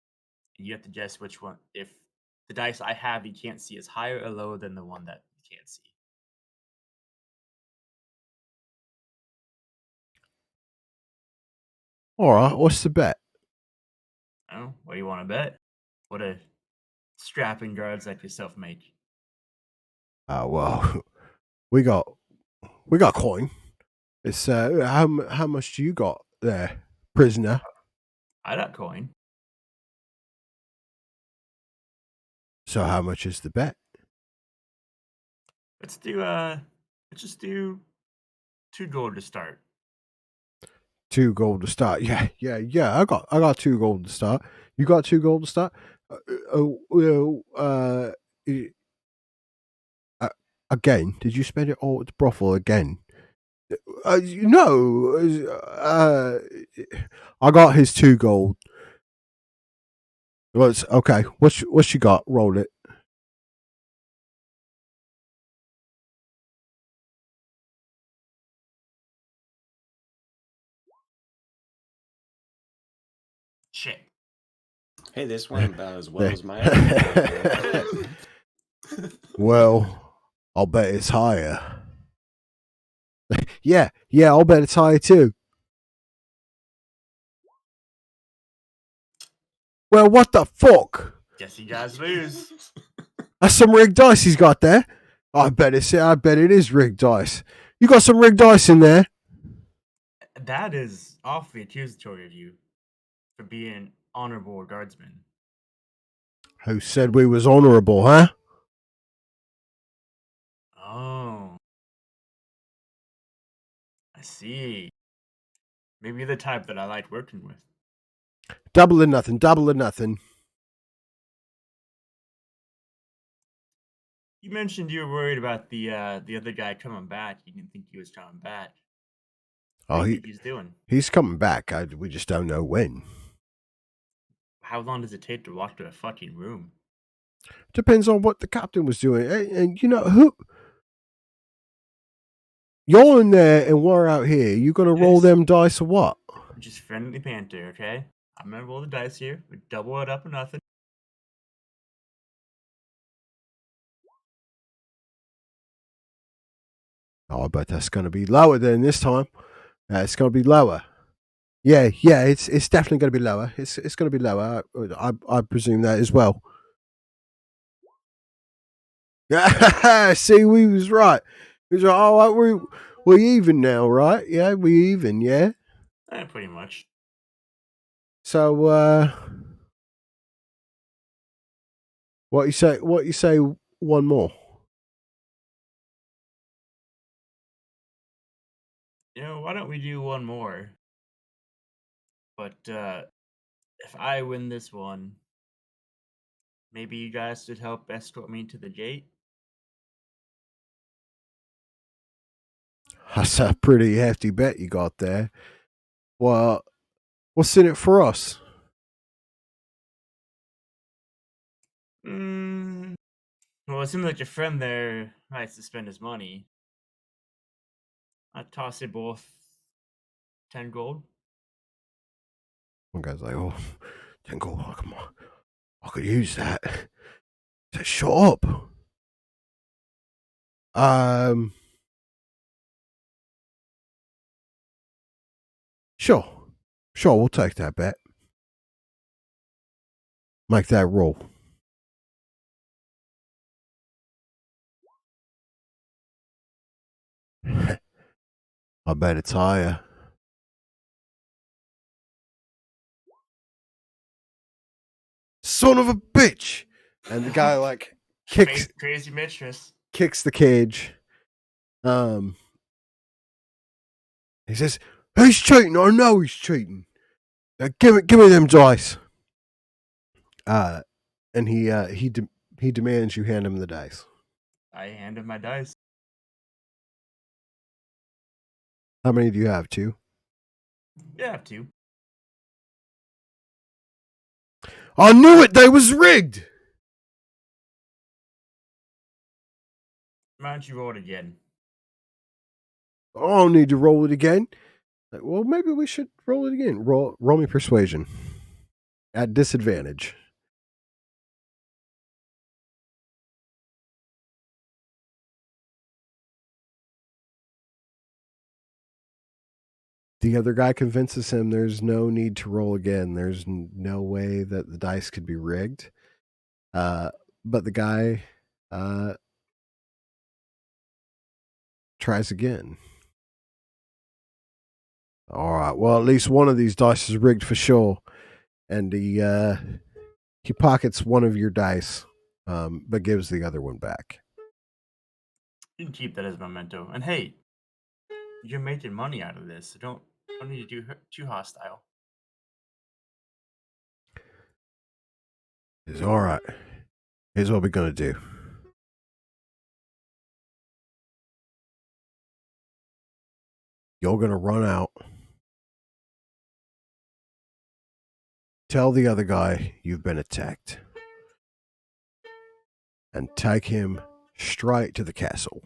and you have to guess which one. If the dice I have you can't see is higher or lower than the one that you can't see. All right, what's the bet? Oh, what do you want to bet? What a strapping guards like yourself make. Well, we got coin. It's how much do you got there, prisoner? I got coin. So how much is the bet? Let's just do 2 gold to start. 2 gold to start. Yeah. I got 2 gold to start. You got 2 gold to start. Again, did you spend it all at the brothel again? no. I got his 2 gold. Okay. What you got? Roll it. Shit. Hey, this went about as well as my other one. Well, I'll bet it's higher. Yeah, I'll bet it's higher too. Well, what the fuck? Guess you guys lose. That's some rigged dice he's got there. I bet it is rigged dice. You got some rigged dice in there. That is awfully accusatory of you for being an honorable guardsman. Who said we was honorable, huh? Oh. I see. Maybe you're the type that I like working with. Double or nothing, double or nothing. You mentioned you were worried about the other guy coming back. You didn't think he was coming back. What Oh, do you think he's doing? he's coming back. We just don't know when. How long does it take to walk to a fucking room? Depends on what the captain was doing. And you know, who... You're in there and we're out here. You gonna roll Yes. them dice or what? Just friendly banter, okay? I'm gonna roll the dice here. We double it up or nothing. Oh, I bet that's gonna be lower than this time. It's gonna be lower. Yeah, it's definitely gonna be lower. It's gonna be lower. I presume that as well. Yeah, see, we was right. We was right. Oh, we even now, right? Yeah, we even. Yeah. Pretty much. So, what you say? What you say? One more. Why don't we do one more? But if I win this one, maybe you guys should help escort me to the gate. That's a pretty hefty bet you got there. Well, what's in it for us? Well, it seems like your friend there likes to spend his money. I'd toss it both 10 gold. One guy's like, "Oh, 10 gold. Oh, come on, I could use that." So shut up. Sure, we'll take that bet. Make that roll. I bet it's higher. Son of a bitch! And the guy like Crazy mistress. kicks the cage. He says, "He's cheating. I know he's cheating. Give me them dice." And he demands you hand him the dice. I hand him my dice. How many do you have? 2? Yeah, I have 2. I knew it. They was rigged. Why don't you roll it again? I don't need to roll it again. Well, maybe we should roll it again. Roll me persuasion at disadvantage. The other guy convinces him there's no need to roll again. There's no way that the dice could be rigged. But the guy tries again. All right. Well, at least one of these dice is rigged for sure, and he pockets one of your dice, but gives the other one back. You can keep that as memento. And hey, you're making money out of this, so don't need to do too hostile. It's all right. Here's what we're gonna do. You're going to run out. Tell the other guy you've been attacked. And take him straight to the castle.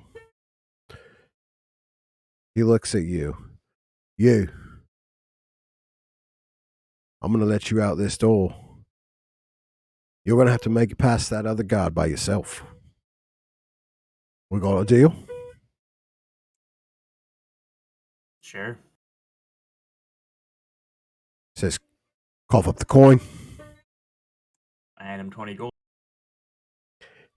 He looks at you. You. I'm going to let you out this door. You're going to have to make it past that other guard by yourself. We got a deal? Sure. Says, cough up the coin. I hand him 20 gold.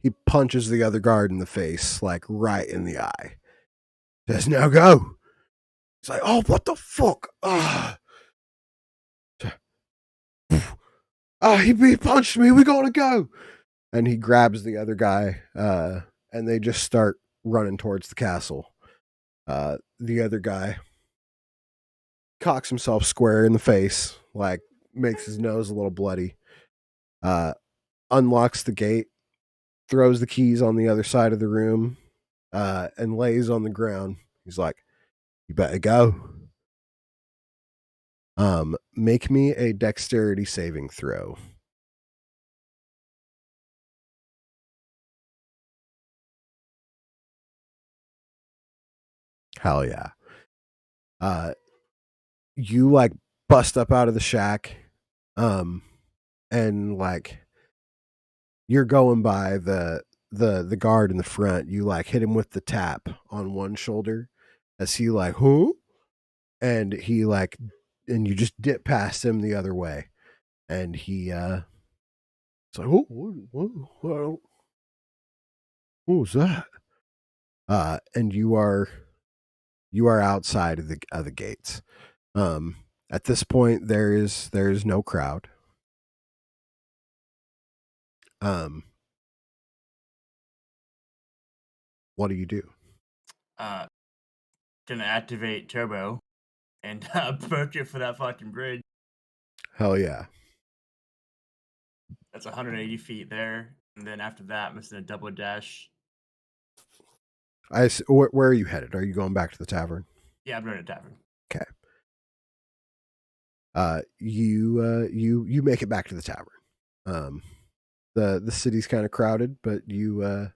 He punches the other guard in the face, like right in the eye. Says, now go. He's like, oh, what the fuck? He punched me. We gotta go. And he grabs the other guy, and they just start running towards the castle. The other guy cocks himself square in the face, like makes his nose a little bloody, unlocks the gate, throws the keys on the other side of the room, and lays on the ground. He's like, you better go. Make me a dexterity saving throw. Hell yeah. You like bust up out of the shack, and like you're going by the guard in the front. You like hit him with the tap on one shoulder as he like, who? And he like, and you just dip past him the other way, and he it's like, what was that? And you are outside of the gates. At this point, there is no crowd. What do you do? Gonna activate turbo and approach it for that fucking bridge. Hell yeah. That's 180 feet there. And then after that, I'm just gonna double dash. Where are you headed? Are you going back to the tavern? Yeah, I'm going to tavern. Okay. You make it back to the tavern. The city's kind of crowded, but you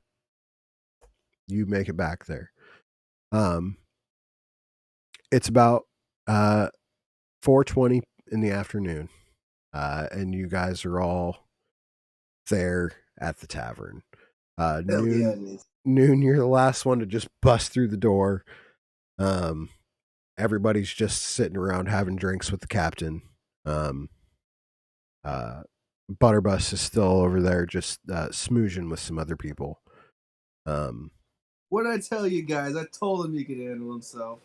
make it back there. It's about 4:20 in the afternoon, and you guys are all there at the tavern. Noon, you're the last one to just bust through the door. Everybody's just sitting around having drinks with the captain. Butterbus is still over there just smoozing with some other people. What did I tell you guys? I told him he could handle himself.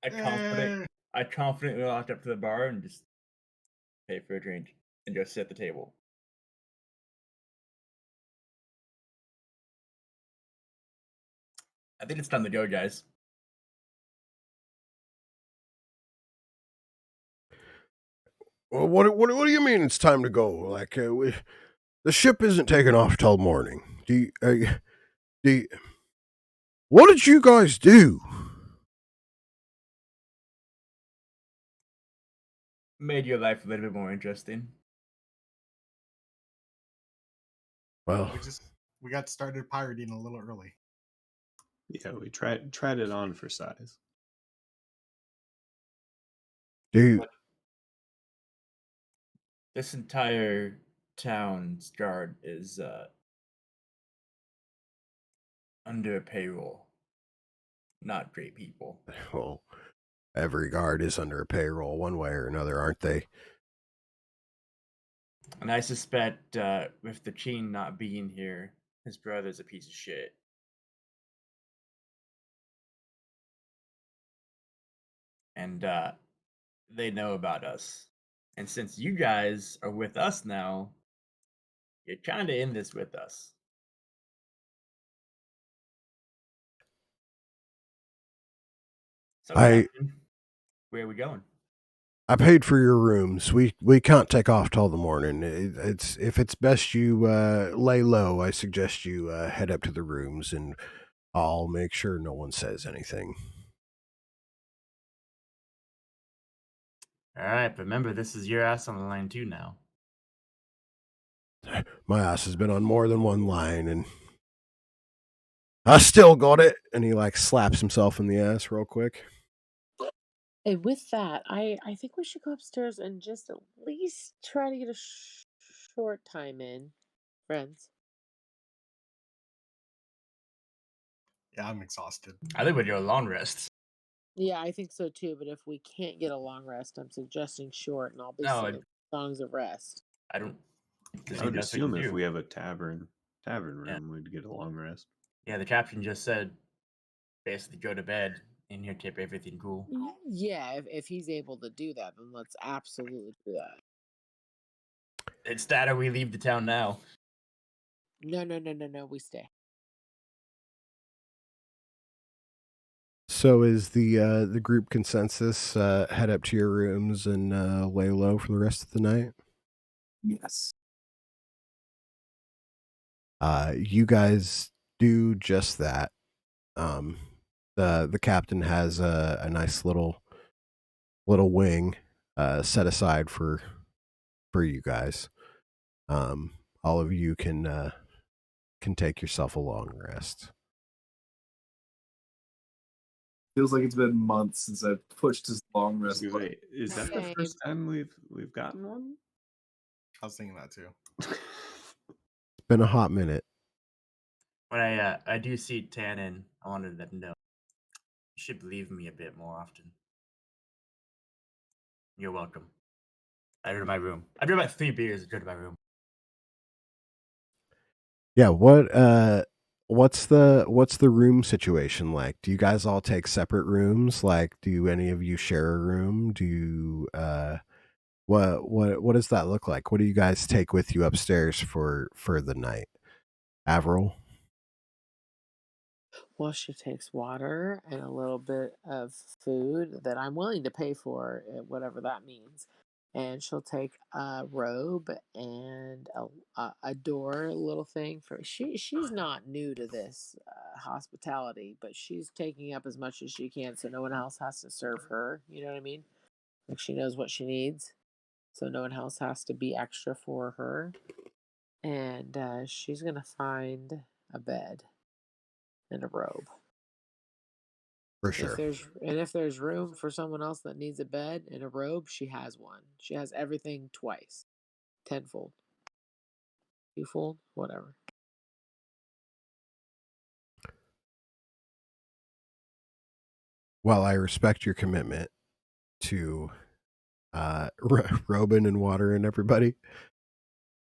I confidently walked up to the bar and just pay for a drink and just sit at the table. I think it's time to go, guys. Well, what do you mean it's time to go? Like, the ship isn't taking off till morning. What did you guys do? Made your life a little bit more interesting. Well, we got started pirating a little early. Yeah, we tried it on for size. dude, This entire town's guard is under payroll. Not great people. well, every guard is under a payroll one way or another, aren't they? And I suspect with the Chin not being here, his brother's a piece of shit. And they know about us. And since you guys are with us now, you're kind of in this with us. So, Captain, where are we going? I paid for your rooms. We can't take off till the morning. It's if it's best you lay low. I suggest you head up to the rooms, and I'll make sure no one says anything. All right, but remember, this is your ass on the line too now. My ass has been on more than one line, and I still got it. And he like slaps himself in the ass real quick. And with that, I think we should go upstairs and just at least try to get a short time in, friends. Yeah, I'm exhausted. I think we do a long rest. Yeah, I think so too. But if we can't get a long rest, I'm suggesting short, and I'll be No, singing songs of rest. I don't. I would assume if we have a tavern room, we'd get a long rest. Yeah, the captain just said basically go to bed and here keep everything cool. Yeah, if he's able to do that, then let's absolutely do that. It's that or we leave the town now. No, we stay. So is the group consensus head up to your rooms and lay low for the rest of the night? Yes. You guys do just that. The captain has a nice little wing set aside for you guys. All of you can take yourself a long rest. Feels like it's been months since I've pushed this long rest. Wait, is that the first time we've gotten one? I was thinking that too. It's been a hot minute. When I do see Tannen, I wanted them to know you should believe me a bit more often. You're welcome. I go to my room. I drink about 3 beers and go to my room. Yeah, what's the room situation like? Do you guys all take separate rooms? Like, do any of you share a room? Do you what does that look like? What do you guys take with you upstairs for the night? Avril? Well, she takes water and a little bit of food that I'm willing to pay for, whatever that means. And she'll take a robe and a door little thing for she's not new to this hospitality, but she's taking up as much as she can so no one else has to serve her. You know what I mean? Like she knows what she needs, so no one else has to be extra for her. And she's gonna find a bed and a robe. For sure. If there's room for someone else that needs a bed and a robe, she has one. She has everything twice, tenfold, twofold, whatever. Well, I respect your commitment to Robin and Water and everybody.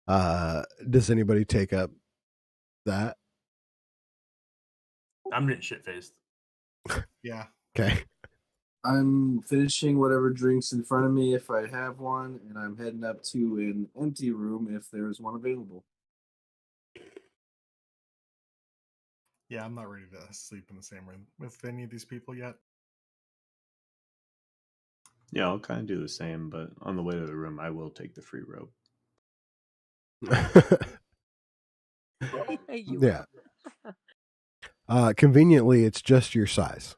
Does anybody take up that? I'm getting shit faced. Yeah. Okay. I'm finishing whatever drinks in front of me if I have one, and I'm heading up to an empty room if there's one available. Yeah, I'm not ready to sleep in the same room with any of these people yet. Yeah, I'll kind of do the same, but on the way to the room, I will take the free robe. Yeah. Conveniently, it's just your size.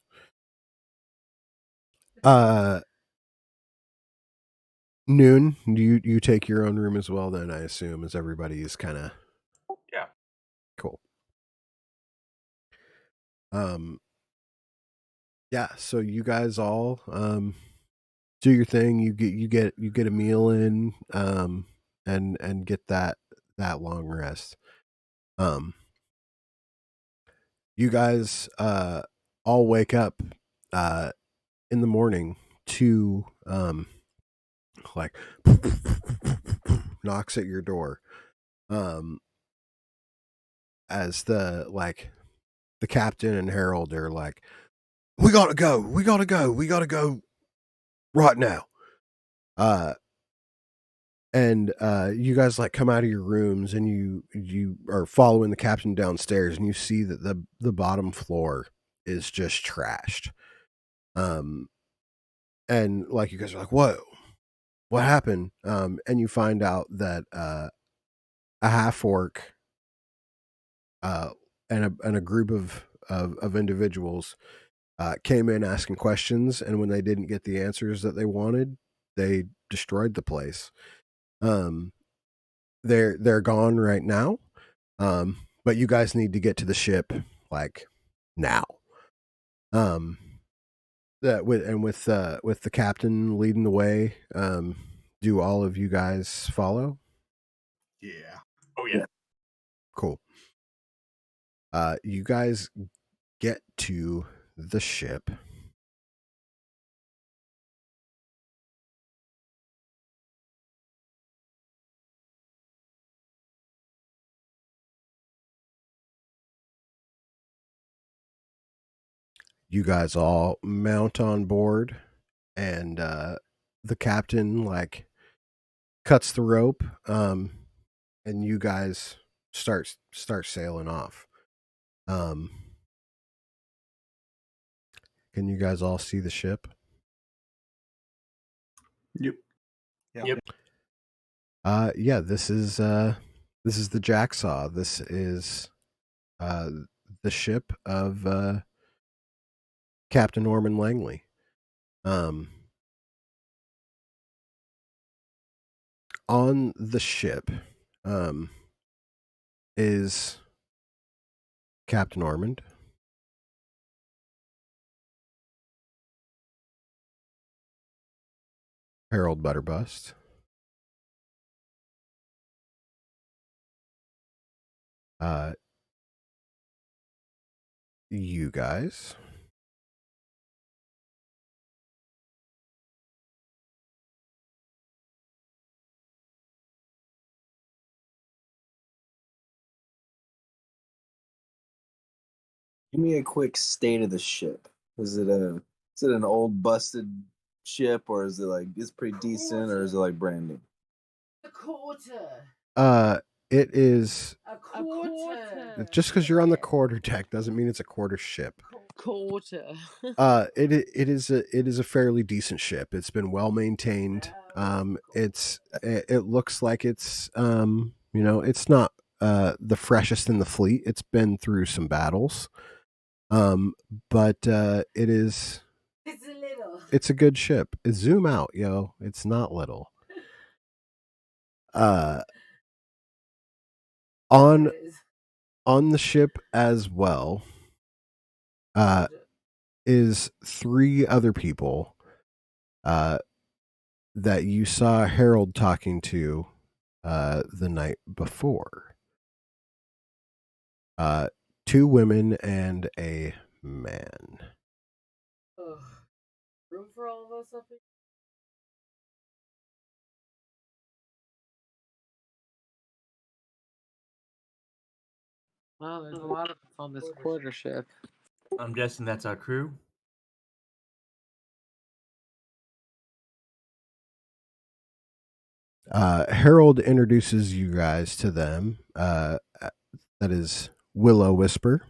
Noon, you take your own room as well then, I assume, as everybody is kind of... Yeah. Cool. Yeah, so you guys all do your thing. You get a meal in and get that long rest. You guys all wake up in the morning to like knocks at your door. As the captain and Harold are like, we gotta go right now. And you guys like come out of your rooms and you are following the captain downstairs and you see that the bottom floor is just trashed. And like you guys are like, whoa, what happened? And you find out that a half orc and a group of individuals came in asking questions, and when they didn't get the answers that they wanted, they destroyed the place. Um, they're gone right now. But you guys need to get to the ship like now. Um, that with the captain leading the way. Do all of you guys follow? Yeah. Oh yeah. Cool. You guys get to the ship. You guys all mount on board, and the captain like cuts the rope, and you guys start sailing off. Can you guys all see the ship? Yep. Yep. Yeah, this is the Jacksaw. This is the ship of Captain Norman Langley. On the ship is Captain Ormond, Harold Butterbust, you guys, Give me a quick state of the ship. Is it an old busted ship, or is it like it's pretty decent, or is it like brand new? A quarter. it is A quarter. just because you're on the quarter deck doesn't mean it's a quarter ship. Quarter. It is a fairly decent ship. It's been well maintained. It looks like it's it's not the freshest in the fleet. It's been through some battles. But it is It's a little. it's a good ship. Zoom out, yo. It's not little. Uh on It is. on the ship as well is three other people that you saw Harold talking to the night before. Two women and a man. Ugh. Room for all of us up here? Wow, there's a lot of us on this quarter ship. I'm guessing that's our crew. Harold introduces you guys to them. That is Willow Whisper,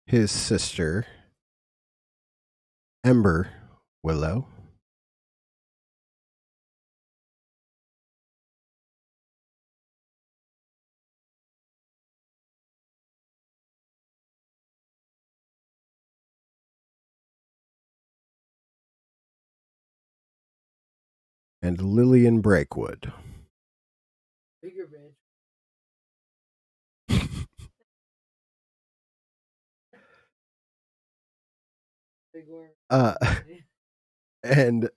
his sister, Ember Willow, and Lillian Breakwood. Bigger bitch. Big word. And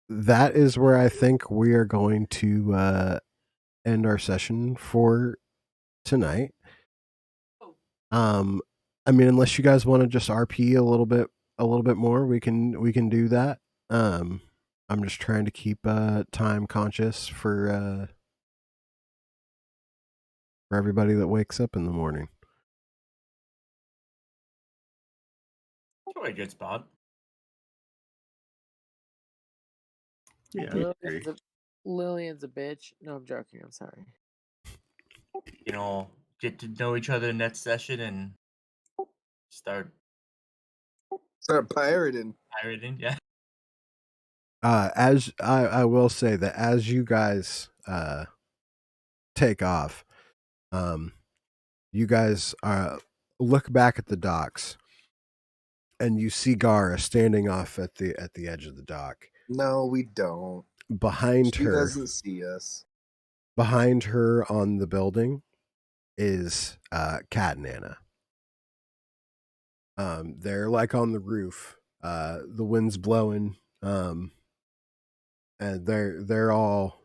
that is where I think we are going to end our session for tonight. Oh. I mean, unless you guys want to just RP a little bit more, we can do that. I'm just trying to keep time conscious for everybody that wakes up in the morning. Probably a good spot. Yeah, I agree. Lillian's a bitch. No, I'm joking. I'm sorry. You know, get to know each other next session and start pirating. pirating. Yeah. As I will say that as you guys take off, you guys look back at the docks, and you see Gara standing off at the edge of the dock. No, we don't. Behind She her, doesn't see us. behind her on the building is Kat and Anna. They're like on the roof. The wind's blowing, and they're all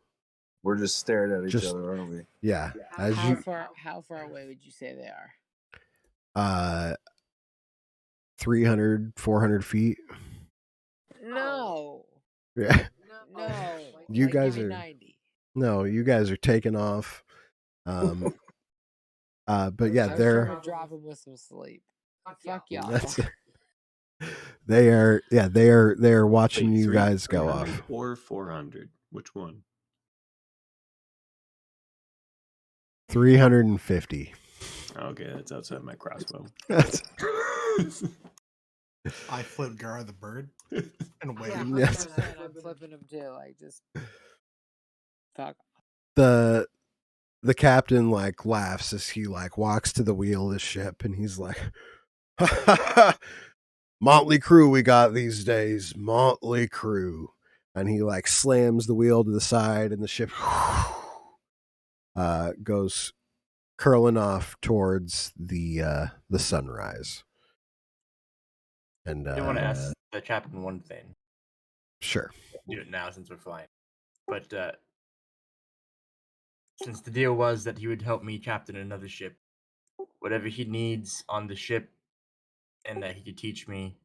We're just staring at each just other, aren't we? yeah. As How you far away would you say they are? 300, 400 feet. No. Yeah, No. you Like, guys give me are 90. no, you guys are taking off. But yeah, I was they're trying to drop him with some sleep. Fuck y'all. that's they are watching Wait, you guys go 300 off. or 400? Which one? 350. Okay, that's outside my crossbow. That's I flip Gara the bird and wave. Yeah, Yes. 100%. I'm flipping him too. Like, just fuck. the captain like laughs as he like walks to the wheel of the ship, and he's like, motley crew we got these days, motley crew. And he like slams the wheel to the side, and the ship goes curling off towards the sunrise. And I do want to ask the captain one thing. sure. Do it now since we're flying. But since the deal was that he would help me captain another ship, whatever he needs on the ship, and that he could teach me,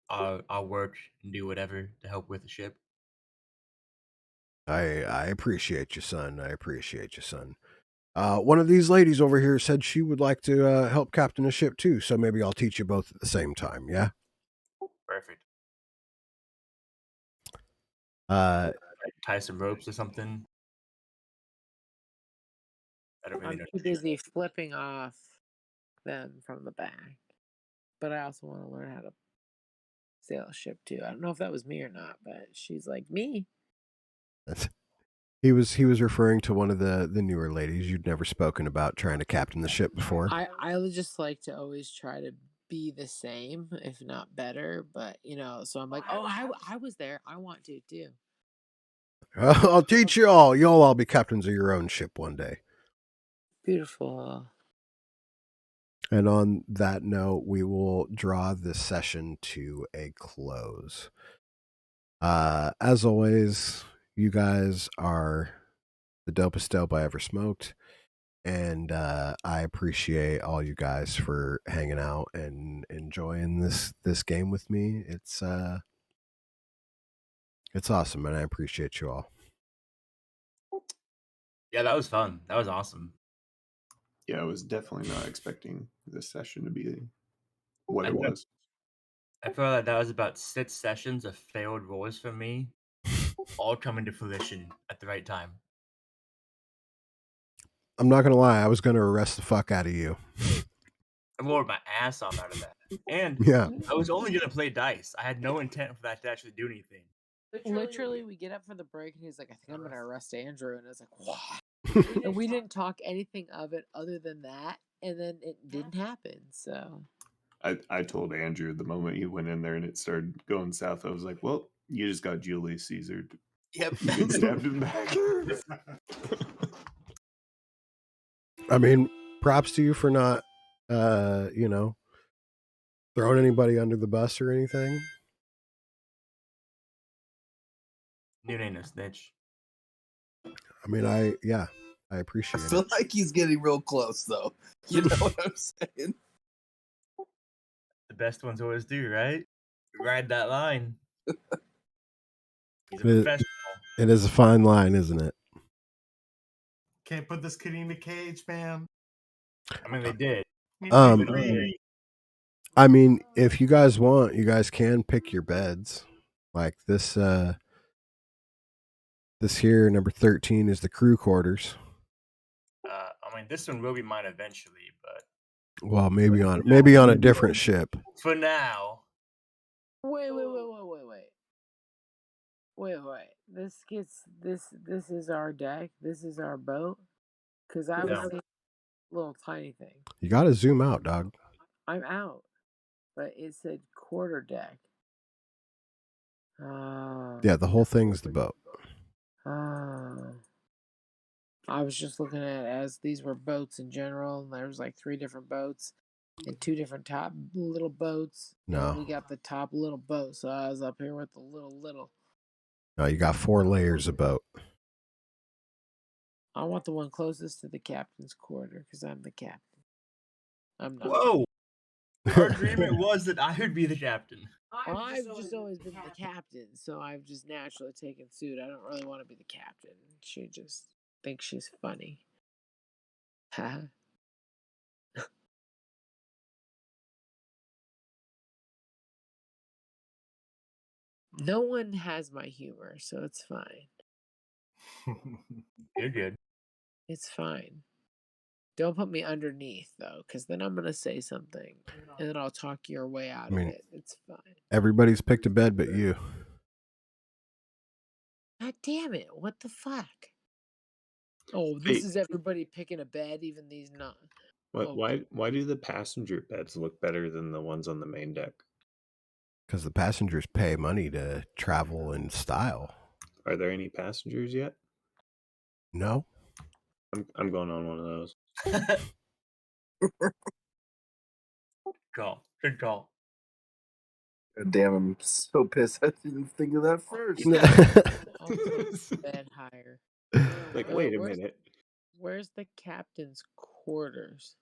I'll work and do whatever to help with the ship. I appreciate you, son. I appreciate you, son. One of these ladies over here said she would like to help captain a ship too, so maybe I'll teach you both at the same time. Yeah. Perfect. Uh, Like tie some ropes or something. I don't really I'm know. too busy flipping off them from the back. But I also want to learn how to sail a ship too. I don't know if that was me or not, but she's like, me. that's, he was referring to one of the newer ladies you'd never spoken about trying to captain the ship before. I would just like to always try to be the same, if not better. But, so I'm like, oh, I was there. I want to too. I'll teach you all. You'll all be captains of your own ship one day. Beautiful. And on that note, we will draw this session to a close. As always, you guys are the dopest dope I ever smoked. And I appreciate all you guys for hanging out and enjoying this game with me. It's awesome, and I appreciate you all. Yeah, that was fun. That was awesome. Yeah, I was definitely not expecting this session to be what I it know. was. I feel like that was about 6 sessions of failed roles for me, all coming to fruition at the right time. I'm not gonna lie, I was gonna arrest the fuck out of you. I rolled my ass off out of that. And Yeah. I was only going to play dice. I had no intent for that to actually do anything. Literally, we get up for the break, and he's like, I think I'm going to arrest Andrew. And I was like, what? And we didn't talk anything of it other than that. And then it didn't happen. So I told Andrew the moment you went in there and it started going south, I was like, well, you just got Julius Caesar. Yep. You get stabbed in the back. I mean, props to you for not, throwing anybody under the bus or anything. Noon ain't no snitch. I mean, I I appreciate feel it. like he's getting real close, though. You know what I'm saying? The best ones always do, right? Ride that line. He's a It- professional. It is a fine line, isn't it? Can't put this kitty in a cage, man. I mean, they did. I mean, if you guys want, you guys can pick your beds. Like this this here, number 13 is the crew quarters. I'm I mean, this one will be mine eventually, but Well, maybe on a different ship. for now, Wait. This is our deck. This is our boat. Because I was No. seeing a little tiny thing. You got to zoom out, dog. I'm out, but it said quarter deck. Yeah, the whole thing's the boat. I was just looking at it as these were boats in general, and there was like 3 different boats and 2 different top little boats. No. And we got the top little boat, so I was up here with the little. No, you got 4 layers of boat. I want the one closest to the captain's quarter because I'm the captain. I'm not. Whoa! Our agreement was that I would be the captain. I've just always been the captain, so I've just naturally taken suit. I don't really want to be the captain. She just thinks she's funny. Ha. No one has my humor, so it's fine. You're good. It's fine. Don't put me underneath, though, because then I'm going to say something, and then I'll talk your way out of it. It's fine. Everybody's picked a bed but you. God damn it. What the fuck? Oh, this is everybody picking a bed, even these not. What? Why do the passenger beds look better than the ones on the main deck? Because the passengers pay money to travel in style. Are there any passengers yet? No. I'm going on one of those. Good call. God damn, I'm so pissed I didn't think of that first. I'll take the bed higher. Like, wait a minute. Where's the captain's quarters?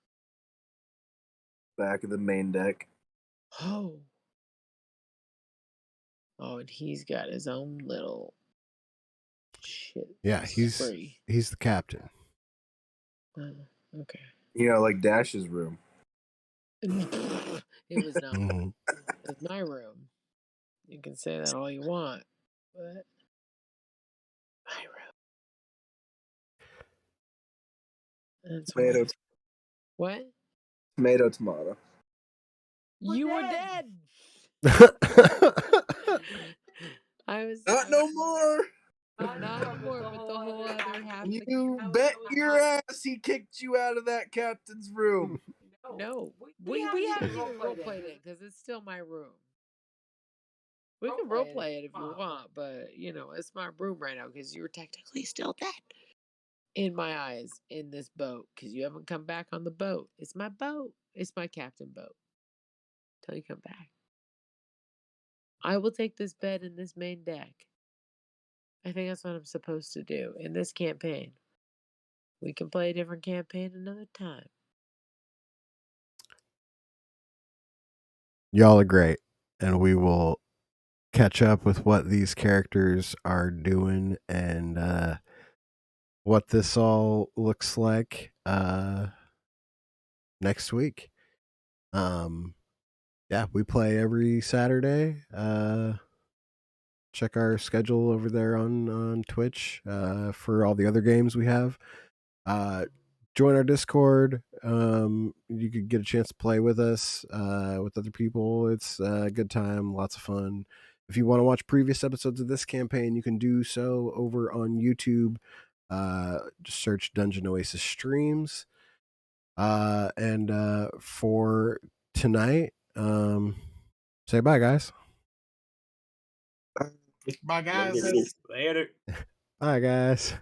Back of the main deck. Oh. Oh, and he's got his own little shit. Yeah, he's the captain. Okay. You know, like Dash's room. It was not. It was my room. You can say that all you want, but my room. That's Tomato. What? Tomato. You were dead. I was Not no more. Not anymore, but the whole other half. You bet your ass he kicked you out of that captain's room. No, we haven't even role played it because it's still my room. We can role play it if you want, but you know it's my room right now because you're technically still dead. In my eyes, in this boat, because you haven't come back on the boat. It's my boat. It's my captain boat. Till you come back. I will take this bed in this main deck. I think that's what I'm supposed to do in this campaign. We can play a different campaign another time. Y'all are great. And we will catch up with what these characters are doing and what this all looks like next week. Yeah, we play every Saturday. Check our schedule over there on Twitch for all the other games we have. Join our Discord. You could get a chance to play with us with other people. It's a good time, lots of fun. If you want to watch previous episodes of this campaign, you can do so over on YouTube. Just search Dungeon Oasis Streams. And for tonight, say bye, guys. Bye, guys. Later. Bye, guys.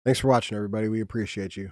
Thanks for watching, everybody. We appreciate you.